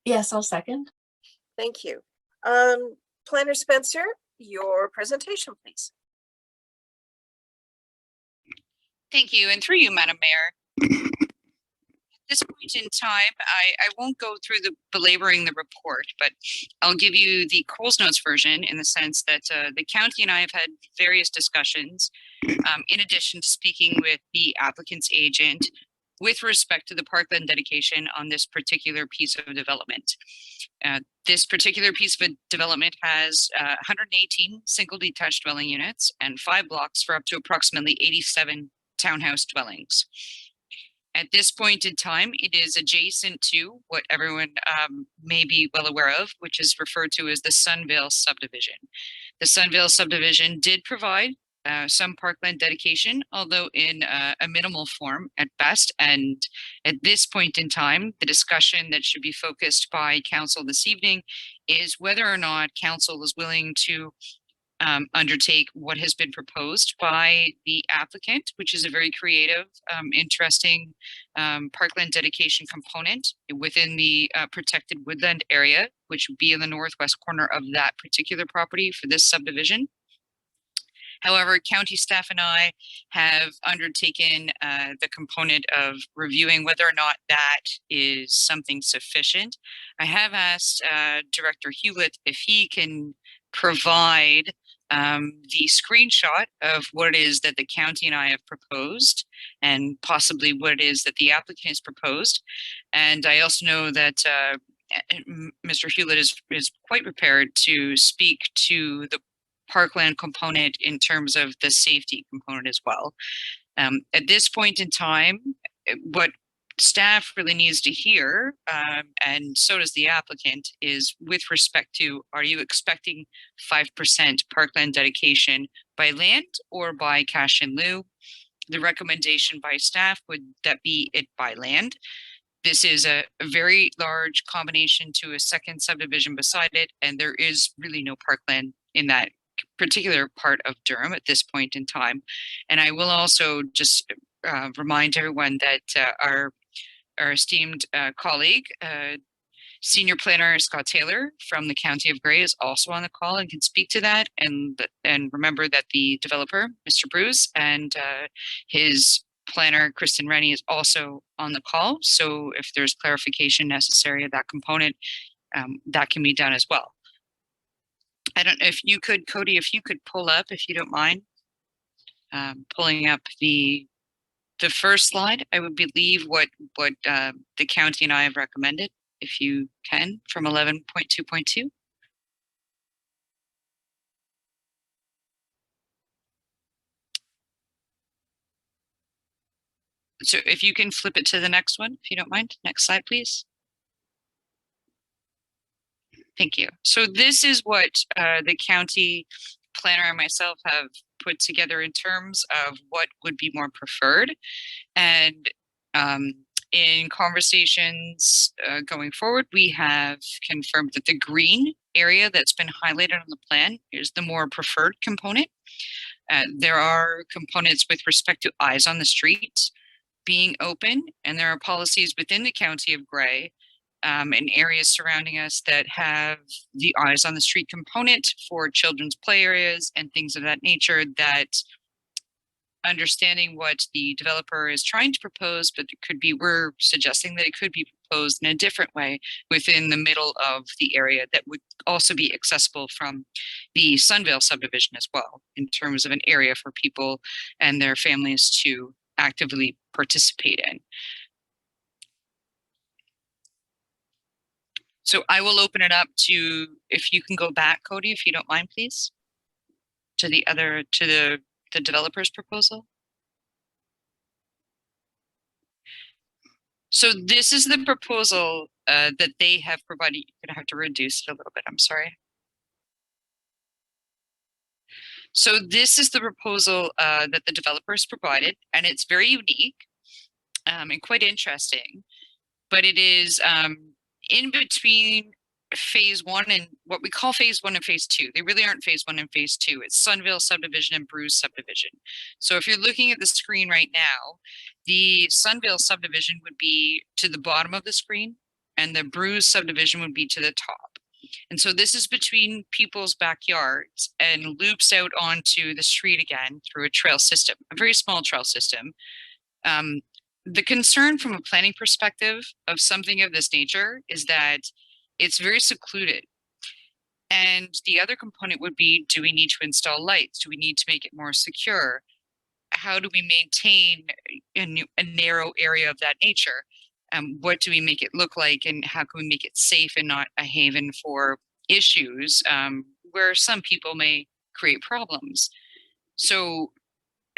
Yes, I'll second. Thank you. Planner Spencer, your presentation, please. Thank you, and through you, Madam Mayor. At this point in time, I won't go through the belaboring the report, but I'll give you the Coles Notes version, in the sense that the county and I have had various discussions, in addition to speaking with the applicant's agent with respect to the parkland dedication on this particular piece of development. This particular piece of development has 118 single detached dwelling units and 5 blocks for up to approximately 87 townhouse dwellings. At this point in time, it is adjacent to what everyone may be well aware of, which is referred to as the Sunvale subdivision. The Sunvale subdivision did provide some parkland dedication, although in a minimal form at best. And at this point in time, the discussion that should be focused by council this evening is whether or not council is willing to undertake what has been proposed by the applicant, which is a very creative, interesting parkland dedication component within the protected woodland area, which would be in the northwest corner of that particular property for this subdivision. However, county staff and I have undertaken the component of reviewing whether or not that is something sufficient. I have asked Director Hewlett if he can provide the screenshot of what it is that the county and I have proposed, and possibly what it is that the applicant has proposed. And I also know that Mr. Hewlett is quite prepared to speak to the parkland component in terms of the safety component as well. At this point in time, what staff really needs to hear, and so does the applicant, is with respect to, are you expecting 5% parkland dedication by land or by cash in lieu? The recommendation by staff would that be it by land. This is a very large combination to a second subdivision beside it, and there is really no parkland in that particular part of Durham at this point in time. And I will also just remind everyone that our esteemed colleague, Senior Planner Scott Taylor from the County of Grey, is also on the call and can speak to that. And remember that the developer, Mr. Bruce, and his planner, Kristen Rennie, is also on the call. So if there's clarification necessary of that component, that can be done as well. I don't know if you could, Cody, if you could pull up, if you don't mind, pulling up the first slide. I would believe what the county and I have recommended, if you can, from 11.2.2. So if you can flip it to the next one, if you don't mind. Next slide, please. Thank you. So this is what the county planner and myself have put together in terms of what would be more preferred. And in conversations going forward, we have confirmed that the green area that's been highlighted on the plan is the more preferred component. There are components with respect to eyes on the street being open, and there are policies within the County of Grey and areas surrounding us that have the eyes on the street component for children's play areas and things of that nature, that understanding what the developer is trying to propose, but it could be, we're suggesting that it could be proposed in a different way within the middle of the area that would also be accessible from the Sunvale subdivision as well, in terms of an area for people and their families to actively participate in. So I will open it up to, if you can go back, Cody, if you don't mind, please, to the other, to the developer's proposal. So this is the proposal that they have provided. You're gonna have to reduce it a little bit, I'm sorry. So this is the proposal that the developers provided, and it's very unique and quite interesting, but it is in between phase one and what we call phase one and phase two. They really aren't phase one and phase two. It's Sunvale subdivision and Bruce subdivision. So if you're looking at the screen right now, the Sunvale subdivision would be to the bottom of the screen and the Bruce subdivision would be to the top. And so this is between people's backyards and loops out onto the street again through a trail system, a very small trail system. The concern from a planning perspective of something of this nature is that it's very secluded. And the other component would be, do we need to install lights? Do we need to make it more secure? How do we maintain a narrow area of that nature? What do we make it look like, and how can we make it safe and not a haven for issues where some people may create problems? So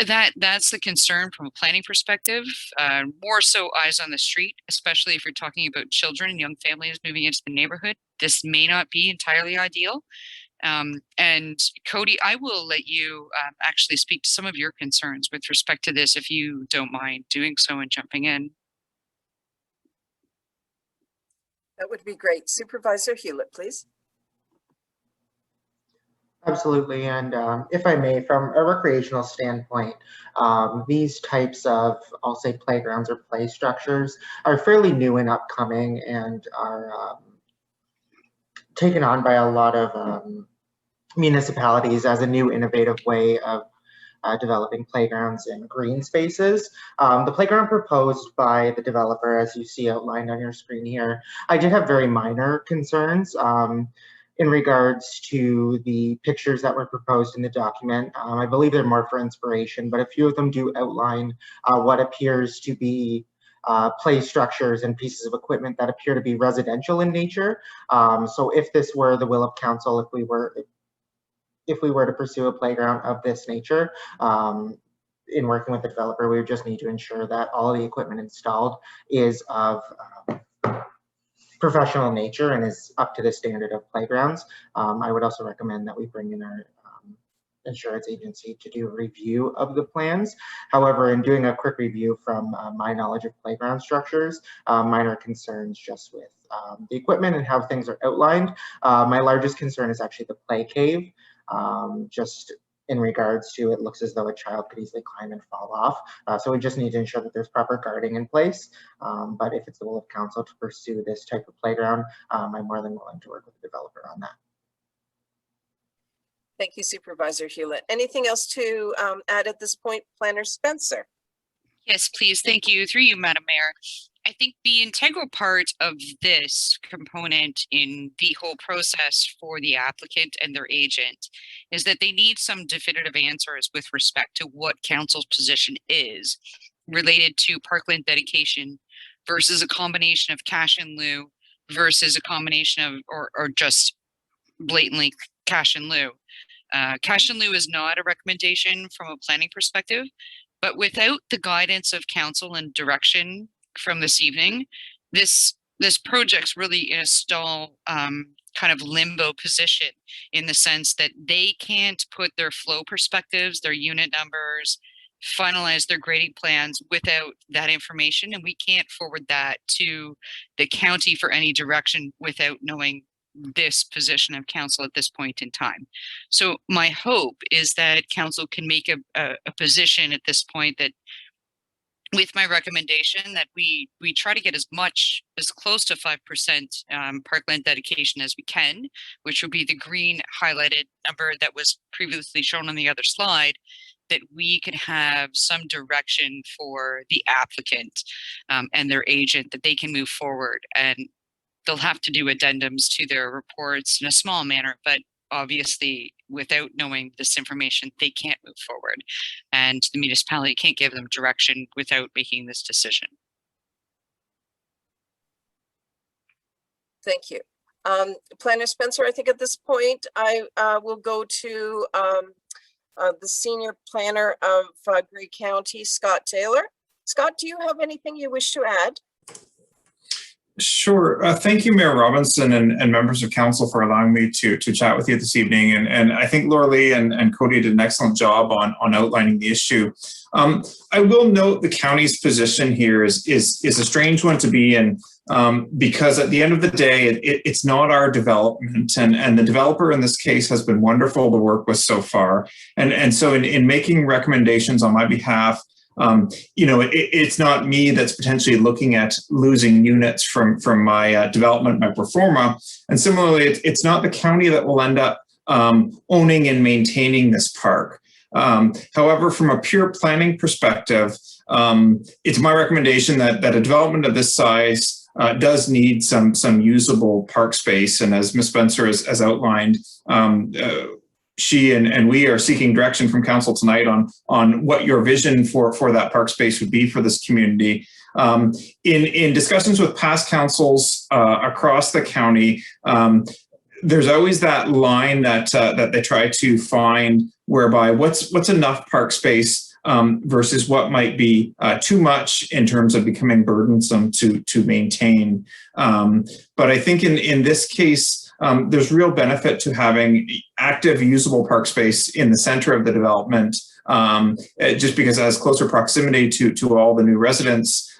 that's the concern from a planning perspective, more so eyes on the street, especially if you're talking about children and young families moving into the neighborhood. This may not be entirely ideal. And Cody, I will let you actually speak to some of your concerns with respect to this, if you don't mind doing so and jumping in. That would be great. Supervisor Hewlett, please. Absolutely, and if I may, from a recreational standpoint, these types of, I'll say, playgrounds or play structures are fairly new and upcoming, and are taken on by a lot of municipalities as a new innovative way of developing playgrounds and green spaces. The playground proposed by the developer, as you see outlined on your screen here, I did have very minor concerns. in regards to the pictures that were proposed in the document. I believe they're more for inspiration, but a few of them do outline what appears to be play structures and pieces of equipment that appear to be residential in nature. So if this were the will of council, if we were to pursue a playground of this nature, in working with the developer, we would just need to ensure that all the equipment installed is of professional nature and is up to the standard of playgrounds. I would also recommend that we bring in our insurance agency to do a review of the plans. However, in doing a quick review from my knowledge of playground structures, minor concerns just with the equipment and how things are outlined. My largest concern is actually the play cave. Just in regards to, it looks as though a child could easily climb and fall off. So we just need to ensure that there's proper guarding in place. But if it's the will of council to pursue this type of playground, I'm more than willing to work with the developer on that. Thank you, Supervisor Hewlett. Anything else to add at this point, Planner Spencer? Yes, please. Thank you. Through you, Madam Mayor. I think the integral part of this component in the whole process for the applicant and their agent is that they need some definitive answers with respect to what council's position is related to parkland dedication versus a combination of cash in lieu versus a combination of or just blatantly cash in lieu. Cash in lieu is not a recommendation from a planning perspective, but without the guidance of council and direction from this evening, this project's really in a stall kind of limbo position, in the sense that they can't put their flow perspectives, their unit numbers, finalize their grading plans without that information, and we can't forward that to the county for any direction without knowing this position of council at this point in time. So my hope is that council can make a position at this point that, with my recommendation, that we try to get as close to 5% parkland dedication as we can, which would be the green highlighted number that was previously shown on the other slide, that we can have some direction for the applicant and their agent, that they can move forward. And they'll have to do addendums to their reports in a small manner, but obviously without knowing this information, they can't move forward. And the municipality can't give them direction without making this decision. Thank you. Planner Spencer, I think at this point, I will go to the senior planner of Grey County, Scott Taylor. Scott, do you have anything you wish to add? Sure. Thank you, Mayor Robinson and members of council, for allowing me to chat with you this evening. And I think Laura Lee and Cody did an excellent job on outlining the issue. I will note the county's position here is a strange one to be in, because at the end of the day, it's not our development, and the developer in this case has been wonderful to work with so far. And so in making recommendations on my behalf, it's not me that's potentially looking at losing units from my development, my pro forma. And similarly, it's not the county that will end up owning and maintaining this park. However, from a pure planning perspective, it's my recommendation that a development of this size does need some usable park space. And as Ms. Spencer has outlined, she and we are seeking direction from council tonight on what your vision for that park space would be for this community. In discussions with past councils across the county, there's always that line that they try to find, whereby what's enough park space versus what might be too much in terms of becoming burdensome to maintain. But I think in this case, there's real benefit to having active usable park space in the center of the development, just because it has closer proximity to all the new residents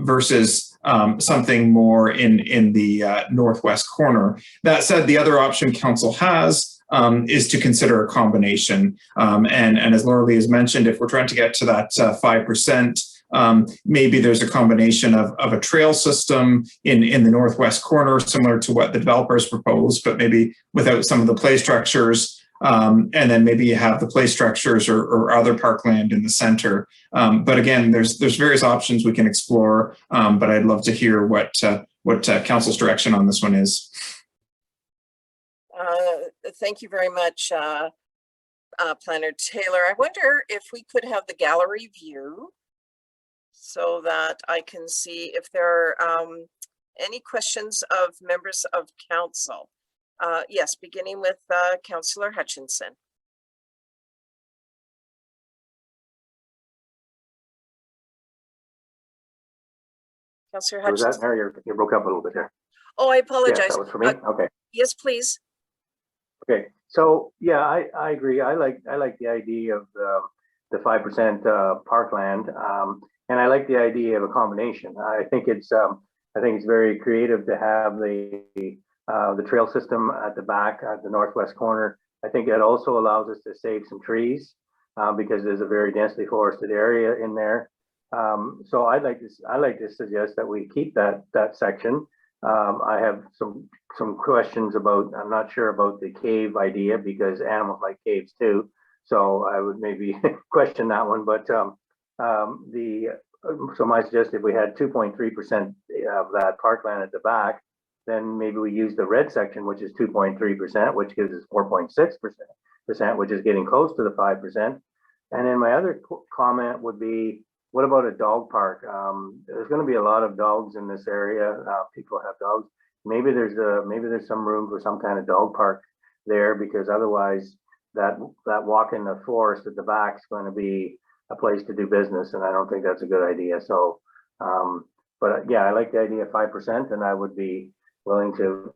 versus something more in the northwest corner. That said, the other option council has is to consider a combination. And as Laura Lee has mentioned, if we're trying to get to that 5%, maybe there's a combination of a trail system in the northwest corner, similar to what the developers proposed, but maybe without some of the play structures. And then maybe you have the play structures or other parkland in the center. But again, there's various options we can explore. But I'd love to hear what council's direction on this one is. thank you very much, Planner Taylor. I wonder if we could have the gallery view so that I can see if there are any questions of members of council. Yes, beginning with Councillor Hutchinson. Councillor Was Hutchinson. that Mary? You broke up a little bit there. Oh, I apologize. Yes, that was for me. Okay. Yes, please. Okay. So yeah, I agree. I like the idea of the 5% parkland, and I like the idea of a combination. I think it's very creative to have the trail system at the back at the northwest corner. I think that also allows us to save some trees because there's a very densely forested area in there. So I'd like to suggest that we keep that section. I have some questions about, I'm not sure about the cave idea because animals like caves too. So I would maybe question that one, but so my suggestion, if we had 2.3% of that parkland at the back, then maybe we use the red section, which is 2.3%, which gives us 4.6%, which is getting close to the 5%. And then my other comment would be, what about a dog park? There's going to be a lot of dogs in this area. People have dogs. Maybe there's some room for some kind of dog park there, because otherwise that walk in the forest at the back is going to be a place to do business, and I don't think that's a good idea. So, but yeah, I like the idea of 5%, and I would be willing to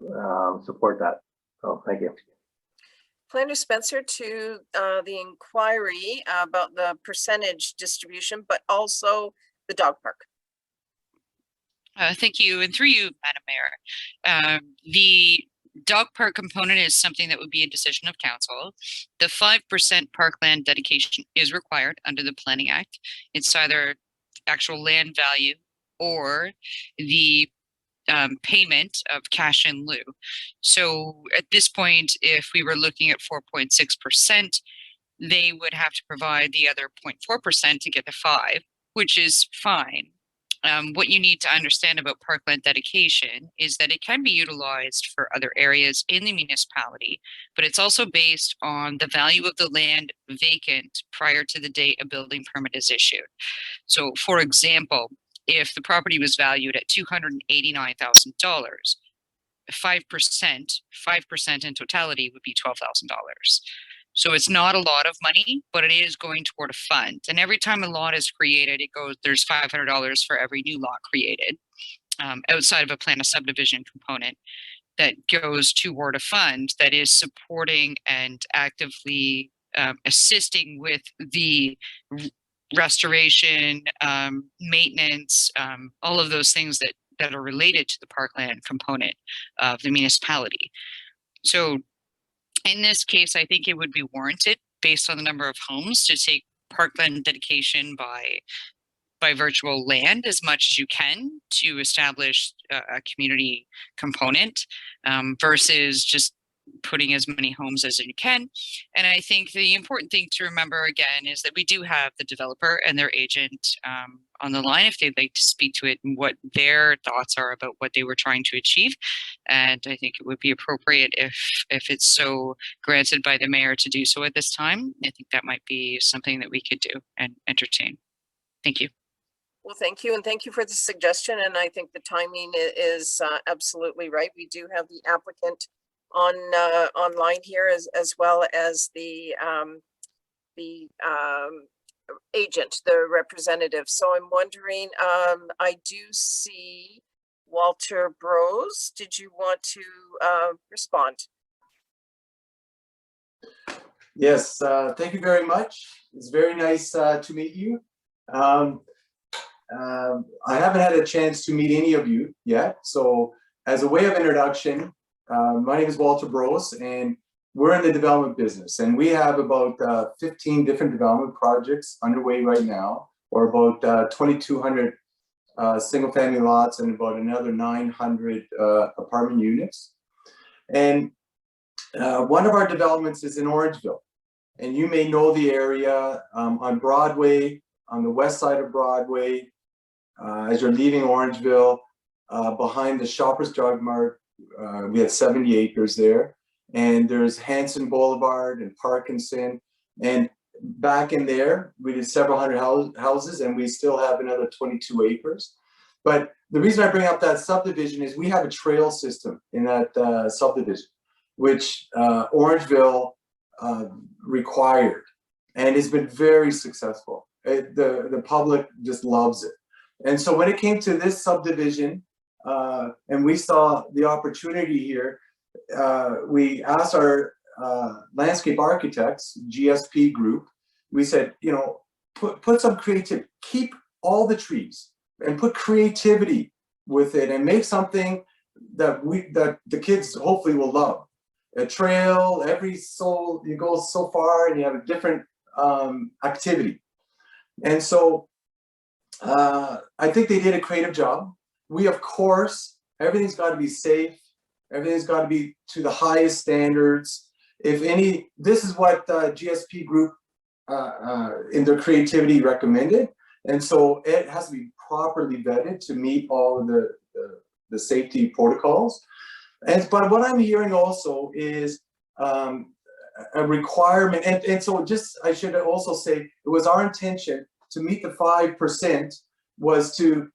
support that. So, thank you. Planner Spencer, to the inquiry about the percentage distribution, but also the dog park. Thank you, and through you, Madam Mayor. The dog park component is something that would be a decision of council. The 5% parkland dedication is required under the Planning Act. It's either actual land value or the payment of cash in lieu. So at this point, if we were looking at 4.6%, they would have to provide the other 0.4% to get the 5, which is fine. What you need to understand about parkland dedication is that it can be utilized for other areas in the municipality, but it's also based on the value of the land vacant prior to the date a building permit is issued. So for example, if the property was valued at $289,000, 5% in totality would be $12,000. So it's not a lot of money, but it is going toward a fund. And every time a lot is created, there's $500 for every new lot created outside of a plan of subdivision component that goes toward a fund that is supporting and actively assisting with the restoration, maintenance, all of those things that are related to the parkland component of the municipality. So in this case, I think it would be warranted based on the number of homes to take parkland dedication by virtual land as much as you can to establish a community component versus just putting as many homes as you can. And I think the important thing to remember again is that we do have the developer and their agent on the line if they'd like to speak to it and what their thoughts are about what they were trying to achieve. And I think it would be appropriate if it's so granted by the mayor to do so at this time. I think that might be something that we could do and entertain. Thank you. Well, thank you. And thank you for the suggestion. And I think the timing is absolutely right. We do have the applicant online here as well as the agent, the representative. So I'm wondering, I do see Walter Bros. Did you want to respond? Yes, thank you very much. It's very nice to meet you. I haven't had a chance to meet any of you yet. So as a way of introduction, my name is Walter Bros, and we're in the development business, and we have about 15 different development projects underway right now, or about 2,200 single family lots and about another 900 apartment units. And one of our developments is in Orangeville, and you may know the area on Broadway, on the west side of Broadway, as you're leaving Orangeville, behind the Shoppers Drug Mart. We have 70 acres there. and there's Hanson Boulevard and Parkinson. And back in there, we did several hundred houses, and we still have another 22 acres. But the reason I bring up that subdivision is we have a trail system in that subdivision, which Orangeville required, and it's been very successful. The public just loves it. And so when it came to this subdivision, and we saw the opportunity here, we asked our landscape architects, GSP group, we said, you know, put some creativity, keep all the trees and put creativity with it and make something that the kids hopefully will love. A trail, you go so far and you have a different activity. And so I think they did a creative job. We, of course, everything's got to be safe. Everything's got to be to the highest standards. This is what GSP Group in their creativity recommended. And so it has to be properly vetted to meet all of the safety protocols. But what I'm hearing also is a requirement. And so I should also say, it was our intention to meet the 5% was to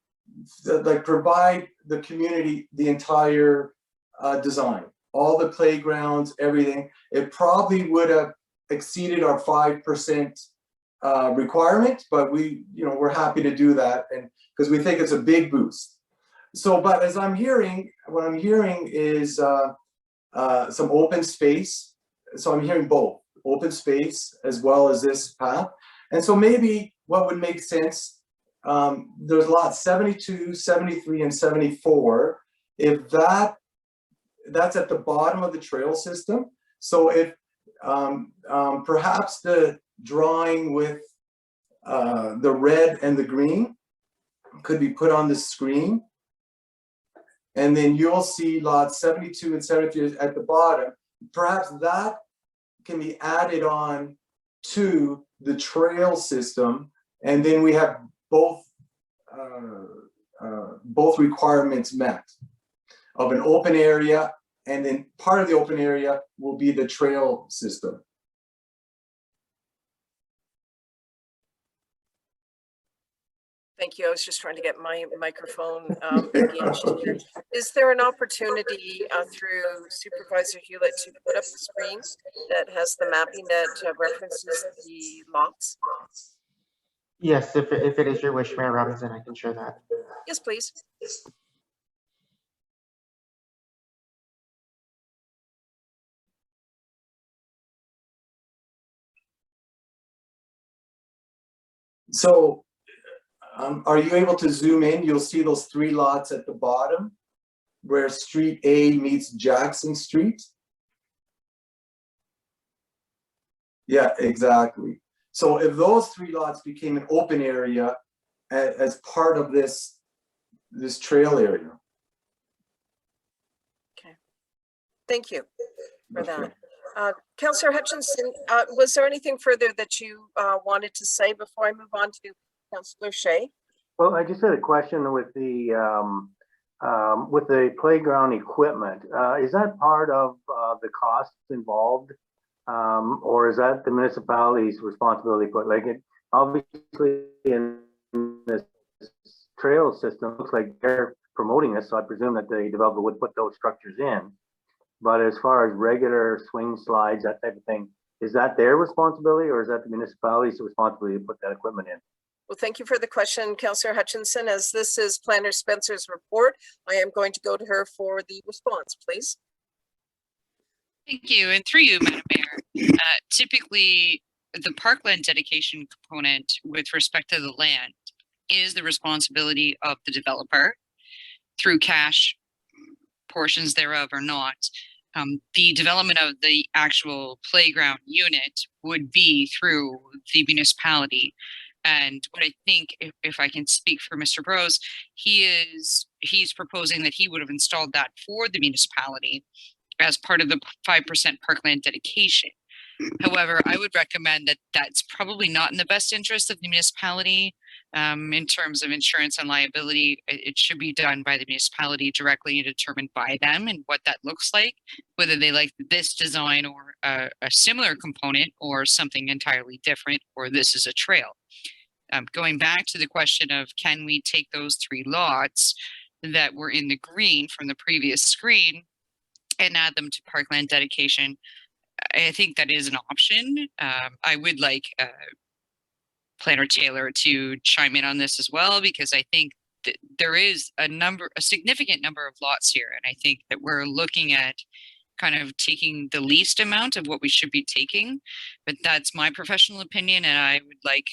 provide the community the entire design, all the playgrounds, everything. It probably would have exceeded our 5% requirement, but we're happy to do that, and because we think it's a big boost. So, but what I'm hearing is some open space. So I'm hearing both open space as well as this path. And so maybe what would make sense, there's lots 72, 73, and 74. If that's at the bottom of the trail system. So if perhaps the drawing with the red and the green could be put on the screen. And then you'll see lots 72 and 73 at the bottom. Perhaps that can be added on to the trail system. And then we have both requirements met of an open area, and then part of the open area will be the trail system. Thank you. I was just trying to get my microphone engaged here. Is there an opportunity through Supervisor Hewlett to put up the screen that has the mapping that references the lots? Yes, if it is your wish, Mayor Robinson, I can share that. Yes, please. So are you able to zoom in? You'll see those 3 lots at the bottom where Street A meets Jackson Street. Yeah, exactly. So if those 3 lots became an open area as part of this trail area. Okay. Thank you for that. Councillor Hutchinson, was there anything further that you wanted to say before I move on to Councillor Shea? Well, I just had a question with the playground equipment. Is that part of the costs involved, or is that the municipality's responsibility? But like it obviously in this trail system, looks like they're promoting this, so I presume that the developer would put those structures in. But as far as regular swing slides, that type of thing, is that their responsibility, or is that the municipality's responsibility to put that equipment in? Well, thank you for the question, Councillor Hutchinson. As this is Planner Spencer's report, I am going to go to her for the response, please. Thank you. And through you, Madam Mayor, typically the parkland dedication component with respect to the land is the responsibility of the developer through cash portions thereof or not. The development of the actual playground unit would be through the municipality. And what I think, if I can speak for Mr. Brose, he's proposing that he would have installed that for the municipality as part of the 5% parkland dedication. However, I would recommend that that's probably not in the best interest of the municipality in terms of insurance and liability. It should be done by the municipality directly and determined by them and what that looks like, whether they like this design or a similar component or something entirely different, or this is a trail. Going back to the question of, can we take those 3 lots that were in the green from the previous screen and add them to parkland dedication? I think that is an option. I would like Planner Taylor to chime in on this as well, because I think that there is a significant number of lots here. And I think that we're looking at kind of taking the least amount of what we should be taking, but that's my professional opinion. And I would like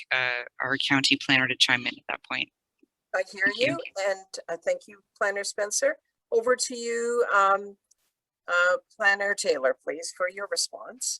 our county planner to chime in at that point. I hear you. And thank you, Planner Spencer. Over to you, Planner Taylor, please, for your response.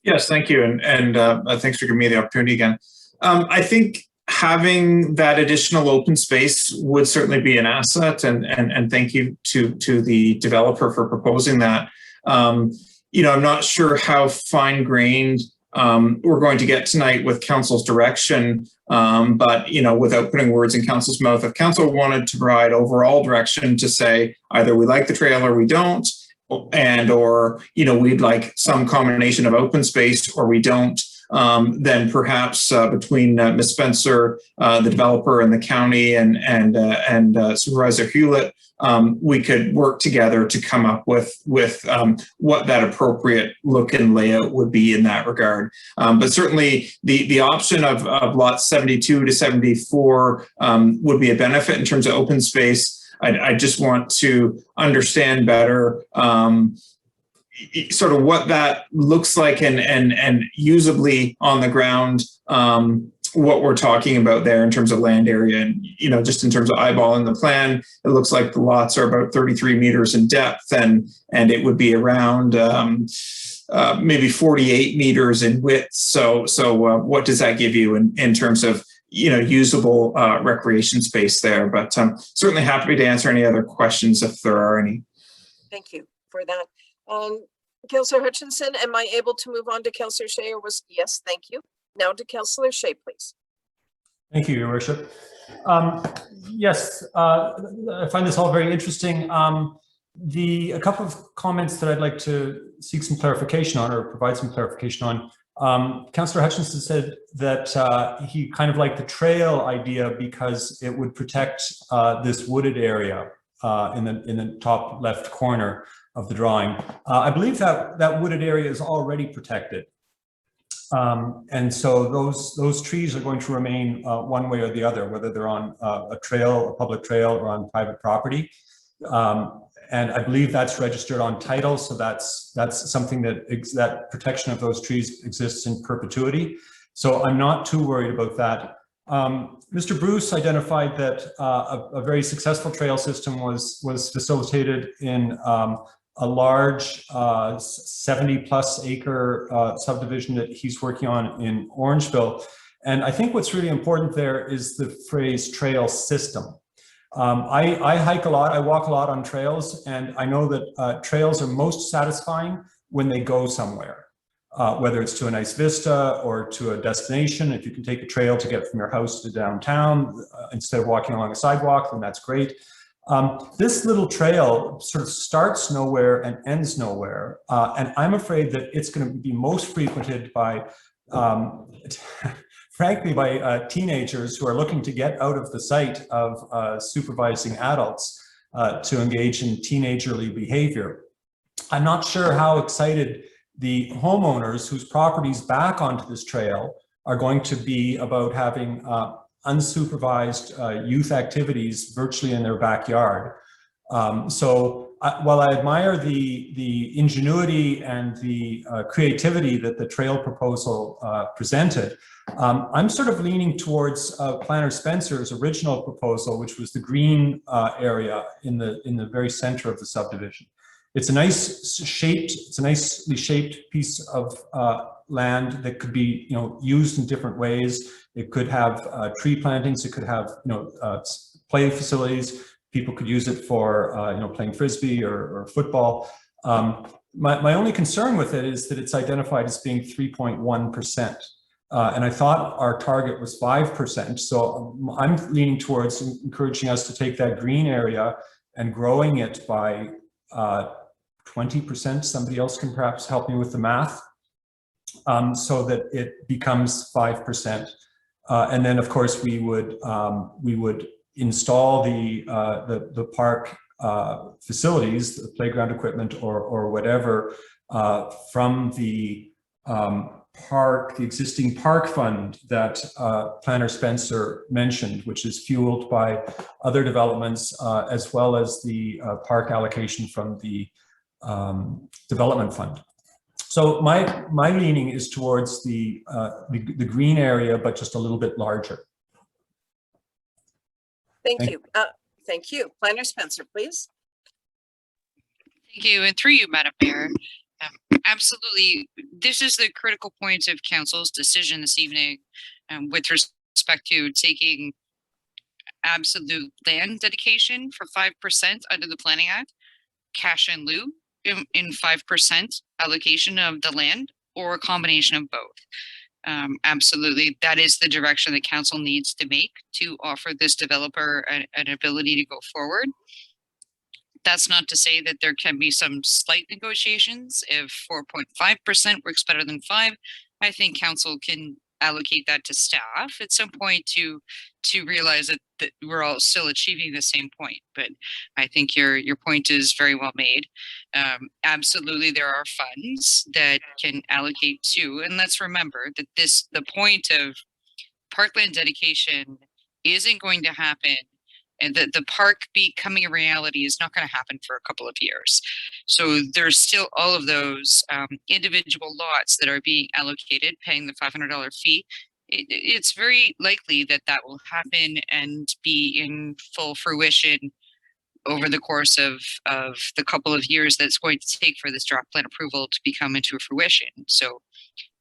Yes, thank you. And thanks for giving me the opportunity again. I think having that additional open space would certainly be an asset, and thank you to the developer for proposing that. You know, I'm not sure how fine-grained we're going to get tonight with council's direction, but, you know, without putting words in council's mouth, if council wanted to provide overall direction to say either we like the trail or we don't, or, you know, we'd like some combination of open space or we don't, then perhaps between Ms. Spencer, the developer, and the county and Supervisor Hewlett, we could work together to come up with what that appropriate look and layout would be in that regard. But certainly the option of lots 72 to 74 would be a benefit in terms of open space. I just want to understand better sort of what that looks like and usably on the ground, what we're talking about there in terms of land area. And, you know, just in terms of eyeballing the plan, it looks like the lots are about 33 meters in depth, and it would be around maybe 48 meters in width. So what does that give you in terms of, you know, usable recreation space there? But certainly happy to answer any other questions if there are any. Thank you for that. Councillor Hutchinson, am I able to move on to Councillor Shea, or was, yes, thank you. Now to Councillor Shea, please. Thank you, Your Worship. Yes, I find this all very interesting. A couple of comments that I'd like to seek some clarification on, or provide some clarification on. Councillor Hutchinson said that he kind of liked the trail idea because it would protect this wooded area in the top left corner of the drawing. I believe that wooded area is already protected. And so those trees are going to remain one way or the other, whether they're on a trail, a public trail, or on private property. And I believe that's registered on title, so that's something that protection of those trees exists in perpetuity. So I'm not too worried about that. Mr. Bruce identified that a very successful trail system was facilitated in a large 70+ acre subdivision that he's working on in Orangeville. And I think what's really important there is the phrase trail system. I hike a lot, I walk a lot on trails, and I know that trails are most satisfying when they go somewhere, whether it's to a nice vista or to a destination. If you can take a trail to get from your house to downtown instead of walking along a sidewalk, then that's great. This little trail sort of starts nowhere and ends nowhere, and I'm afraid that it's going to be most frequented by, frankly, by teenagers who are looking to get out of the sight of supervising adults to engage in teenagerly behavior. I'm not sure how excited the homeowners whose properties back onto this trail are going to be about having unsupervised youth activities virtually in their backyard. So while I admire the ingenuity and the creativity that the trail proposal presented, I'm sort of leaning towards Planner Spencer's original proposal, which was the green area in the very center of the subdivision. It's a nicely shaped piece of land that could be, you know, used in different ways. It could have tree plantings. It could have, you know, play facilities. People could use it for, you know, playing frisbee or football. My only concern with it is that it's identified as being 3.1%. And I thought our target was 5%. So I'm leaning towards encouraging us to take that green area and growing it by 20%. Somebody else can perhaps help me with the math, so that it becomes 5%. And then, of course, we would install the park facilities, the playground equipment or whatever, from the existing park fund that Planner Spencer mentioned, which is fueled by other developments, as well as the park allocation from the development fund. So my leaning is towards the green area, but just a little bit larger. Thank you. Thank you. Planner Spencer, please. Thank you. And through you, Madam Mayor. Absolutely. This is the critical point of council's decision this evening with respect to taking absolute land dedication for 5% under the Planning Act, cash in lieu in 5% allocation of the land, or a combination of both. Absolutely. That is the direction that council needs to make to offer this developer an ability to go forward. That's not to say that there can be some slight negotiations. If 4.5% works better than 5%, I think council can allocate that to staff at some point to realize that we're all still achieving the same point. But I think your point is very well made. Absolutely, there are funds that can allocate to, and let's remember that the point of parkland dedication isn't going to happen, and the park becoming a reality is not going to happen for a couple of years. So there's still all of those individual lots that are being allocated, paying the $500 fee. It's very likely that that will happen and be in full fruition over the course of the couple of years that's going to take for this draft plan approval to become into fruition. So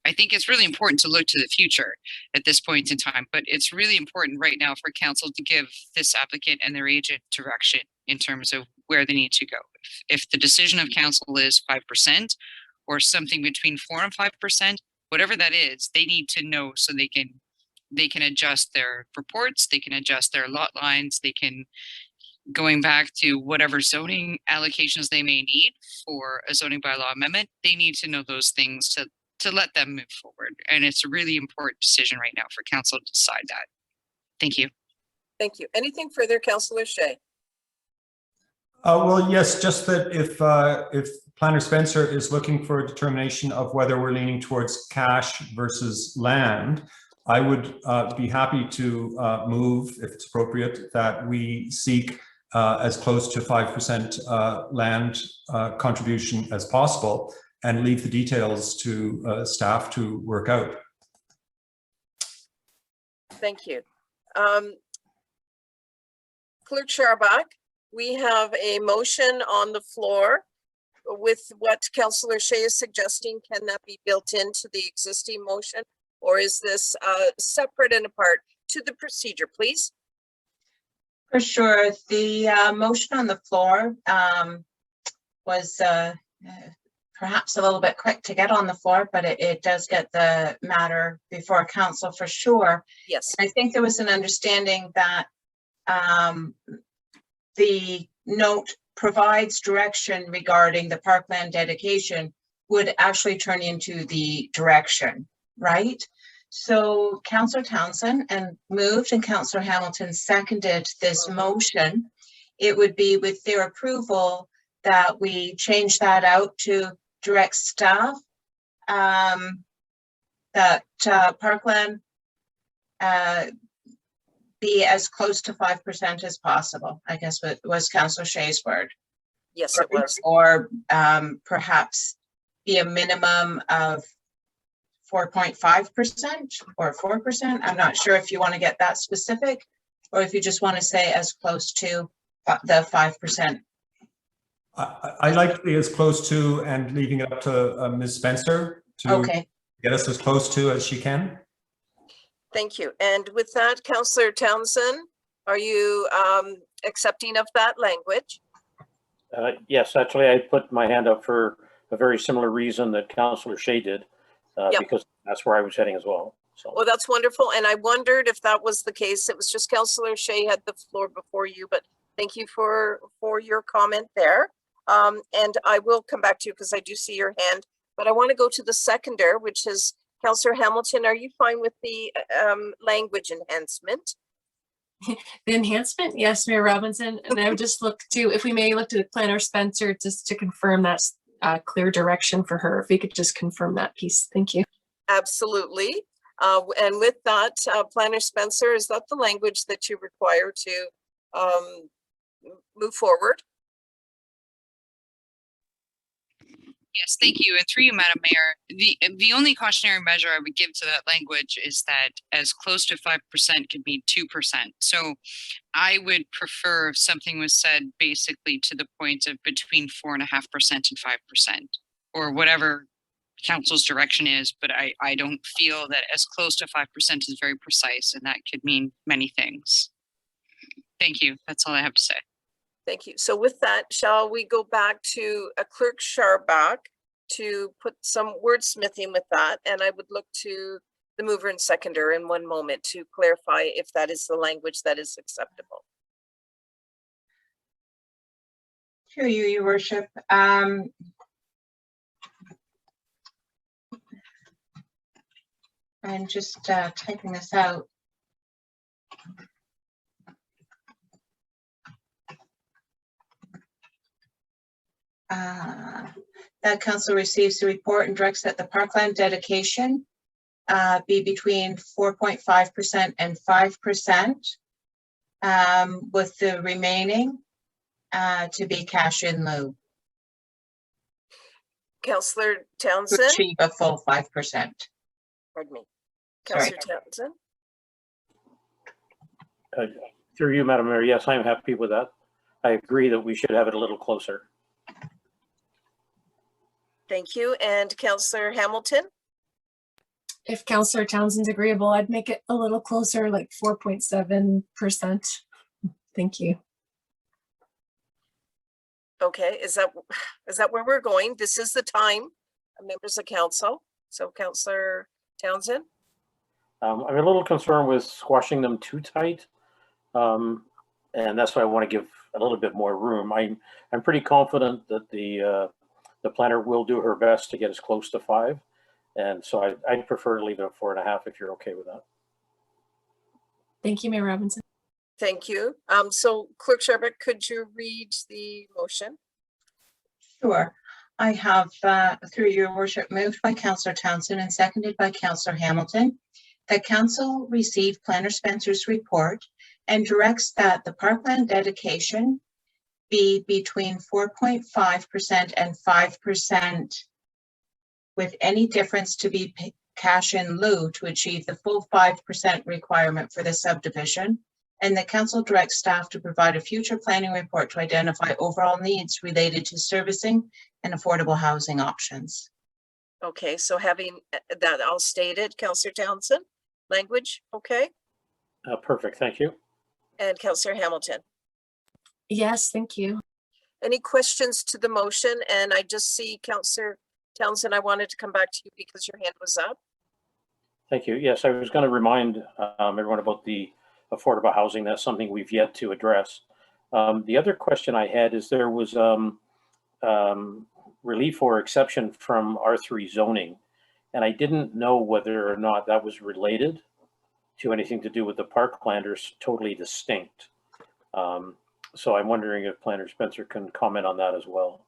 I think it's really important to look to the future at this point in time, but it's really important right now for council to give this applicant and their agent direction in terms of where they need to go. If the decision of council is 5% or something between 4 and 5%, whatever that is, they need to know so they can adjust their reports, they can adjust their lot lines, they can, going back to whatever zoning allocations they may need for a zoning bylaw amendment, they need to know those things to let them move forward. And it's a really important decision right now for council to decide that. Thank you. Thank you. Anything further, Councillor Shea? Well, yes, just that if Planner Spencer is looking for a determination of whether we're leaning towards cash versus land, I would be happy to move, if it's appropriate, that we seek as close to 5% land contribution as possible, and leave the details to staff to work out. Thank you. Clerk Sharbach, we have a motion on the floor with what Councillor Shea is suggesting. Can that be built into the existing motion, or is this separate and apart to the procedure, please? For sure. The motion on the floor was perhaps a little bit quick to get on the floor, but it does get the matter before council for sure. Yes. I think there was an understanding that the note provides direction regarding the parkland dedication would actually turn into the direction, right? So Councillor Townsend and moved, and Councillor Hamilton seconded this motion. It would be with their approval that we change that out to direct staff that parkland be as close to 5% as possible, I guess was Councillor Shea's word. Yes, it was. Or perhaps be a minimum of 4.5% or 4%. I'm not sure if you want to get that specific, or if you just want to say as close to the 5%. I like to be as close to, and leaving it up to Ms. Spencer to get us as close to as she can. Thank you. And with that, Councillor Townsend, are you accepting of that language? Yes, actually, I put my hand up for a very similar reason that Councillor Shea did, because that's where I was heading as well. So, Well, that's wonderful. And I wondered if that was the case. It was just Councillor Shea had the floor before you, but thank you for your comment there. And I will come back to you because I do see your hand, but I want to go to the seconder, which is Councillor Hamilton. Are you fine with the language enhancement? The enhancement, yes, Mayor Robinson. And I would just look to, if we may look to Planner Spencer just to confirm that's clear direction for her. If we could just confirm that piece. Thank you. Absolutely. And with that, Planner Spencer, is that the language that you require to move forward? Yes, thank you. And through you, Madam Mayor, the only cautionary measure I would give to that language is that as close to 5% could be 2%. So I would prefer if something was said basically to the point of between 4.5% and 5%, or whatever council's direction is, but I don't feel that as close to 5% is very precise, and that could mean many things. Thank you. That's all I have to say. Thank you. So with that, shall we go back to Clerk Scharbach to put some wordsmithing with that? And I would look to the mover and seconder in one moment to clarify if that is the language that is acceptable. Through you, Your Worship. I'm just typing this out. That council receives the report and directs that the parkland dedication be between 4.5% and 5%, with the remaining to be cash in lieu. Councillor Townsend? To achieve a full 5%. Pardon me. Sorry. Councillor Townsend? through you, Madam Mayor, yes, I'm happy with that. I agree that we should have it a little closer. Thank you. And Councillor Hamilton? If Councillor Townsend's agreeable, I'd make it a little closer, like 4.7%. Thank you. Okay, is that where we're going? This is the time, members of council. So Councillor Townsend? I'm a little concerned with squashing them too tight. And that's why I want to give a little bit more room. I'm pretty confident that the planner will do her best to get as close to 5. And so I'd prefer to leave it at 4.5 if you're okay with that. Thank you, Mayor Robinson. Thank you. So Clerk Scharbach, could you read the motion? Sure. I have, through your worship, moved by Councillor Townsend and seconded by Councillor Hamilton, that council receive Planner Spencer's report and directs that the parkland dedication be between 4.5% and 5%, with any difference to be cash in lieu to achieve the full 5% requirement for the subdivision. And the council directs staff to provide a future planning report to identify overall needs related to servicing and affordable housing options. Okay, so having that all stated, Councillor Townsend, language, okay? Perfect, thank you. And Councillor Hamilton? Yes, thank you. Any questions to the motion? And I just see Councillor Townsend, I wanted to come back to you because your hand was up. Thank you. Yes, I was going to remind everyone about the affordable housing. That's something we've yet to address. The other question I had is there was relief or exception from R3 zoning, and I didn't know whether or not that was related to anything to do with the parkland or totally distinct. So I'm wondering if Planner Spencer can comment on that as well.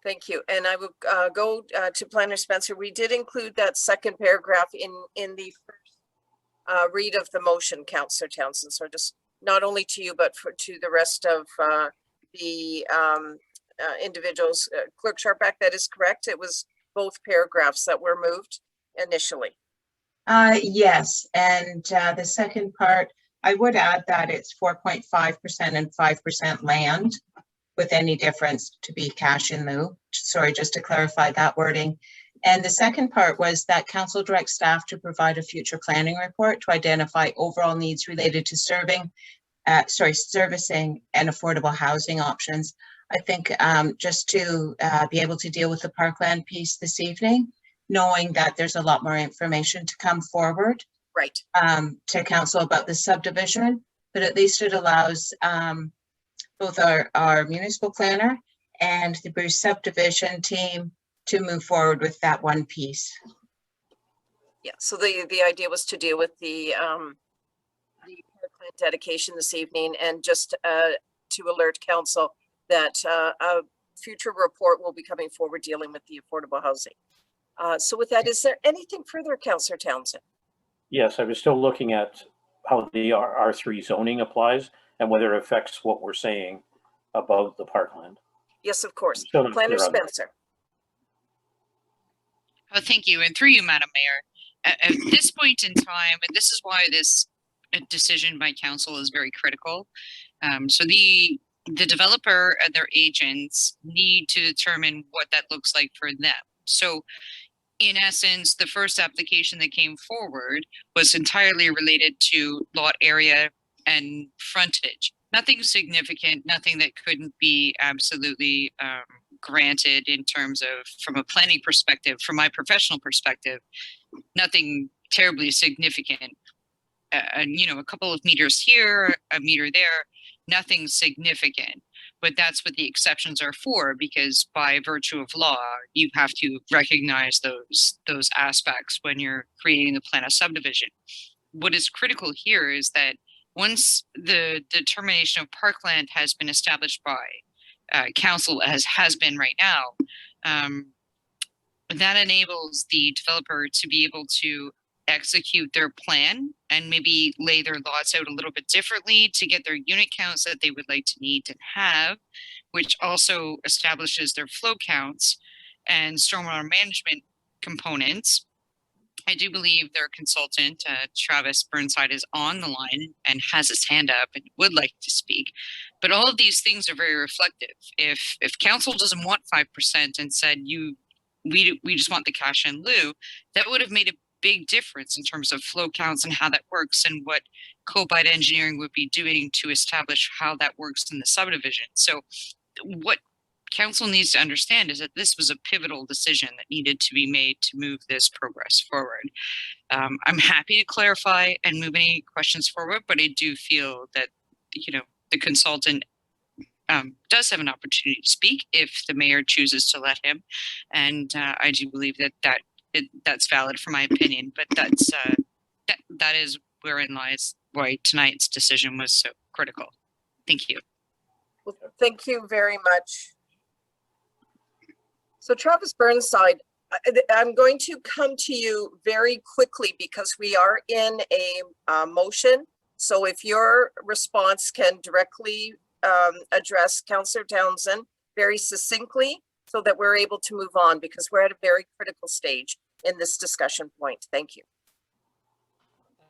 Thank you. And I will go to Planner Spencer. We did include that second paragraph in the first read of the motion, Councillor Townsend. So just not only to you, but to the rest of the individuals. Clerk Scharbach, that is correct. It was both paragraphs that were moved initially. Yes, and the second part, I would add that it's 4.5% and 5% land, with any difference to be cash in lieu. Sorry, just to clarify that wording. And the second part was that council directs staff to provide a future planning report to identify overall needs related to servicing and affordable housing options. I think just to be able to deal with the parkland piece this evening, knowing that there's a lot more information to come forward. Right. To council about the subdivision, but at least it allows both our municipal planner and the Bruce subdivision team to move forward with that one piece. Yeah, so the idea was to deal with the parkland dedication this evening, and just to alert council that a future report will be coming forward dealing with the affordable housing. So with that, is there anything further, Councillor Townsend? Yes, I was still looking at how the R3 zoning applies and whether it affects what we're saying about the parkland. Yes, of course. Still not Planner clear on that. Spencer. Oh, thank you. And through you, Madam Mayor, at this point in time, and this is why this decision by council is very critical. So the developer and their agents need to determine what that looks like for them. So in essence, the first application that came forward was entirely related to lot area and frontage. Nothing significant, nothing that couldn't be absolutely granted in terms of, from a planning perspective, from my professional perspective, nothing terribly significant. And, you know, a couple of meters here, a meter there, nothing significant. But that's what the exceptions are for, because by virtue of law, you have to recognize those aspects when you're creating the plan of subdivision. What is critical here is that once the determination of parkland has been established by council, as has been right now, that enables the developer to be able to execute their plan and maybe lay their lots out a little bit differently to get their unit counts that they would like to need and have, which also establishes their flow counts and stormwater management components. I do believe their consultant, Travis Burnside, is on the line and has his hand up and would like to speak. But all of these things are very reflective. If council doesn't want 5% and said we just want the cash in lieu, that would have made a big difference in terms of flow counts and how that works, and what Cobite Engineering would be doing to establish how that works in the subdivision. So what council needs to understand is that this was a pivotal decision that needed to be made to move this progress forward. I'm happy to clarify and move any questions forward, but I do feel that, you know, the consultant does have an opportunity to speak if the mayor chooses to let him. And I do believe that's valid for my opinion, but that is wherein lies why tonight's decision was so critical. Thank you. Well, thank you very much. So Travis Burnside, I'm going to come to you very quickly because we are in a motion. So if your response can directly address Councillor Townsend very succinctly, so that we're able to move on, because we're at a very critical stage in this discussion point. Thank you.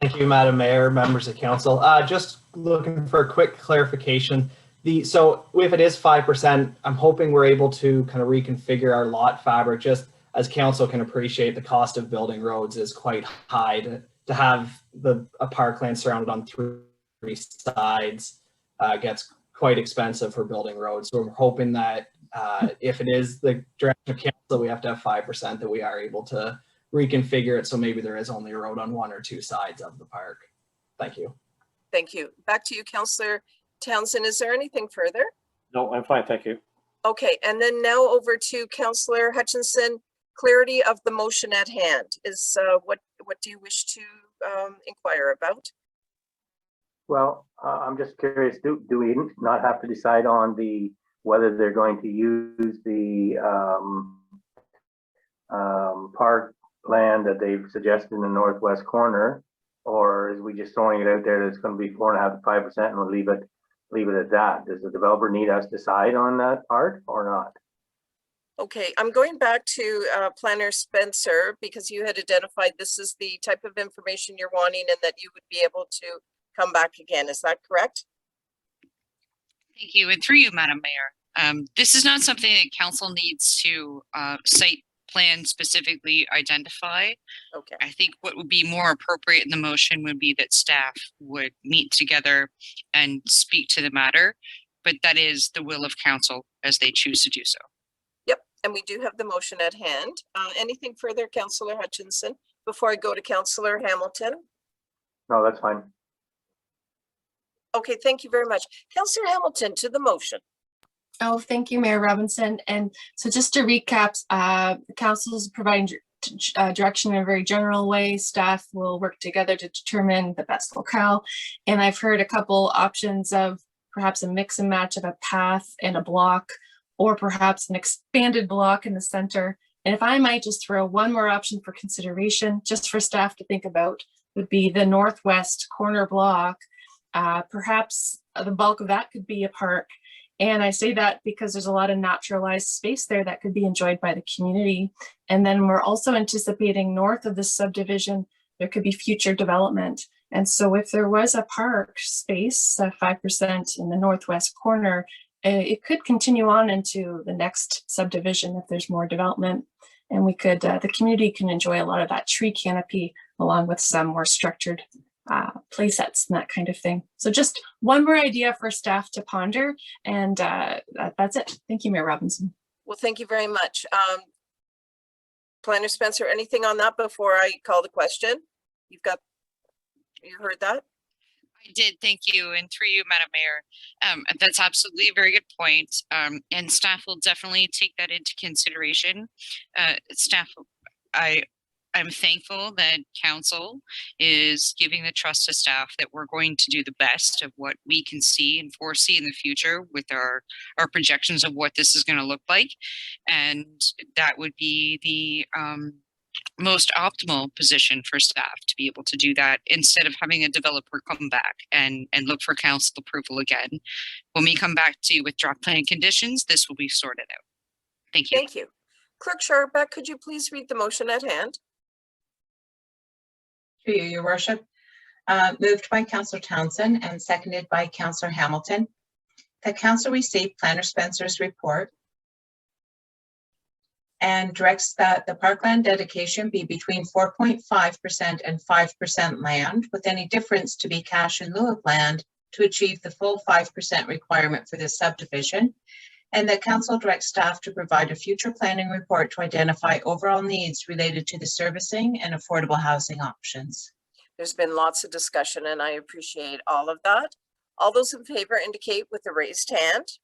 Thank you, Madam Mayor, members of council. Just looking for a quick clarification. So if it is 5%, I'm hoping we're able to kind of reconfigure our lot fabric. Just as council can appreciate, the cost of building roads is quite high. To have a parkland surrounded on three sides gets quite expensive for building roads. So we're hoping that if it is the direction of council, we have to have 5%, that we are able to reconfigure it so maybe there is only a road on one or two sides of the park. Thank you. Thank you. Back to you, Councillor Townsend. Is there anything further? No, I'm fine, thank you. Okay, and then now over to Councillor Hutchinson. Clarity of the motion at hand is what do you wish to inquire about? Well, I'm just curious, do we not have to decide on whether they're going to use the park land that they've suggested in the northwest corner, or is we just throwing it out there that it's going to be 4.5 to 5% and we'll leave it at that? Does the developer need us to decide on that part or not? Okay, I'm going back to Planner Spencer, because you had identified this is the type of information you're wanting and that you would be able to come back again. Is that correct? Thank you. And through you, Madam Mayor, this is not something that council needs to site plan specifically identify. Okay. I think what would be more appropriate in the motion would be that staff would meet together and speak to the matter, but that is the will of council as they choose to do so. Yep, And we do have the motion at hand. Anything further, Councillor Hutchinson, before I go to Councillor Hamilton? No, that's fine. Okay, thank you very much. Councillor Hamilton, to the motion. Oh, thank you, Mayor Robinson. And so just to recap, council is providing direction in a very general way. Staff will work together to determine the best locale. And I've heard a couple options of perhaps a mix and match of a path and a block, or perhaps an expanded block in the center. And if I might just throw one more option for consideration, just for staff to think about, would be the northwest corner block. Perhaps the bulk of that could be a park. And I say that because there's a lot of naturalized space there that could be enjoyed by the community. And then we're also anticipating north of this subdivision, there could be future development. And so if there was a park space, 5% in the northwest corner, it could continue on into the next subdivision if there's more development. And we could, the community can enjoy a lot of that tree canopy along with some more structured play sets and that kind of thing. So just one more idea for staff to ponder, and that's it. Thank you, Mayor Robinson. Well, thank you very much. Planner Spencer, anything on that before I call the question? You heard that? I did, thank you, and through you, Madam Mayor. That's absolutely a very good point, and staff will definitely take that into consideration. I'm thankful that council is giving the trust to staff that we're going to do the best of what we can see and foresee in the future with our projections of what this is going to look like, and that would be the most optimal position for staff to be able to do that instead of having a developer come back and look for council approval again. When we come back to you with draft plan conditions, this will be sorted out. Thank you. Thank you. Clerk Sharback, could you please read the motion at hand? To you, Your Worship. Moved by Councillor Townsend and seconded by Councillor Hamilton. That council received Planner Spencer's report and directs that the parkland dedication be between 4.5% and 5% land, with any difference to be cash in lieu of land to achieve the full 5% requirement for this subdivision, and that council directs staff to provide a future planning report to identify overall needs related to the servicing and affordable housing options. There's been lots of discussion and I appreciate all of that. All those in favor indicate with a raised hand.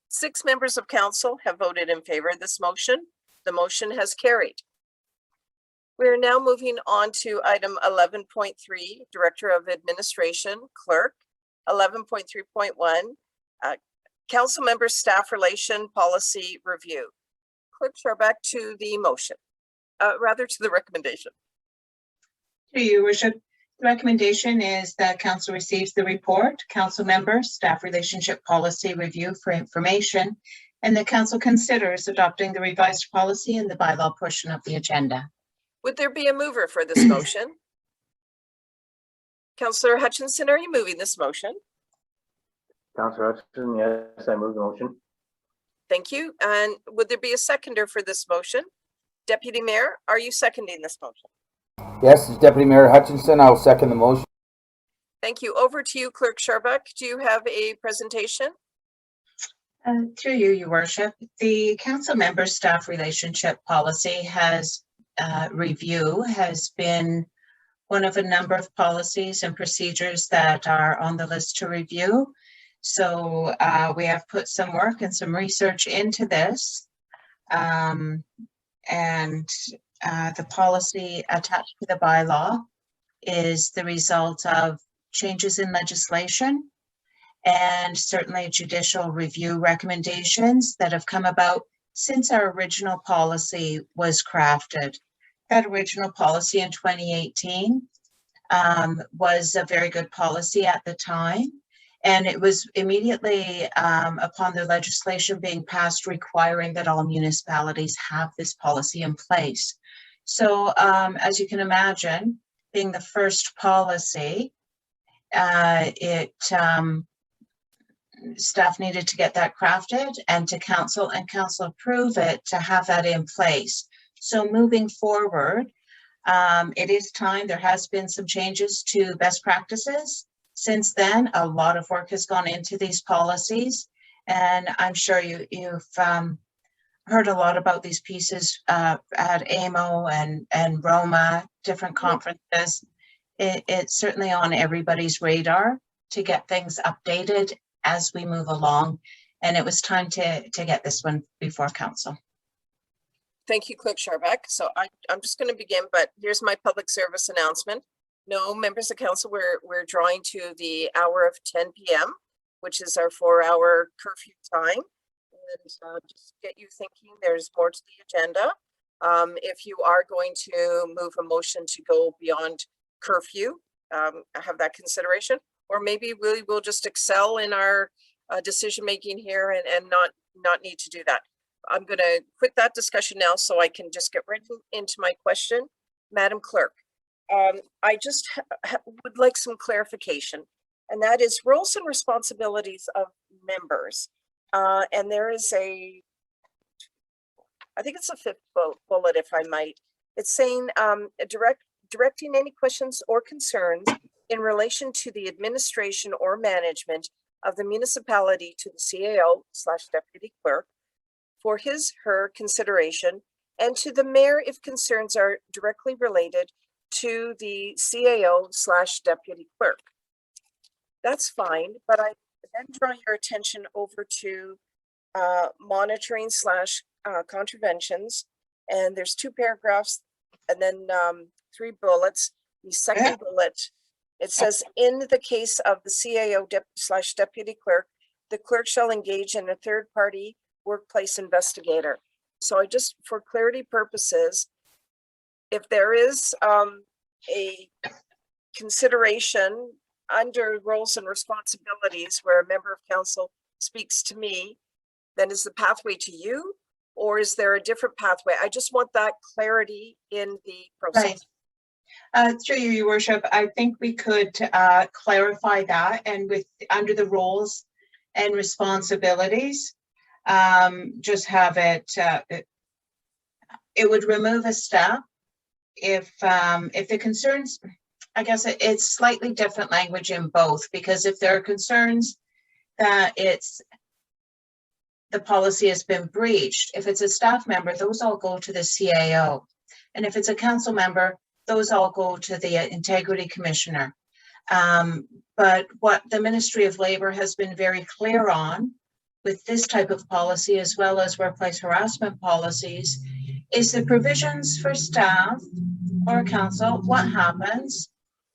6 members of council have voted in favor of this motion. The motion has carried. We are now moving on to item 11.3, Director of Administration, Clerk. 11.3.1, Council Member Staff Relation Policy Review. Clerk Sharback, to the motion, rather to the recommendation. To you, Worship. The recommendation is that council receives the report, council member staff relationship policy review for information, and the council considers adopting the revised policy in the bylaw portion of the agenda. Would there be a mover for this motion? Councillor Hutchinson, are you moving this motion? Councillor Hutchinson, yes, I move the motion. Thank you. And would there be a seconder for this motion? Deputy Mayor, are you seconding this motion? Yes, it's Deputy Mayor Hutchinson. I'll second the motion. Thank you. Over to you, Clerk Sharback. Do you have a presentation? Through you, Your Worship. The council member staff relationship policy has been one of a number of policies and procedures that are on the list to review. So we have put some work and some research into this. The policy attached to the bylaw is the result of changes in legislation and certainly judicial review recommendations that have come about since our original policy was crafted. That original policy in 2018 was a very good policy at the time. And it was immediately upon the legislation being passed requiring that all municipalities have this policy in place. So as you can imagine, being the first policy, staff needed to get that crafted and to council, and council approve it to have that in place. So moving forward, it is time. There has been some changes to best practices. Since then, a lot of work has gone into these policies, And I'm sure you've heard a lot about these pieces at AMO and Roma, different conferences. It's certainly on everybody's radar to get things updated as we move along. And it was time to get this one before council. Thank you, Clerk Sharbeck. So I'm just going to begin, but here's my public service announcement. No, members of council, we're drawing to the hour of 10 p.m., which is our 4-hour curfew time. And just to get you thinking, there's more to the agenda. If you are going to move a motion to go beyond curfew, have that consideration, or maybe we will just excel in our decision-making here and not need to do that. I'm going to quit that discussion now so I can just get right into my question. Madam Clerk, I just would like some clarification, and that is roles and responsibilities of members. And there is I think it's a 5th bullet, if I might. It's saying directing any questions or concerns in relation to the administration or management of the municipality to the CAO/deputy clerk for her consideration, and to the mayor if concerns are directly related to the CAO/deputy clerk. That's fine, but I then draw your attention over to monitoring / contraventions, and there's 2 paragraphs and then 3 bullets. The second bullet, it says, in the case of the CAO/deputy clerk, the clerk shall engage in a third-party workplace investigator. So I just, for clarity purposes, if there is a consideration under roles and responsibilities where a member of council speaks to me, then is the pathway to you, or is there a different pathway? I just want that clarity in the process. Right. Through you, your worship, I think we could clarify that, and with under the roles and responsibilities, just have it. It would remove a step if the concerns. I guess it's slightly different language in both, because if there are concerns that the policy has been breached, if it's a staff member, those all go to the CAO. And if it's a council member, those all go to the integrity commissioner. But what the Ministry of Labor has been very clear on with this type of policy, as well as workplace harassment policies, is the provisions for staff or council. What happens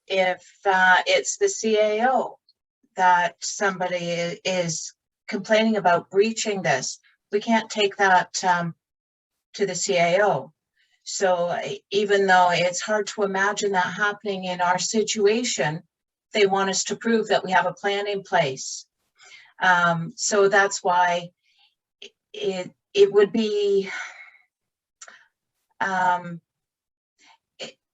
if it's the CAO that somebody is complaining about breaching this? We can't take that to the CAO. So even though it's hard to imagine that happening in our situation, they want us to prove that we have a plan in place. So that's why it would be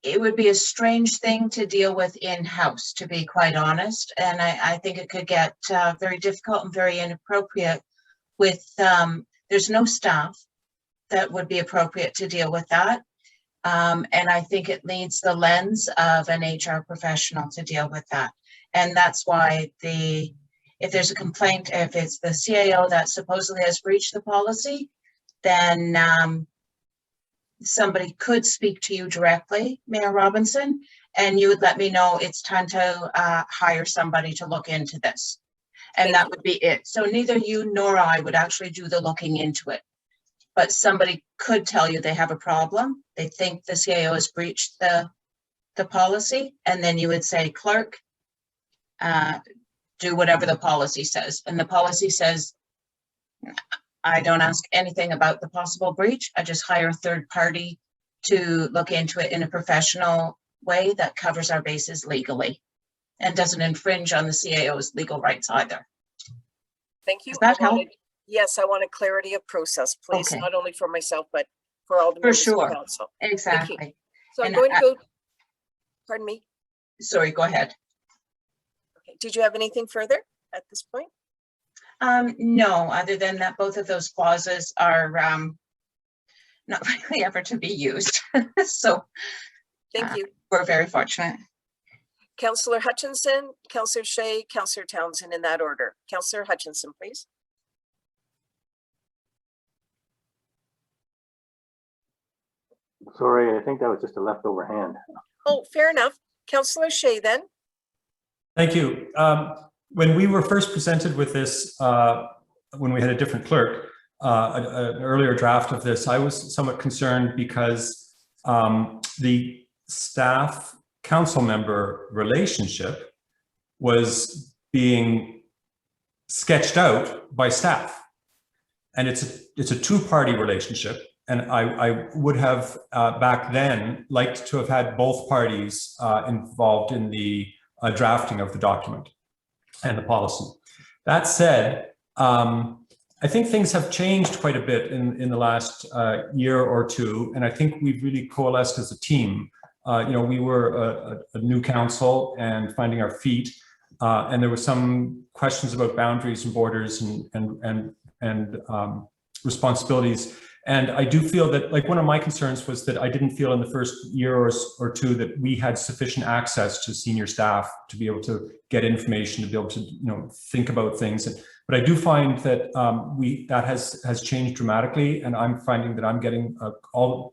it would be a strange thing to deal with in-house, to be quite honest. And I think it could get very difficult and very inappropriate with, there's no staff that would be appropriate to deal with that. And I think it needs the lens of an HR professional to deal with that. And that's why if there's a complaint, if it's the CAO that supposedly has breached the policy, then somebody could speak to you directly, Mayor Robinson, and you would let me know it's time to hire somebody to look into this. And that would be it. So neither you nor I would actually do the looking into it. But somebody could tell you they have a problem. They think the CAO has breached the policy. And then you would say, clerk, do whatever the policy says. And the policy says, I don't ask anything about the possible breach. I just hire a third party to look into it in a professional way that covers our bases legally and doesn't infringe on the CAO's legal rights either. Thank you. Does that help? Yes, I want a clarity of process, please, Okay. Not only for myself, but for all the For members sure. of council. Exactly. Thank you. So I'm And going to go, pardon me. Sorry, go ahead. Okay. Did you have anything further at this point? No, other than that, both of those clauses are not really ever to be used. So thank you. We're very fortunate. Councillor Hutchinson, Councillor Shea, Councillor Townsend, in that order. Councillor Hutchinson, please. Sorry, I think that was just a leftover hand. Oh, fair enough. Councillor Shea then. Thank you. When we were first presented with this, when we had a different clerk, an earlier draft of this, I was somewhat concerned because the staff council member relationship was being sketched out by staff. And it's a two-party relationship. And I would have back then liked to have had both parties involved in the drafting of the document and the policy. That said, I think things have changed quite a bit in the last year or two, and I think we've really coalesced as a team. We were a new council and finding our feet, and there were some questions about boundaries and borders and responsibilities. And I do feel that, like, one of my concerns was that I didn't feel in the first year or two that we had sufficient access to senior staff to be able to get information, to be able to, think about things. But I do find that that has changed dramatically, and I'm finding that I'm getting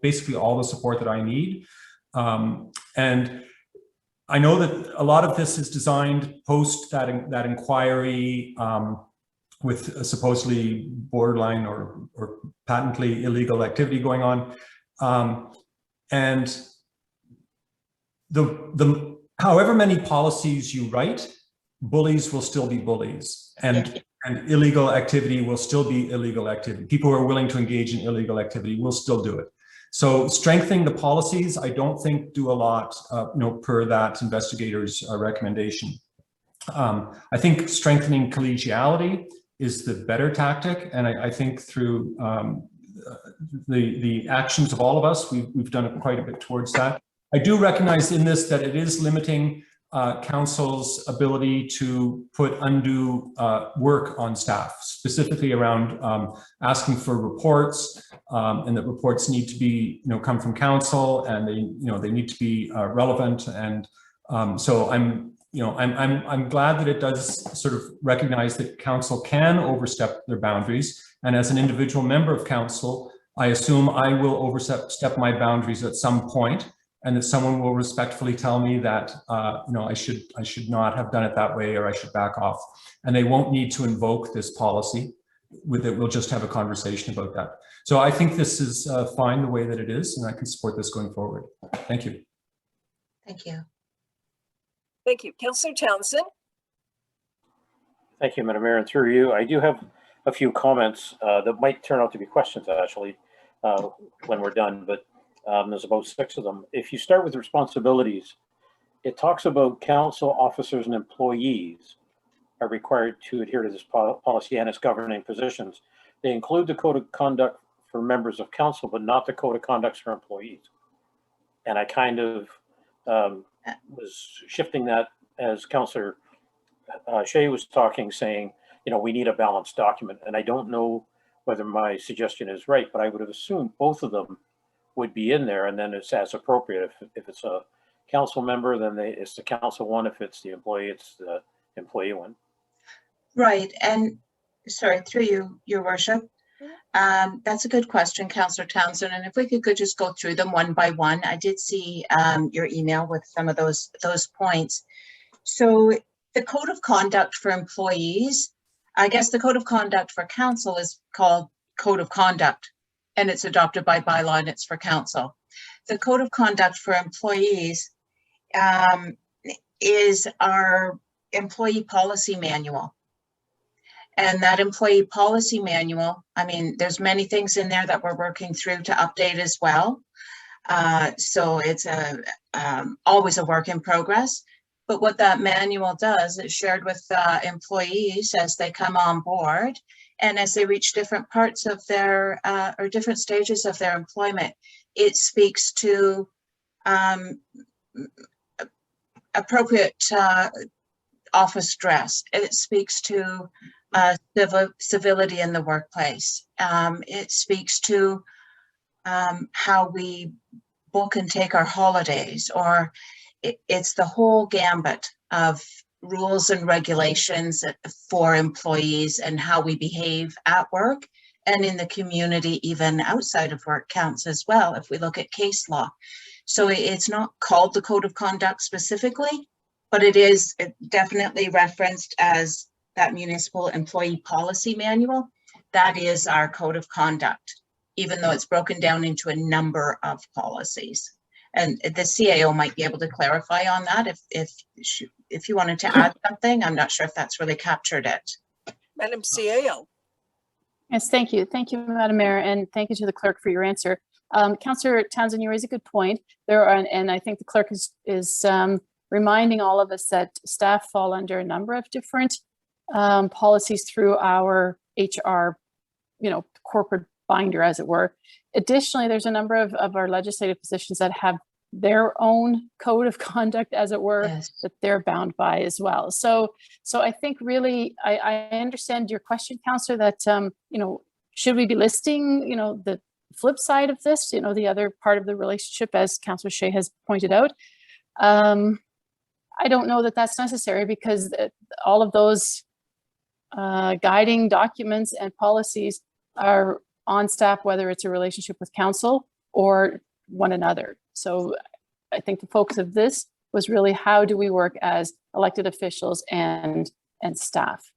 basically all the support that I need. And I know that a lot of this is designed post that inquiry with a supposedly borderline or patently illegal activity going on. And the however many policies you write, bullies will still be bullies, and illegal activity will still be illegal activity. People who are willing to engage in illegal activity will still do it. So strengthening the policies, I don't think do a lot, per that investigator's recommendation. I think strengthening collegiality is the better tactic, and I think through the actions of all of us, we've done quite a bit towards that. I do recognize in this that it is limiting council's ability to put undue work on staff, specifically around asking for reports, and that reports need to be, come from council, and they need to be relevant. And so I'm glad that it does sort of recognize that council can overstep their boundaries. And as an individual member of council, I assume I will overstep my boundaries at some point, and that someone will respectfully tell me that I should not have done it that way, or I should back off. And they won't need to invoke this policy. With it, we'll just have a conversation about that. So I think this is fine the way that it is, and I can support this going forward. Thank you. Thank you. Thank you. Councillor Townsend. Thank you, Madam Mayor. And through you, I do have a few comments that might turn out to be questions, actually, when we're done, but there's about 6 of them. If you start with responsibilities, it talks about council officers and employees are required to adhere to this policy and its governing positions. They include the code of conduct for members of council, but not the code of conduct for employees. And I kind of was shifting that as Councillor Shea was talking, saying, we need a balanced document. And I don't know whether my suggestion is right, but I would have assumed both of them would be in there, and then it's as appropriate. If it's a council member, then it's the council one. If it's the employee, it's the employee one. Right. And sorry, through you, Your Worship. That's a good question, Councillor Townsend. And if we could just go through them one by one. I did see your email with some of those points. So the code of conduct for employees, I guess the code of conduct for council is called code of conduct, and it's adopted by bylaw, and it's for council. The code of conduct for employees is our employee policy manual. And that employee policy manual, I mean, there's many things in there that we're working through to update as well. So it's always a work in progress. But what that manual does, it's shared with employees as they come on board and as they reach different parts of their or different stages of their employment. It speaks to appropriate office dress. It speaks to civility in the workplace. It speaks to how we book and take our holidays, or it's the whole gambit of rules and regulations for employees and how we behave at work and in the community, even outside of work, counts as well if we look at case law. So it's not called the Code of Conduct specifically, but it is definitely referenced as that Municipal Employee Policy Manual. That is our Code of Conduct, even though it's broken down into a number of policies. And the CAO might be able to clarify on that if you wanted to add something. I'm not sure if that's really captured it. Madam CAO. Yes, thank you. Thank you, Madam Mayor, and thank you to the clerk for your answer. Councillor Townsend, you raise a good point. There are, and I think the clerk is reminding all of us that staff fall under a number of different policies through our HR, corporate binder, as it were. Additionally, there's a number of our legislative positions that have their own code of conduct, as it were, yes, that they're bound by as well. So I think really, I understand your question, Councillor, that, should we be listing, the flip side of this, the other part of the relationship, as Councillor Shea has pointed out. I don't know that that's necessary, because all of those guiding documents and policies are on staff, whether it's a relationship with council or one another. So I think the focus of this was really, how do we work as elected officials and staff?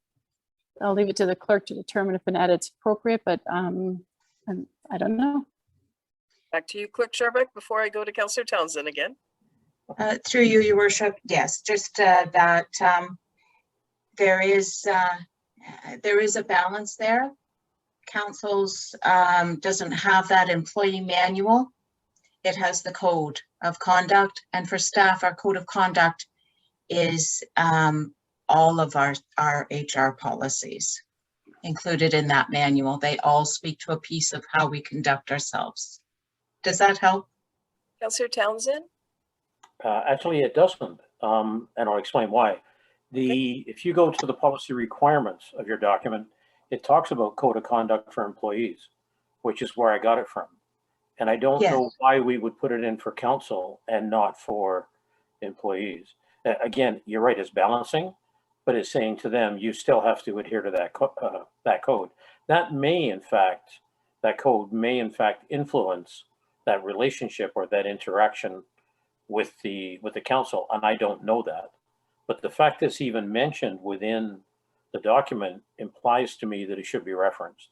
I'll leave it to the clerk to determine if an edit's appropriate, but I don't know. Back to you, Clerk Sherbeck, before I go to Councillor Townsend again. Through you, Your Worship, yes, just that there is a balance there. Council's doesn't have that employee manual. It has the code of conduct, and for staff, our code of conduct is all of our HR policies included in that manual. They all speak to a piece of how we conduct ourselves. Does that help? Councillor Townsend? Actually, it doesn't, and I'll explain why. If you go to the policy requirements of your document, it talks about code of conduct for employees, which is where I got it from. And I don't know why we would put it in for council and not for employees. Again, you're right, it's balancing, but it's saying to them, you still have to adhere to that code. That code may in fact influence that relationship or that interaction with the council, and I don't know that. But the fact it's even mentioned within the document implies to me that it should be referenced,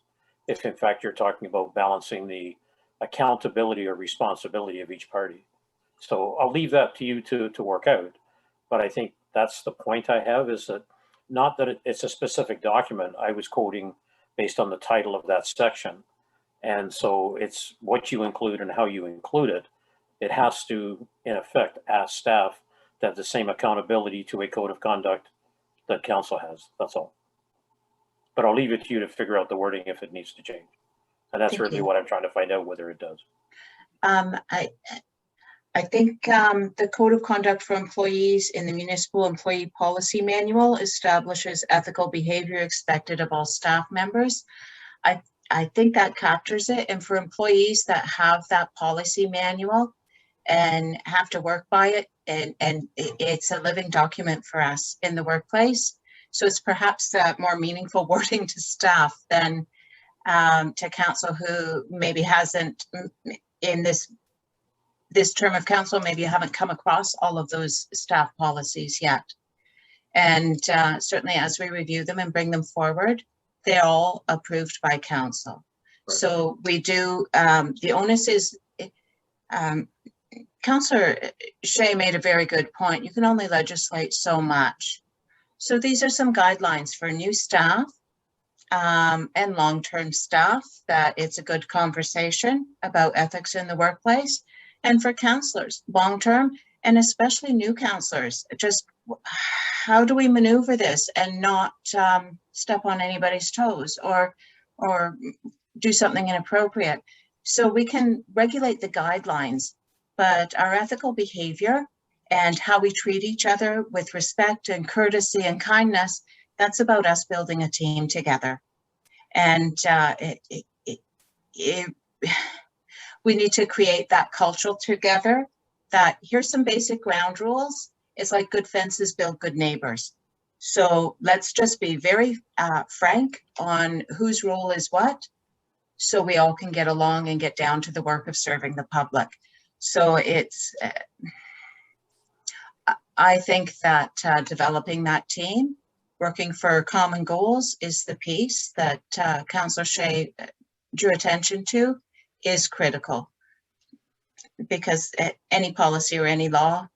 if in fact you're talking about balancing the accountability or responsibility of each party. So I'll leave that to you to work out. But I think that's the point I have, is that not that it's a specific document. I was quoting based on the title of that section. And so it's what you include and how you include it. It has to, in effect, ask staff to have the same accountability to a code of conduct that council has. That's all. But I'll leave it to you to figure out the wording if it needs to change. And that's really what I'm trying to find out, whether it does. I think the code of conduct for employees in the Municipal Employee Policy Manual establishes ethical behavior expected of all staff members. I think that captures it. And for employees that have that policy manual and have to work by it, and it's a living document for us in the workplace. So it's perhaps more meaningful wording to staff than to council, who maybe hasn't, in this term of council, maybe you haven't come across all of those staff policies yet. And certainly as we review them and bring them forward, they're all approved by council. Right. So we do, the onus is, Councillor Shea made a very good point. You can only legislate so much. So these are some guidelines for new staff and long-term staff, that it's a good conversation about ethics in the workplace. And for councillors, long-term, and especially new councillors, just how do we maneuver this and not step on anybody's toes or do something inappropriate? So we can regulate the guidelines, but our ethical behavior and how we treat each other with respect and courtesy and kindness, that's about us building a team together. And we need to create that culture together, that here's some basic ground rules. It's like good fences build good neighbors. So let's just be very frank on whose role is what. so we all can get along and get down to the work of serving the public. So it's, I think that developing that team, working for common goals is the piece that Councillor Shea drew attention to is critical, because any policy or any law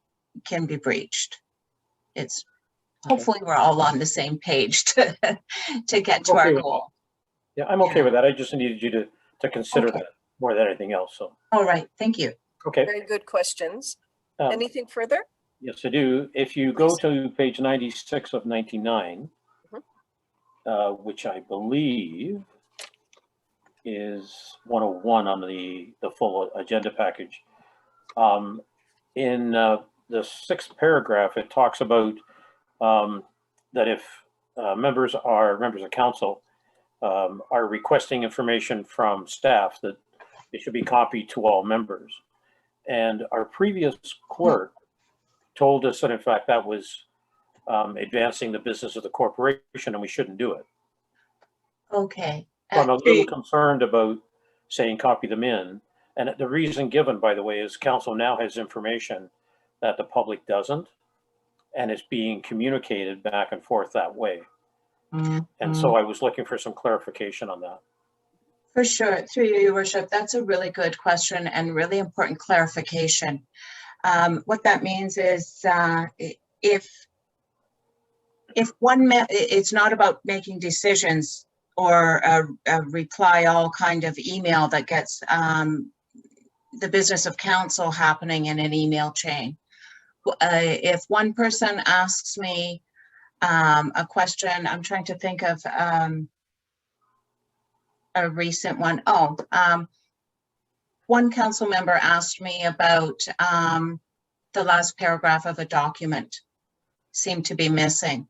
can be breached. It's hopefully we're all on the same page to get to our goal. Yeah, I'm okay with that. I just needed you to consider Okay. that more than anything else. So, All right, thank you. okay. Very good questions. Um, Anything further? Yes, I do. If you go to page 96 of 99, which I believe is 101 on the full agenda package. In the sixth paragraph, it talks about that if members of council are requesting information from staff, that it should be copied to all members. And our previous clerk told us that in fact that was advancing the business of the corporation and we shouldn't do it. Okay. So I'm a little concerned about saying copy them in. And the reason given, by the way, is council now has information that the public doesn't, and it's being communicated back and forth that way. And so I was looking for some clarification on that. For sure, through you, Your Worship, that's a really good question and really important clarification. What that means is if it's not about making decisions or a reply all kind of email that gets the business of council happening in an email chain. If one person asks me a question, I'm trying to think of a recent one. One council member asked me about the last paragraph of a document seemed to be missing.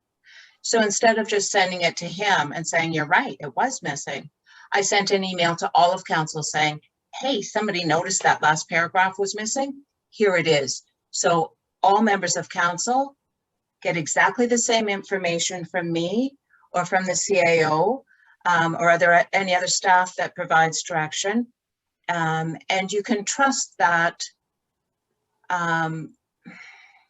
So instead of just sending it to him and saying, you're right, it was missing, I sent an email to all of council saying, hey, somebody noticed that last paragraph was missing. Here it is. So all members of council get exactly the same information from me or from the CAO, or are there any other staff that provides direction? And you can trust that,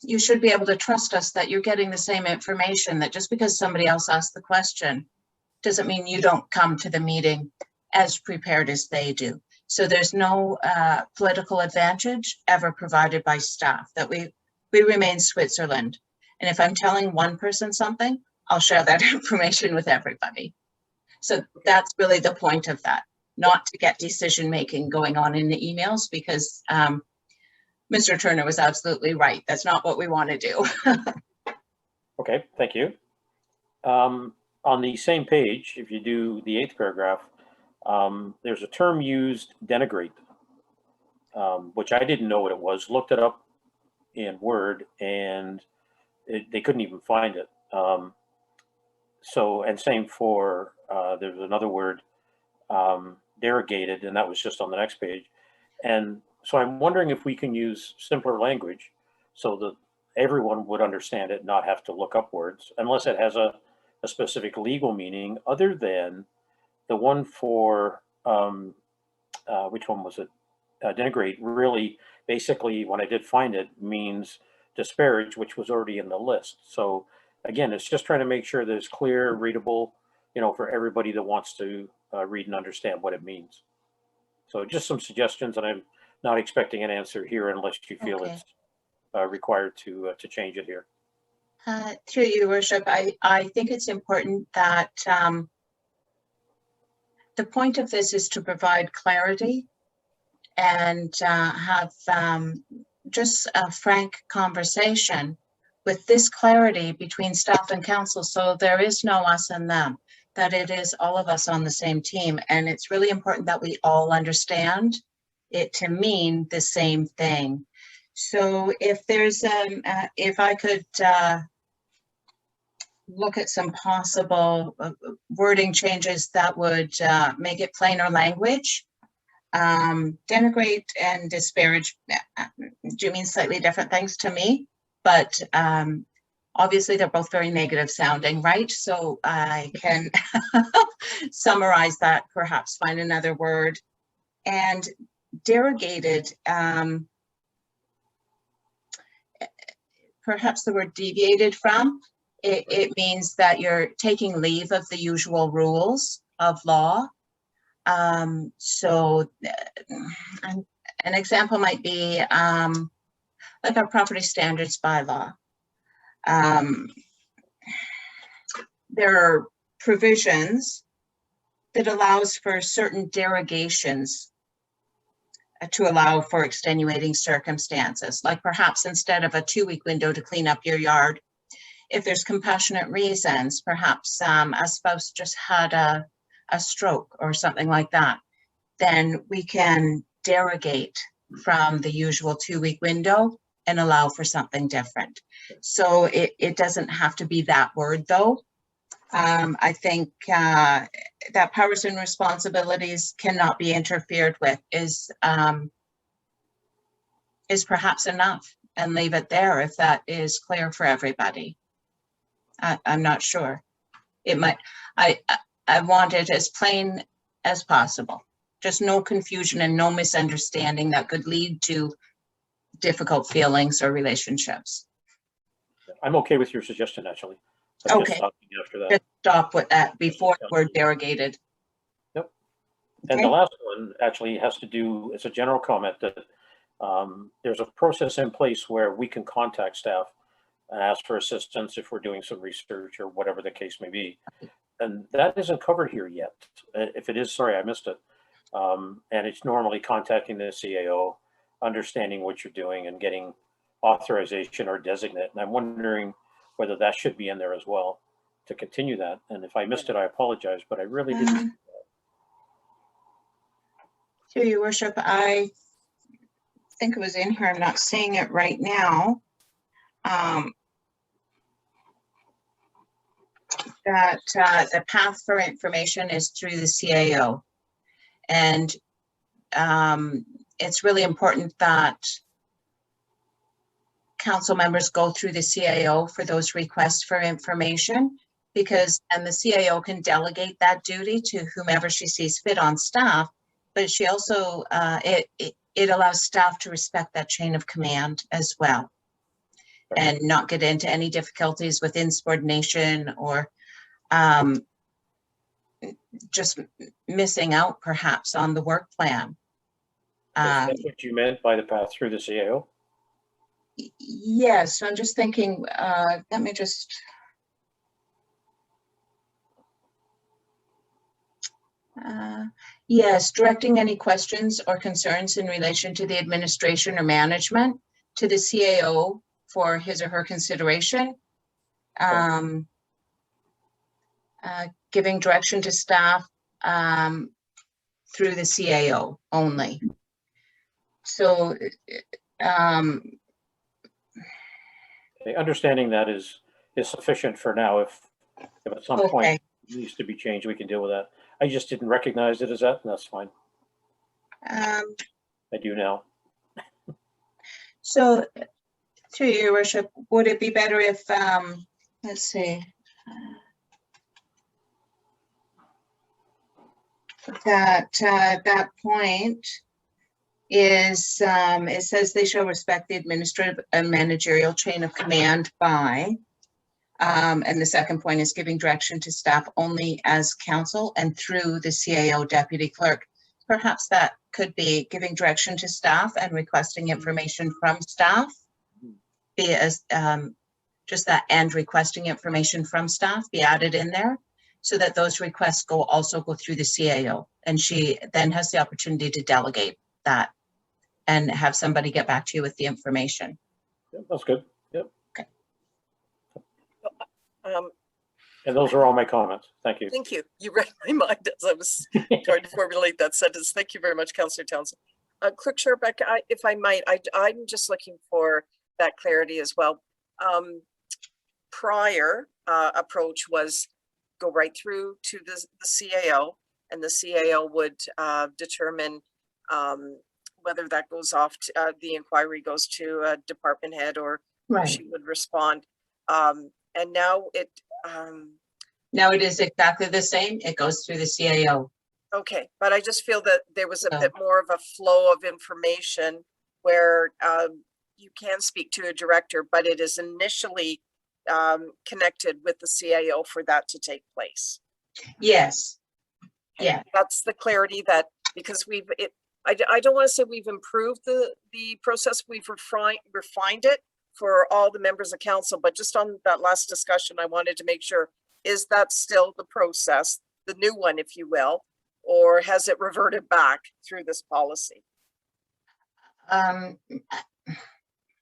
you should be able to trust us that you're getting the same information, that just because somebody else asked the question doesn't mean you don't come to the meeting as prepared as they do. So there's no political advantage ever provided by staff, that we remain Switzerland. And if I'm telling one person something, I'll share that information with everybody. So that's really the point of that, not to get decision-making going on in the emails, because Mr. Turner was absolutely right. That's not what we want to do. Okay, thank you. On the same page, if you do the 8th paragraph, there's a term used, denigrate, which I didn't know what it was. Looked it up in Word and they couldn't even find it. So, and same for, there's another word, derogated, and that was just on the next page. And so I'm wondering if we can use simpler language so that everyone would understand it, not have to look up words, unless it has a specific legal meaning other than the one for, which one was it? Denigrate really, basically, when I did find it, means disparage, which was already in the list. So again, it's just trying to make sure that it's clear, readable, you know, for everybody that wants to read and understand what it means. So just some suggestions, and I'm not expecting an answer here unless you feel it's required to change it here. Through you, Worship, I think it's important that the point of this is to provide clarity and have just a frank conversation with this clarity between staff and council, so there is no us and them, that it is all of us on the same team. And it's really important that we all understand it to mean the same thing. So if there's, if I could look at some possible wording changes that would make it plainer language. Denigrate and disparage do mean slightly different things to me, but Obviously, they're both very negative sounding, right? So I can summarize that, perhaps find another word. And derogated, perhaps the word deviated from, it means that you're taking leave of the usual rules of law. So an example might be like our property standards bylaw. There are provisions that allows for certain derogations to allow for extenuating circumstances, like perhaps instead of a 2-week window to clean up your yard, if there's compassionate reasons, perhaps a spouse just had a stroke or something like that, then we can derogate from the usual 2-week window and allow for something different. So it doesn't have to be that word though. I think that powers and responsibilities cannot be interfered with is perhaps enough, and leave it there if that is clear for everybody. I'm not sure. It might, I want it as plain as possible. Just no confusion and no misunderstanding that could lead to difficult feelings or relationships. I'm okay with your suggestion, actually. Okay. After that. Just stop with that before the word derogated. Yep. And Okay. the last one actually has to do, it's a general comment that there's a process in place where we can contact staff and ask for assistance if we're doing some research or whatever the case may be. And that isn't covered here yet. If it is, sorry, I missed it. And it's normally contacting the CAO, understanding what you're doing and getting authorization or designate. And I'm wondering whether that should be in there as well to continue that. And if I missed it, I apologize, but I really didn't. Through your worship, I think it was in here. I'm not seeing it right now. That the path for information is through the CAO. And it's really important that council members go through the CAO for those requests for information, because and the CAO can delegate that duty to whomever she sees fit on staff, but she also, it allows staff to respect that chain of command as well and not get into any difficulties with insubordination or just missing out perhaps on the work plan. That's what you meant by the path through the CAO? Yes, I'm just thinking, let me just. Yes, directing any questions or concerns in relation to the administration or management to the CAO for his or her consideration. Giving direction to staff through the CAO only. So, understanding that is sufficient for now. If at some point it needs to be changed, we can deal with that. I just didn't recognize it as that, and that's fine. I do now. So, through your worship, would it be better if, let's see, that point is, it says they shall respect the administrative and managerial chain of command by, and the second point is giving direction to staff only as council and through the CAO deputy clerk. Perhaps that could be giving direction to staff and requesting information from staff, be as just that, and requesting information from staff be added in there, so that those requests also go through the CAO, and she then has the opportunity to delegate that and have somebody get back to you with the information. Yep, that's good. Yep. Okay. And those are all my comments. Thank you. Thank you. You read my mind as I was trying to formulate that sentence. Thank you very much, Councillor Townsend. Clerk Sherbeck, if I might, I'm just looking for that clarity as well. Prior approach was go right through to the CAO, and the CAO would determine whether that goes off to, the inquiry goes to a department head or Right. she would respond. And now Now it is exactly the same. It goes through the CAO. okay, but I just feel that there was a bit more of a flow of information where you can speak to a director, but it is initially connected with the CAO for that to take place. Yes. Yeah. That's the clarity that, because I don't want to say we've improved the process, we've refined it for all the members of council, but just on that last discussion, I wanted to make sure, is that still the process, the new one, if you will, or has it reverted back through this policy?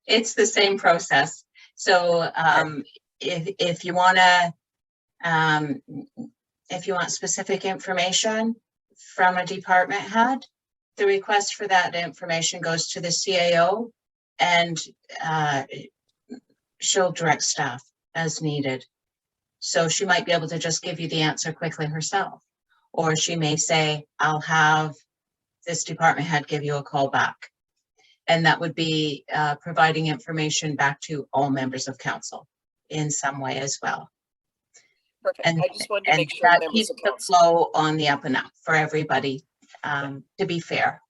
It's the same process. So if you want specific information from a department head, the request for that information goes to the CAO, and she'll direct staff as needed. So she might be able to just give you the answer quickly herself, or she may say, I'll have this department head give you a call back. And that would be providing information back to all members of council in some way as well. Perfect. And I just wanted to make sure that members keeps of the council, flow on the up and up for everybody, to be fair.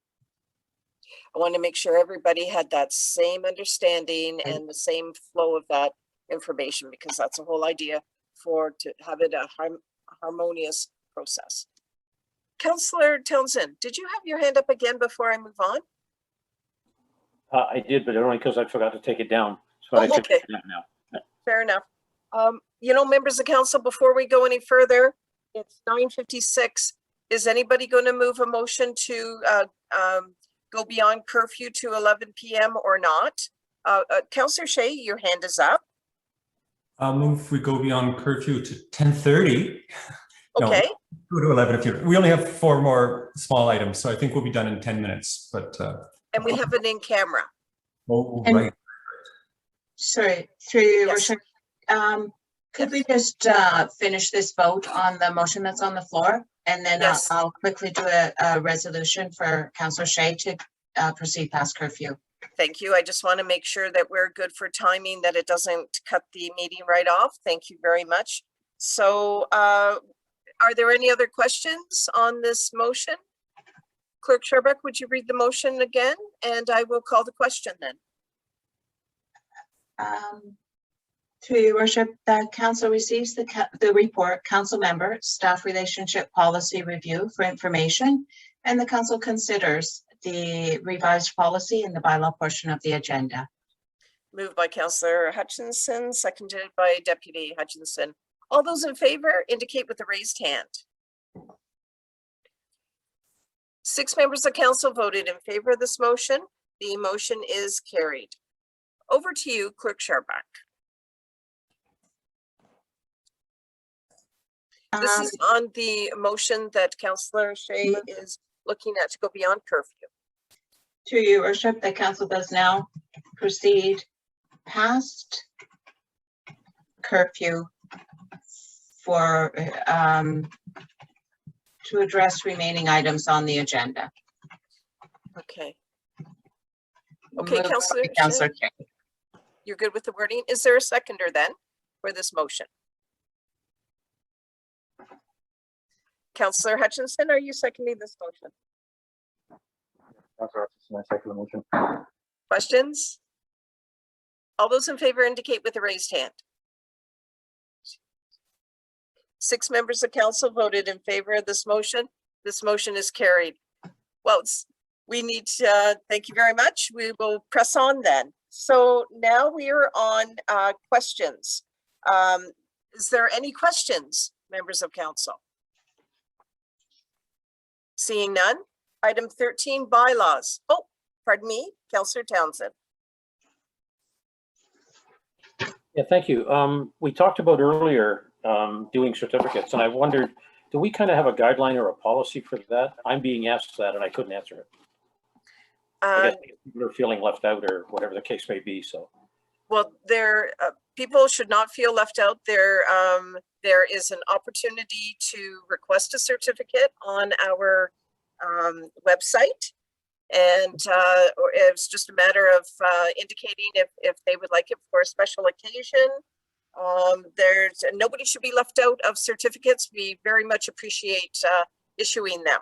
I want to make sure everybody had that same understanding and the same flow of that information, because that's the whole idea to have it a harmonious process. Councillor Townsend, did you have your hand up again before I move on? I did, but only because I forgot to take it down. So I took okay. it down now. Fair enough. You know, members of council, before we go any further, it's 9:56. Is anybody going to move a motion to go beyond curfew to 11 p.m. or not? Councillor Shea, your hand is up. I'll move we go beyond curfew to 10:30. Okay. No, go to 11 if you. We only have 4 more small items, so I think we'll be done in 10 minutes. But and we have it in camera. Oh, and, right. Sorry, through your Yes. worship. Could we just finish this vote on the motion that's on the floor? And then Yes. I'll quickly do a resolution for Councillor Shea to proceed past curfew. Thank you. I just want to make sure that we're good for timing, that it doesn't cut the meeting right off. Thank you very much. So are there any other questions on this motion? Clerk Sherbeck, would you read the motion again? And I will call the question then. Through your worship, the council receives the report, council member staff relationship policy review for information, and the council considers the revised policy in the bylaw portion of the agenda. Moved by Councillor Hutchinson, seconded by Deputy Hutchinson. All those in favor indicate with a raised hand. 6 members of council voted in favor of this motion. The motion is carried. Over to you, Clerk Sherbeck. This is on the motion that Councillor Shea is looking at to go beyond curfew. Through your worship, the council does now proceed past curfew for to address remaining items on the agenda. Okay. Okay, Councillor Shea, Shea. you're good with the wording. Is there a seconder then for this motion? Councillor Hutchinson, are you seconding this motion? Councillor Hutchinson, I second the motion. Questions? All those in favor indicate with a raised hand. 6 members of council voted in favor of this motion. This motion is carried. Well, we need to, thank you very much. We will press on then. So now we are on questions. Is there any questions, members of council? Seeing none. Item 13, bylaws. Oh, pardon me, Councillor Townsend. Yeah, thank you. We talked about earlier doing certificates, and I wondered, do we kind of have a guideline or a policy for that? I'm being asked that, and I couldn't answer it. I guess people are feeling left out, or whatever the case may be. So, well, people should not feel left out. There is an opportunity to request a certificate on our website, and it's just a matter of indicating if they would like it for a special occasion. Nobody should be left out of certificates. We very much appreciate issuing them.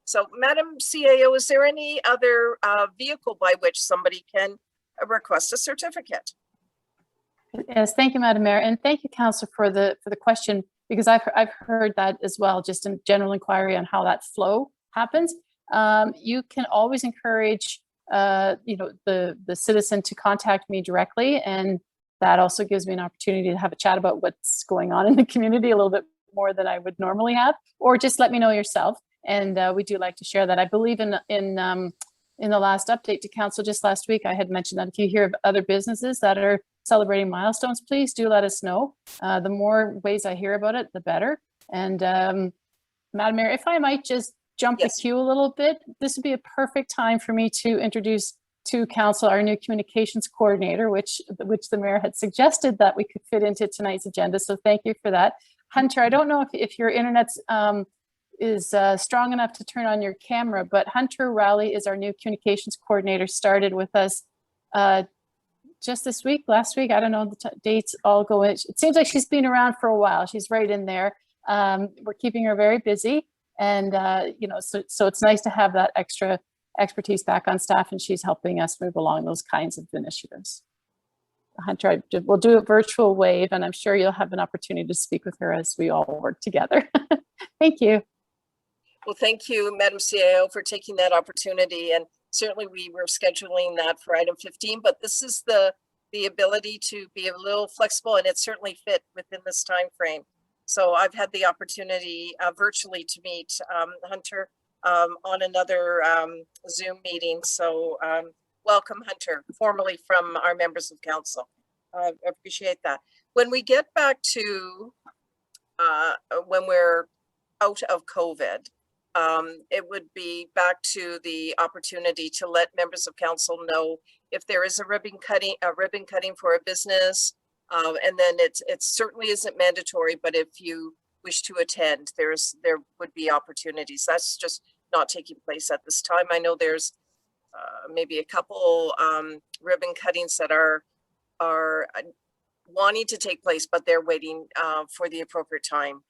So, Madam CAO, is there any other vehicle by which somebody can request a certificate? Yes, thank you, Madam Mayor, and thank you, Councillor, for the question, because I've heard that as well, just in general inquiry on how that flow happens. You can always encourage, the citizen to contact me directly, and that also gives me an opportunity to have a chat about what's going on in the community a little bit more than I would normally have, or just let me know yourself. And we do like to share that. I believe in the last update to council just last week, I had mentioned that if you hear of other businesses that are celebrating milestones, please do let us know. The more ways I hear about it, the better. And Madam Mayor, if I might just jump the queue a little bit, this would be a perfect time for me to introduce to council our new communications coordinator, which the mayor had suggested that we could fit into tonight's agenda. So thank you for that. Hunter, I don't know if your internet's is strong enough to turn on your camera, but Hunter Rowley is our new communications coordinator, started with us just this week, last week, I don't know, the dates all go in. It seems like she's been around for a while. She's right in there. We're keeping her very busy, and so it's nice to have that extra expertise back on staff, and she's helping us move along those kinds of initiatives. Hunter, we'll do a virtual wave, and I'm sure you'll have an opportunity to speak with her as we all work together. Thank you. Well, thank you, Madam CAO, for taking that opportunity. And certainly we were scheduling that for item 15, but this is the ability to be a little flexible, and it certainly fit within this time frame. So I've had the opportunity virtually to meet Hunter on another Zoom meeting. So welcome, Hunter, formally from our members of council. I appreciate that. When we get back to when we're out of COVID, it would be back to the opportunity to let members of council know if there is a ribbon cutting for a business, and then it certainly isn't mandatory, but if you wish to attend, there would be opportunities. That's just not taking place at this time. I know there's maybe a couple ribbon cuttings that are wanting to take place, but they're waiting for the appropriate time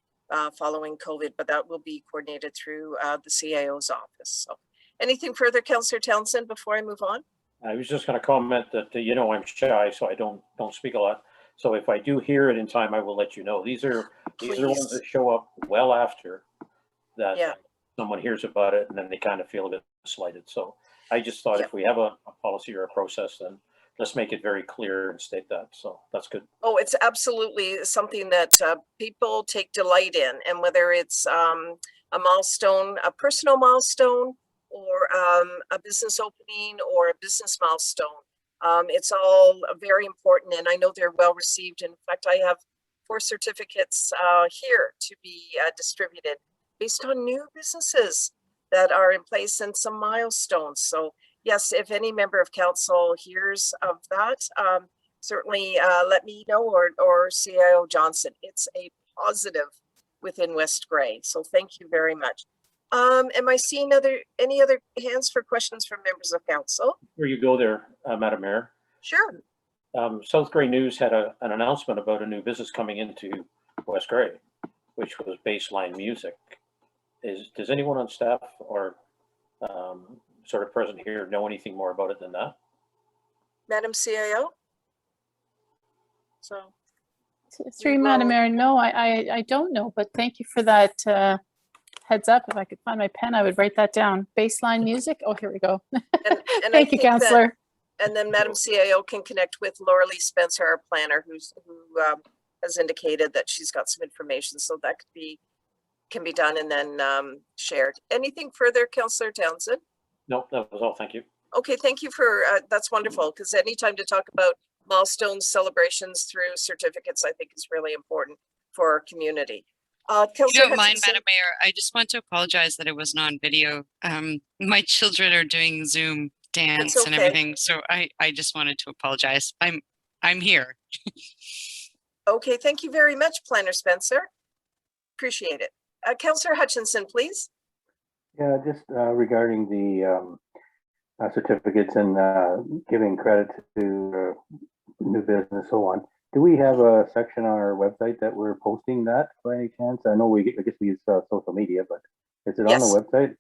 following COVID, but that will be coordinated through the CAO's office. So anything further, Councillor Townsend, before I move on? I was just going to comment that, I'm shy, so I don't speak a lot. So if I do hear it in time, I will let you know. These are ones that show up well after that someone hears about it, and then they kind of feel a bit slighted. So I just thought if we have a policy or a process, then let's make it very clear and state that. So that's good. Oh, it's absolutely something that people take delight in, and whether it's a milestone, a personal milestone, or a business opening or a business milestone, it's all very important, and I know they're well received. In fact, I have 4 certificates here to be distributed based on new businesses that are in place and some milestones. So yes, if any member of council hears of that, certainly let me know, or CIO Johnson. It's a positive within West Grey. So thank you very much. Am I seeing any other hands for questions from members of council? Before you go there, Madam Mayor. Sure. South Grey News had an announcement about a new business coming into West Grey, which was Baseline Music. Does anyone on staff or sort of present here know anything more about it than that? Madam CIO? So through Madam Mayor, no, I don't know, but thank you for that heads up. If I could find my pen, I would write that down. Baseline Music. Oh, here we go. And thank you, Councillor. And then Madam CIO can connect with Laura Lee Spencer, our planner, who has indicated that she's got some information, so that can be done and then shared. Anything further, Councillor Townsend? No, that was all. Thank you. Okay, thank you for that's wonderful, because anytime to talk about milestones, celebrations through certificates, I think is really important for our community. You don't mind, Madam Mayor, I just want to apologize that it wasn't on video. My children are doing Zoom dance and everything, so I just wanted to apologize. I'm here. Okay, thank you very much, Planner Spencer. Appreciate it. Councillor Hutchinson, please. Yeah, just regarding the certificates and giving credit to new business and so on. Do we have a section on our website that we're posting that by any chance? I know I guess we use social media, but is it on the Yes. website?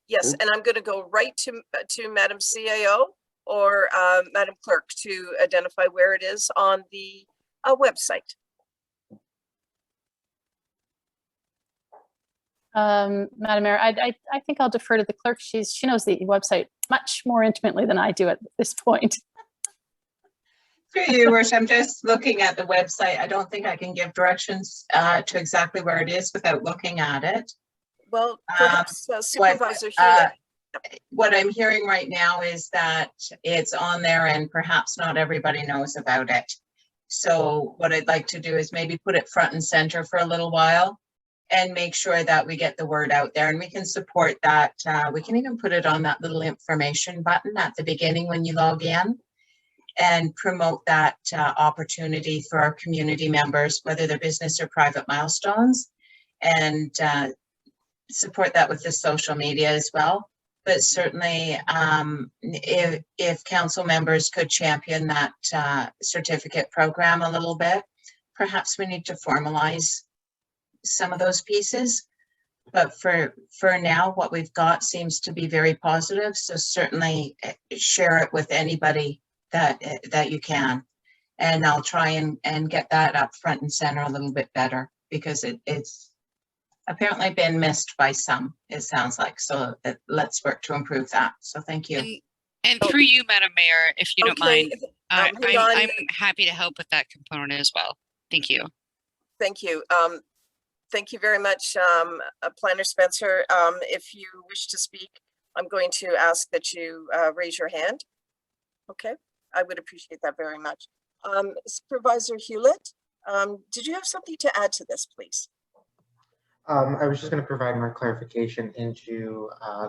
Yes, and I'm going to go right to Madam CAO or Madam Clerk to identify where it is on the website. Madam Mayor, I think I'll defer to the clerk. She knows the website much more intimately than I do at this point. Through you, Your Worship, I'm just looking at the website. I don't think I can give directions to exactly where it is without looking at it. Well, perhaps Supervisor Hewlett. What I'm hearing right now is that it's on there and perhaps not everybody knows about it. So what I'd like to do is maybe put it front and center for a little while and make sure that we get the word out there, and we can support that. We can even put it on that little information button at the beginning when you log in and promote that opportunity for our community members, whether they're business or private milestones, and support that with the social media as well. But certainly if council members could champion that certificate program a little bit, perhaps we need to formalize some of those pieces. But for now, what we've got seems to be very positive. So certainly share it with anybody that you can. And I'll try and get that up front and center a little bit better, because it's apparently been missed by some, it sounds like. So let's work to improve that. So thank you. And through you, Madam Mayor, if you don't mind, I'm happy to help with that component as well. Thank you. Thank you. Thank you very much, Planner Spencer. If you wish to speak, I'm going to ask that you raise your hand. Okay, I would appreciate that very much. Supervisor Hewlett, did you have something to add to this, please? I was just going to provide more clarification into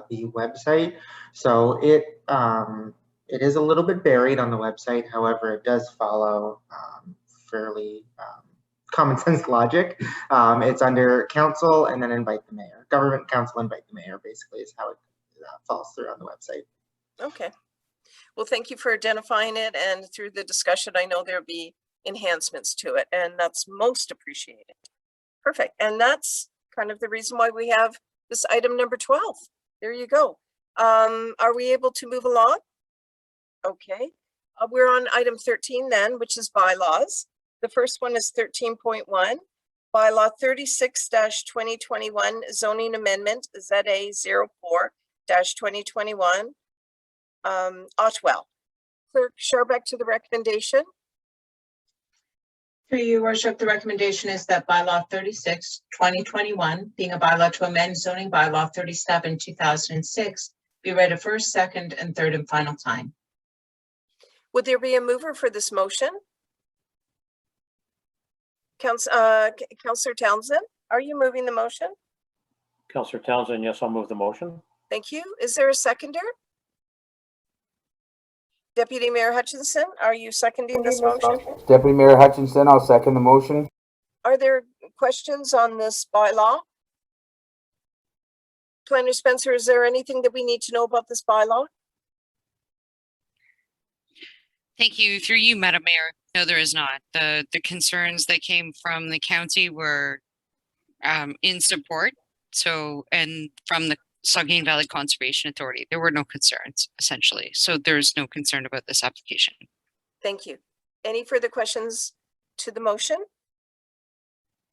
the website. So it is a little bit buried on the website. However, it does follow fairly common sense logic. It's under council and then invite the mayor. Government, council, invite the mayor, basically is how it falls through on the website. Okay. Well, thank you for identifying it. And through the discussion, I know there'll be enhancements to it, and that's most appreciated. Perfect. And that's kind of the reason why we have this item number 12. There you go. Are we able to move along? Okay. We're on item 13 then, which is bylaws. The first one is 13.1, bylaw 36-2021 zoning amendment ZA 04-2021. Otwell. Clerk Sharbeck to the recommendation. Through you, Worship, the recommendation is that bylaw 36-2021, being a bylaw to amend zoning bylaw 37-2006, be read a first, second, and third and final time. Would there be a mover for this motion? Councillor Townsend, are you moving the motion? Councillor Townsend, yes, I'll move the motion. Thank you. Is there a seconder? Deputy Mayor Hutchinson, are you seconding this motion? Deputy Mayor Hutchinson, I'll second the motion. Are there questions on this bylaw? Planner Spencer, is there anything that we need to know about this bylaw? Thank you. Through you, Madam Mayor. No, there is not. The concerns that came from the county were in support. So, and from the Saugeen Valley Conservation Authority, there were no concerns, essentially. So there's no concern about this application. Thank you. Any further questions to the motion?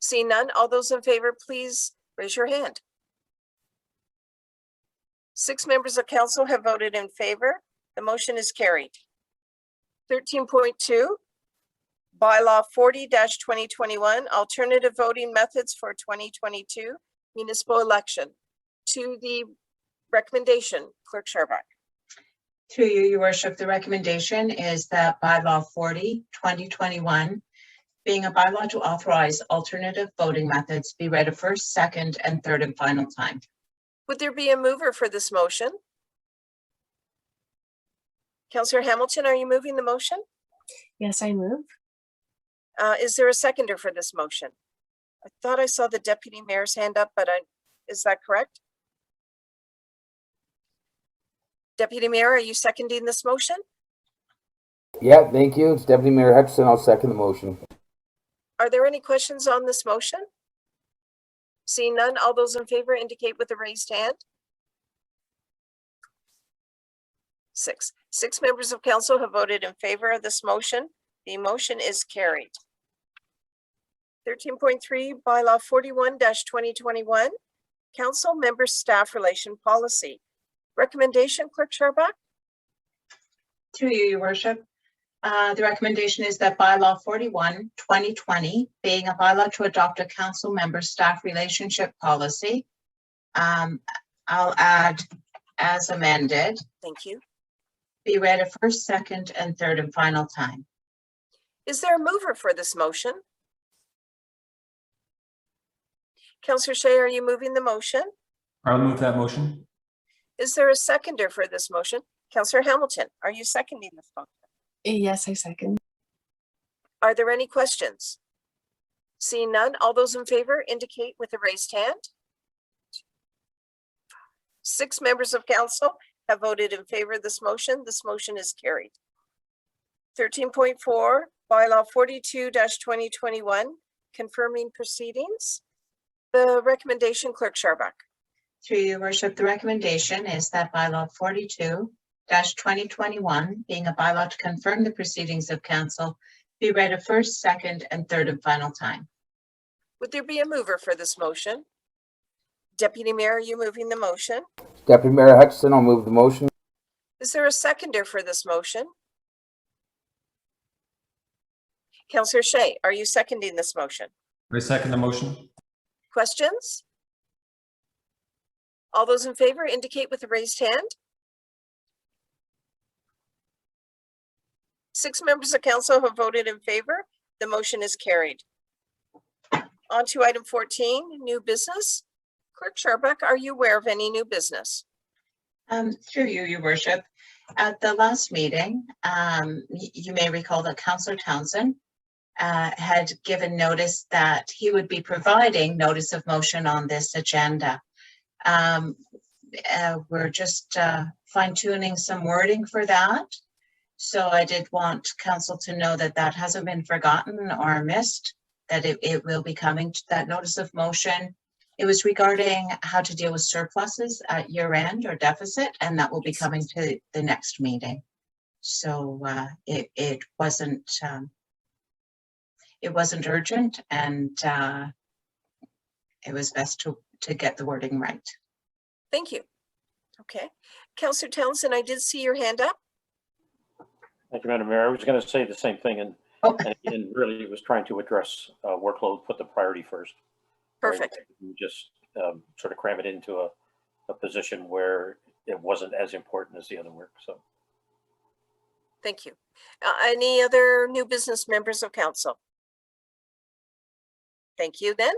See none. All those in favor, please raise your hand. 6 members of council have voted in favor. The motion is carried. 13.2, bylaw 40-2021, alternative voting methods for 2022 municipal election. To the recommendation, Clerk Sharbeck. Through you, Your Worship, the recommendation is that bylaw 40-2021, being a bylaw to authorize alternative voting methods, be read a first, second, and third and final time. Would there be a mover for this motion? Councillor Hamilton, are you moving the motion? Yes, I move. Is there a seconder for this motion? I thought I saw the deputy mayor's hand up, but is that correct? Deputy Mayor, are you seconding this motion? Yeah, thank you. It's Deputy Mayor Hutchison. I'll second the motion. Are there any questions on this motion? Seeing none, all those in favor indicate with a raised hand. Six members of council have voted in favor of this motion. The motion is carried. 13.3 bylaw 41-2021, council member staff relation policy. Recommendation, Clerk Sharbuck? Through you, your worship. The recommendation is that bylaw 41-2020, being a bylaw to adopt a council member staff relationship policy, I'll add as amended. Thank you. Be read a first, second, and third and final time. Is there a mover for this motion? Councillor Shea, are you moving the motion? I'll move that motion. Is there a seconder for this motion? Councillor Hamilton, are you seconding this motion? Yes, I second. Are there any questions? Seeing none, all those in favor indicate with a raised hand. 6 members of council have voted in favor of this motion. This motion is carried. 13.4, bylaw 42-2021, confirming proceedings. The recommendation, Clerk Sharbuck. Through your worship, the recommendation is that bylaw 42-2021, being a bylaw to confirm the proceedings of council, be read a first, second, and third and final time. Would there be a mover for this motion? Deputy Mayor, are you moving the motion? Deputy Mayor Hutchison, I'll move the motion. Is there a seconder for this motion? Councillor Shea, are you seconding this motion? I second the motion. Questions? All those in favor indicate with a raised hand. 6 members of council have voted in favor. The motion is carried. On to item 14, new business. Clerk Sharbuck, are you aware of any new business? Through you, your worship. At the last meeting, you may recall that Councillor Townsend had given notice that he would be providing notice of motion on this agenda. We're just fine-tuning some wording for that. So I did want council to know that that hasn't been forgotten or missed, that it will be coming to that notice of motion. It was regarding how to deal with surpluses at year end or deficit, and that will be coming to the next meeting. So it wasn't urgent, and it was best to get the wording right. Thank you. Okay. Councillor Townsend, I did see your hand up. Thank you, Madam Mayor. I was going to say the same thing, and really was trying to address workload, put the priority first. Perfect. We just sort of cram it into a position where it wasn't as important as the other work. So, thank you. Any other new business members of council? Thank you then.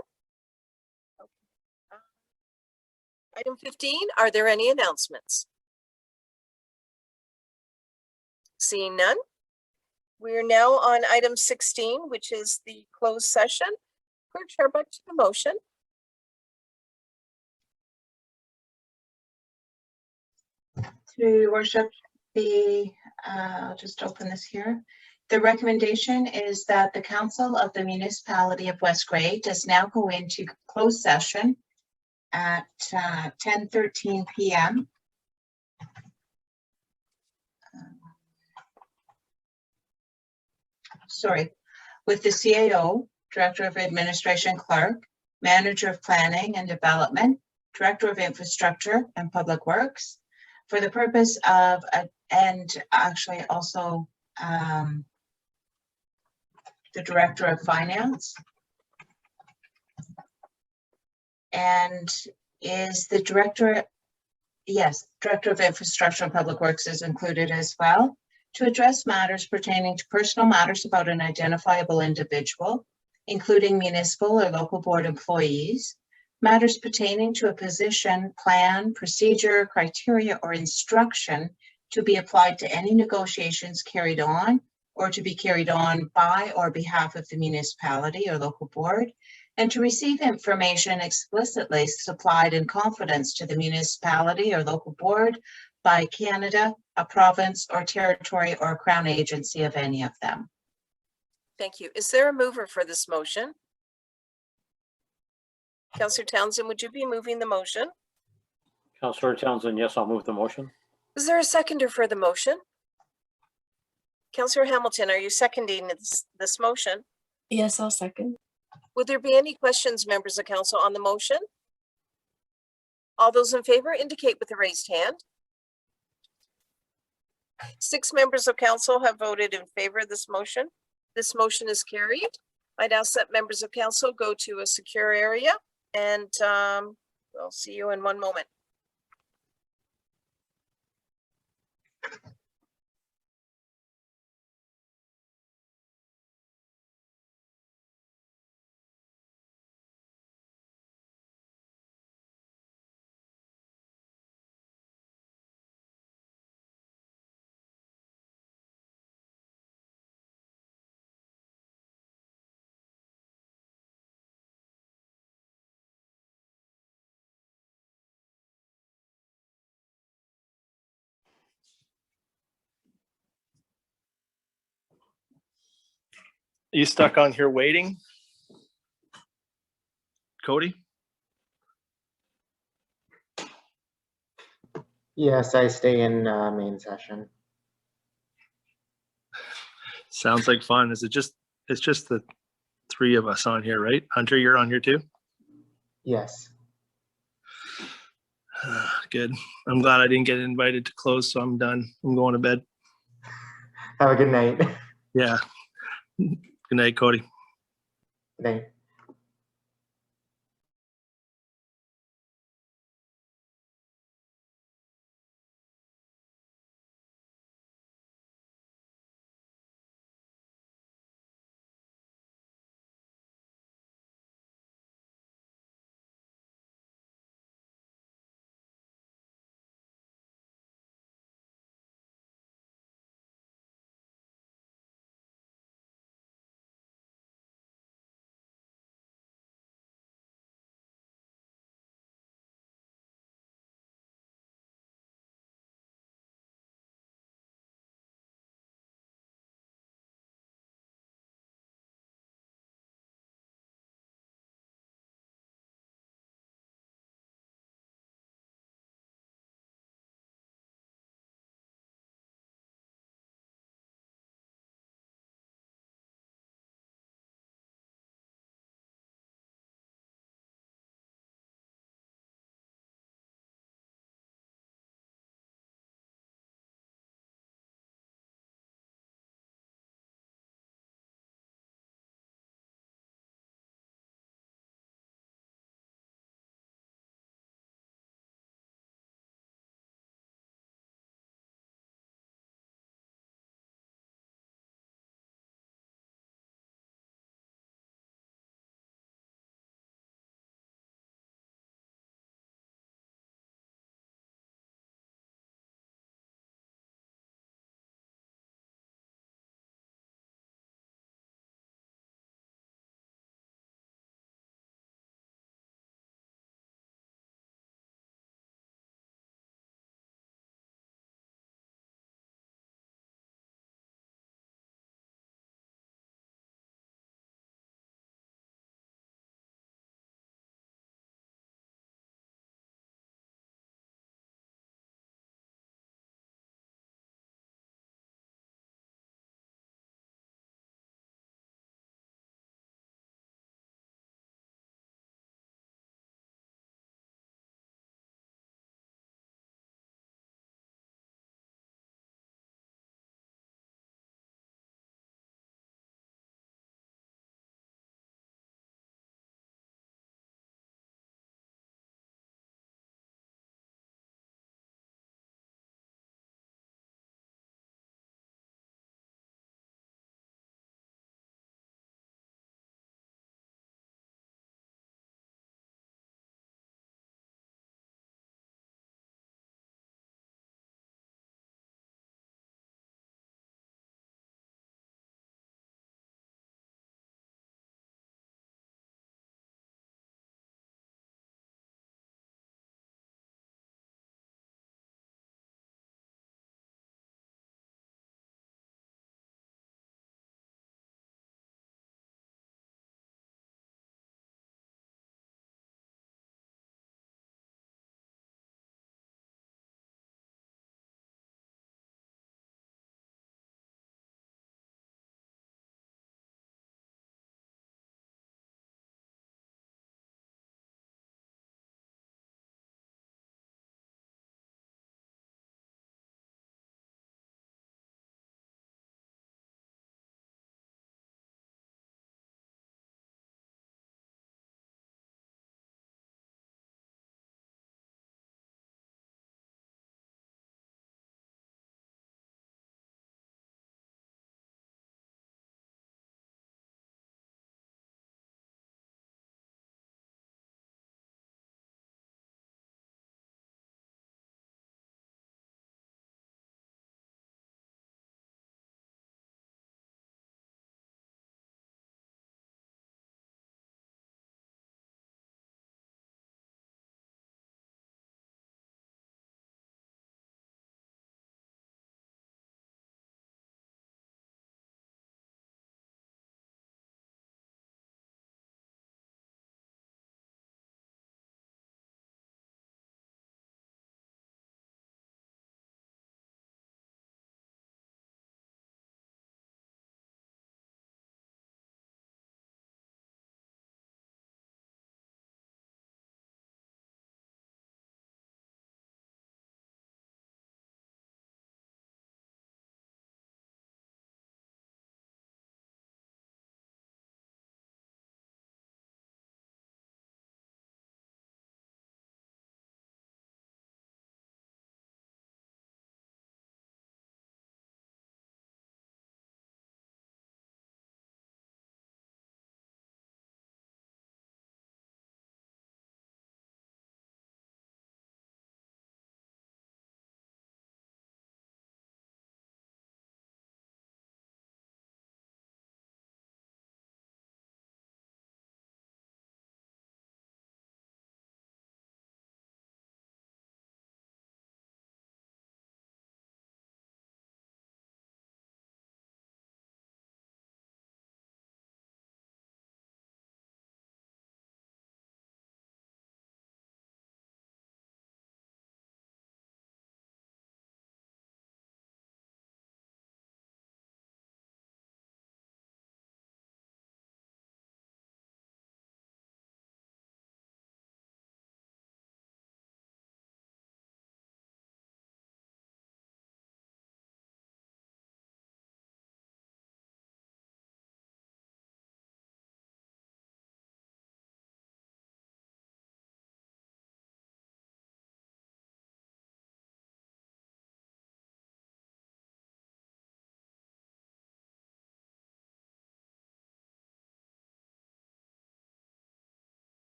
Item 15, are there any announcements? Seeing none, we are now on item 16, which is the closed session. Clerk Sharbuck to the motion. Through your worship, I'll just open this here. The recommendation is that the Council of the Municipality of West Grey does now go into closed session at 10:13 p.m. With the CAO, Director of Administration Clerk, Manager of Planning and Development, Director of Infrastructure and Public Works, for the purpose of, and actually also the Director of Finance. And is the Director, yes, Director of Infrastructure and Public Works is included as well, to address matters pertaining to personal matters about an identifiable individual, including municipal or local board employees, matters pertaining to a position, plan, procedure, criteria, or instruction to be applied to any negotiations carried on or to be carried on by or behalf of the municipality or local board, and to receive information explicitly supplied in confidence to the municipality or local board by Canada, a province or territory or crown agency of any of them. Thank you. Is there a mover for this motion? Councillor Townsend, would you be moving the motion? Councillor Townsend, yes, I'll move the motion. Is there a seconder for the motion? Councillor Hamilton, are you seconding this motion? Yes, I'll second. Would there be any questions, members of council, on the motion? All those in favor indicate with a raised hand. 6 members of council have voted in favor of this motion. This motion is carried. I'd ask that members of council go to a secure area, and we'll see you in one moment. You stuck on here waiting? Cody? Yes, I stay in main session. Sounds like fun. It's just the 3 of us on here, right? Hunter, you're on here too? Yes. Good. I'm glad I didn't get invited to close, so I'm done. I'm going to bed. Have a good night. Yeah. Good night, Cody. Good night.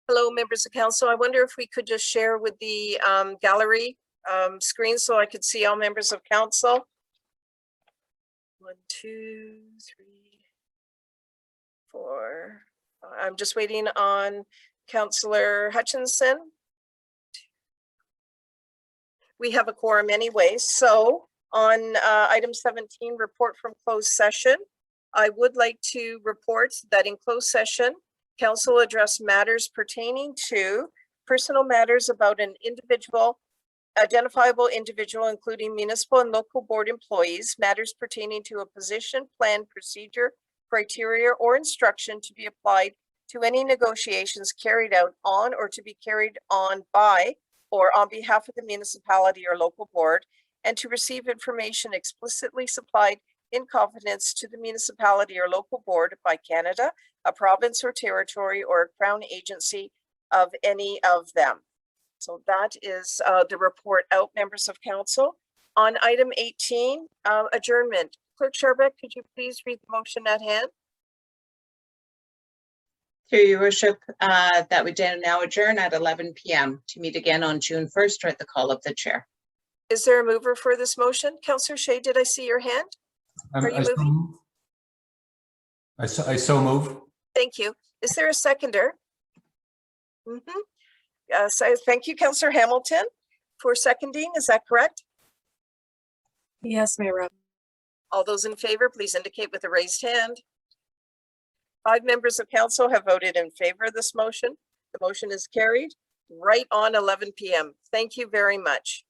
Hello, members of council. I wonder if we could just share with the gallery screen so I could see all members of council. 1, 2, 3, 4. I'm just waiting on Councillor Hutchinson. We have a quorum anyway. So on item 17, report from closed session, I would like to report that in closed session, council addressed matters pertaining to personal matters about an individual, identifiable individual, including municipal and local board employees, matters pertaining to a position, plan, procedure, criteria, or instruction to be applied to any negotiations carried out on or to be carried on by or on behalf of the municipality or local board, and to receive information explicitly supplied in confidence to the municipality or local board by Canada, a province or territory, or a crown agency of any of them. So that is the report out, members of council. On item 18, adjournment. Clerk Sherbeck, could you please read the motion at hand? Through your worship, that we now adjourn at 11 p.m. to meet again on June 1st or at the call of the chair. Is there a mover for this motion? Councillor Shea, did I see your hand? Are you moving? I so move. Thank you. Is there a seconder? So thank you, Councillor Hamilton, for seconding. Is that correct? Yes, Mayor Rob. All those in favor, please indicate with a raised hand. 5 members of council have voted in favor of this motion. The motion is carried right on 11 p.m. Thank you very much.